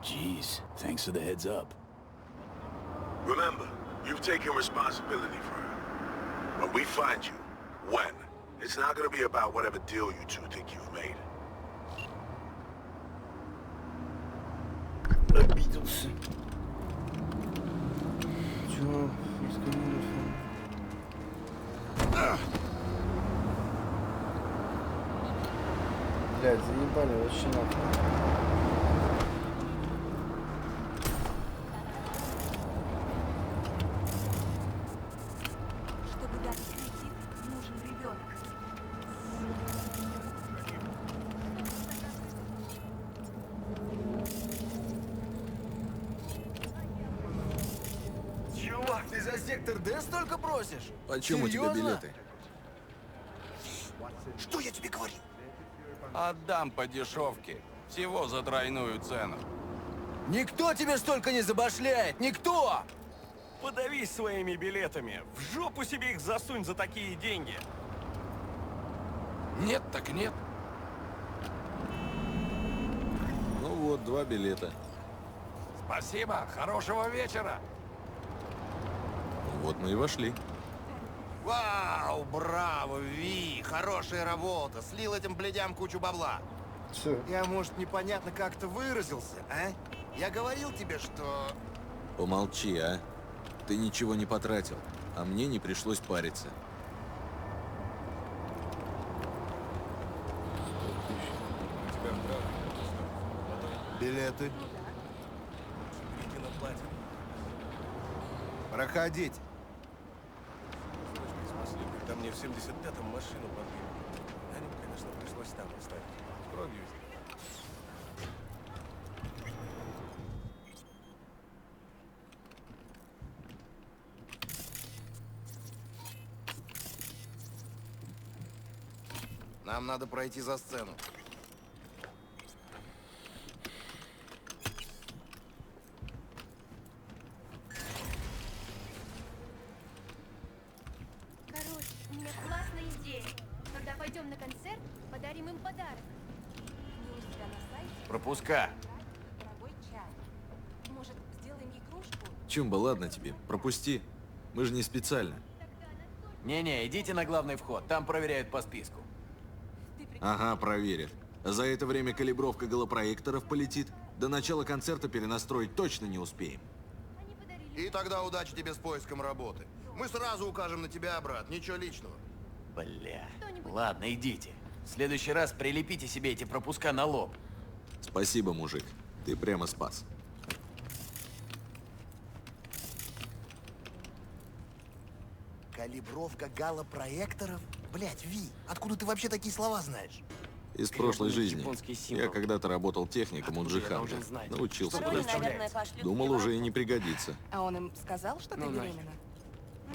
Jeez, thanks for the heads up. Remember, you've taken responsibility for her. When we find you, when, it's not gonna be about whatever deal you two think you've made. Обиделся. Чё? Блядь, заебали вообще нахуй. Чувак, ты за сектор Д столько просишь? Почем у тебя Серьезно? билеты? Что я тебе говорил? Отдам по дешевке. Всего за тройную цену. Никто тебе столько не забашляет! Никто! Подавись своими билетами. В жопу себе их засунь за такие деньги. Нет так нет. Ну вот, 2 билета. Спасибо, хорошего вечера. Вот мы и вошли. Вау, браво, Ви! Хорошая работа! Слил этим блядям кучу бабла. Я, может, непонятно как-то выразился, а? Я говорил тебе, что... Помолчи, а. Ты ничего не потратил, а мне не пришлось париться. Билеты. Проходите. Когда мне в 75-м машину подвинули. На нем, конечно, пришлось там оставить. Кровью. Нам надо пройти за сцену. Короче, у меня классная идея. Когда пойдем на концерт, подарим им подарок. Не у себя на сайте. Пропуска. Дорогой чай. Может, сделаем ей кружку? Чумба, ладно тебе, пропусти. Мы же не специально. Не-не, идите на главный вход, там проверяют по списку. Ага, проверят. А за это время калибровка голопроекторов полетит. До начала концерта перенастроить точно не успеем. И тогда удачи тебе с поиском работы. Мы сразу укажем на тебя, брат, ничего личного. Бля. Ладно, идите. В следующий раз прилепите себе эти пропуска на лоб. Спасибо, мужик. Ты прямо спас. Калибровка галопроекторов? Блять, Ви, откуда ты вообще такие слова знаешь? Из прошлой жизни. Я когда-то работал техником у Джиханга. Научился Второй, просто. наверное, пошлют Думал, приватку. уже и не пригодится. А он им сказал, что ты беременна?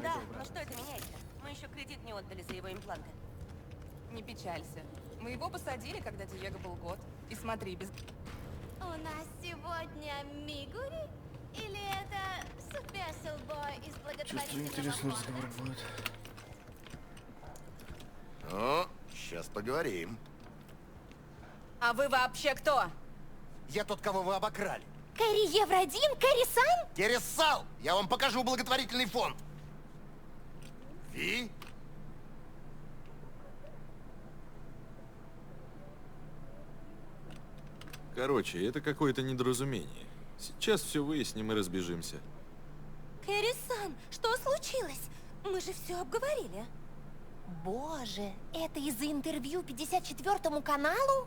Да, но что это меняет-то? Мы еще кредит не отдали за его импланты. Не печалься. Мы его посадили, когда Диего был год. И смотри, без... У нас сегодня Мигури? Или это Special Boy из Чувствую, благотворительного интересный фонда? разговор будет. О, сейчас поговорим. А вы вообще кто? Я тот, кого вы обокрали. Кэрри Евро-1? Кэрри-сан? Тересал! Я вам покажу благотворительный фонд. Ви? Короче, это какое-то недоразумение. Сейчас все выясним и разбежимся. Кэрри-сан, что случилось? Мы же все обговорили. Боже, это из-за интервью 54-му каналу?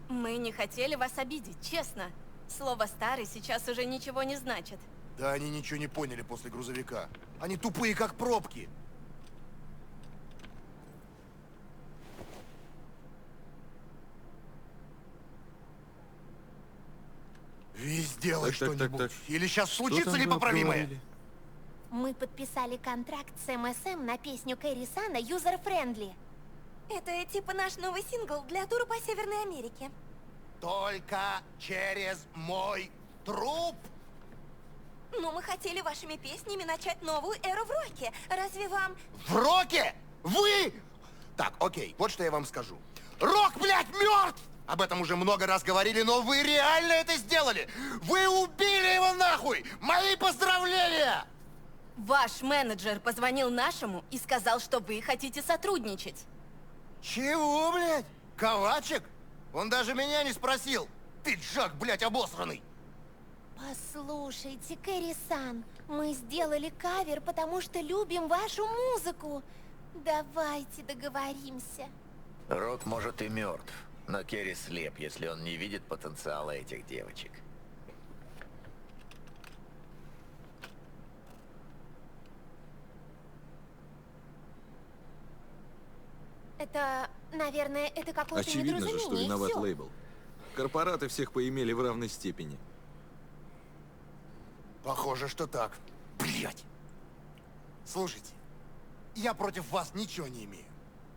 Мы не хотели вас обидеть, честно. Слово «старый» сейчас уже ничего не значит. Да они ничего не поняли после грузовика. Они тупые, как пробки. Ви, сделай что-нибудь. Или сейчас случится непоправимое. Мы подписали контракт с МСМ на песню Кэрри-сана «User Friendly». Это типа наш новый сингл для тура по Северной Америке. Только через мой труп. Но мы хотели вашими песнями начать новую эру в роке. Разве вам... В роке? Вы? Так, окей, вот что я вам скажу. Рок, блядь, мертв! Об этом уже много раз говорили, но вы реально это сделали! Вы убили его нахуй! Мои поздравления! Ваш менеджер позвонил нашему и сказал, что вы хотите сотрудничать. Чего, блядь? Ковачек? Он даже меня не спросил. Ты Джак, блядь, обосранный. Послушайте, Кэрри-сан, мы сделали кавер, потому что любим вашу музыку. Давайте договоримся. Рок может и мертв, но Керри слеп, если он не видит потенциала этих девочек. Это, наверное, это какое-то Очевидно же, недоразумение, что и виноват всё. лейбл. Корпораты всех поимели в равной степени. Похоже, что так. Блядь. Слушайте, я против вас ничего не имею.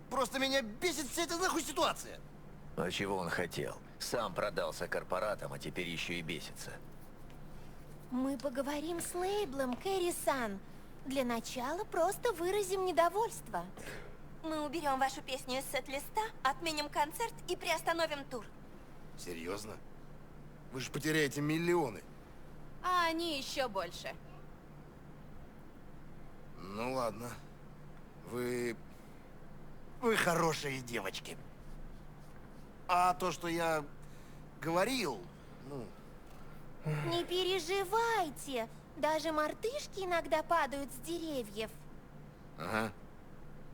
Просто меня бесит вся эта нахуй ситуация. А чего он хотел? Сам продался корпоратам, а теперь еще и бесится. Мы поговорим с лейблом, Кэрри-сан. Для начала просто выразим недовольство. Мы уберем вашу песню из сет-листа, отменим концерт и приостановим тур. Серьезно? Вы же потеряете миллионы. А они еще больше. Ну ладно. Вы хорошие девочки. А то, что я говорил, ну... Не переживайте. Даже мартышки иногда падают с деревьев. Ага.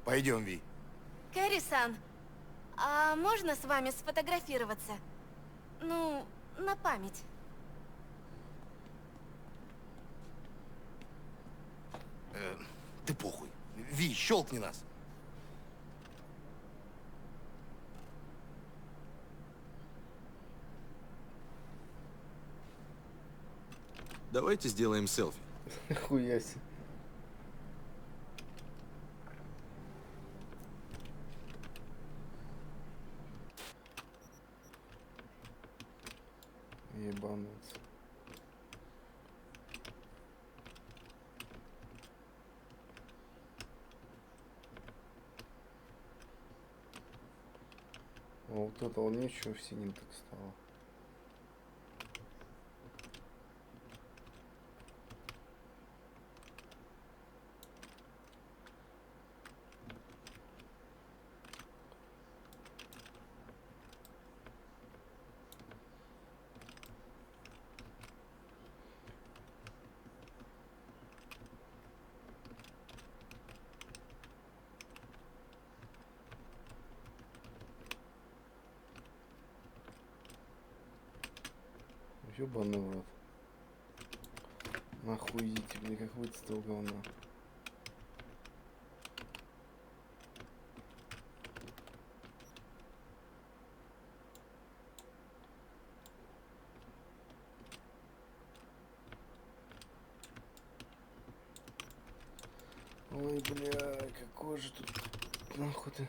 Пойдем, Ви. Кэрри-сан, а можно с вами сфотографироваться? Ну, на память. Ты похуй. Ви, щелкни нас. Давайте сделаем селфи. Хуя себе. Ебануться. А вот это он ничего в синем так стало. Ёбаный в рот. Нахуй идите, мне как выцветал говна. Ой, бля, какой же тут нахуй ты.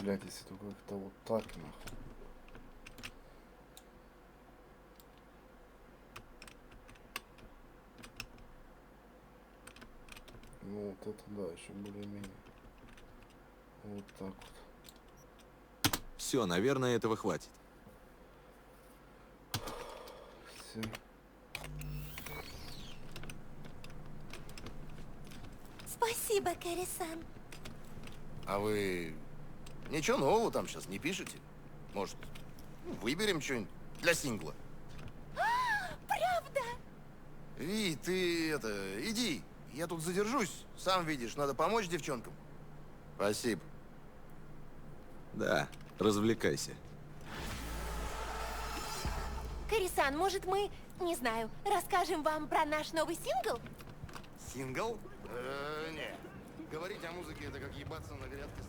Блядь, если только как-то вот так, нахуй. Ну вот это да, еще более-менее. Вот так вот. Все, наверное, этого хватит. Все. Спасибо, Кэрри-сан. А вы ничего нового там сейчас не пишете? Может, выберем что-нибудь для сингла? Правда? Ви, ты это, иди. Я тут задержусь. Сам видишь, надо помочь девчонкам. Спасибо. Да, развлекайся. Кэрри-сан, может мы, не знаю, расскажем вам про наш новый сингл? Сингл? Не. Говорить о музыке — это как ебаться на грядке с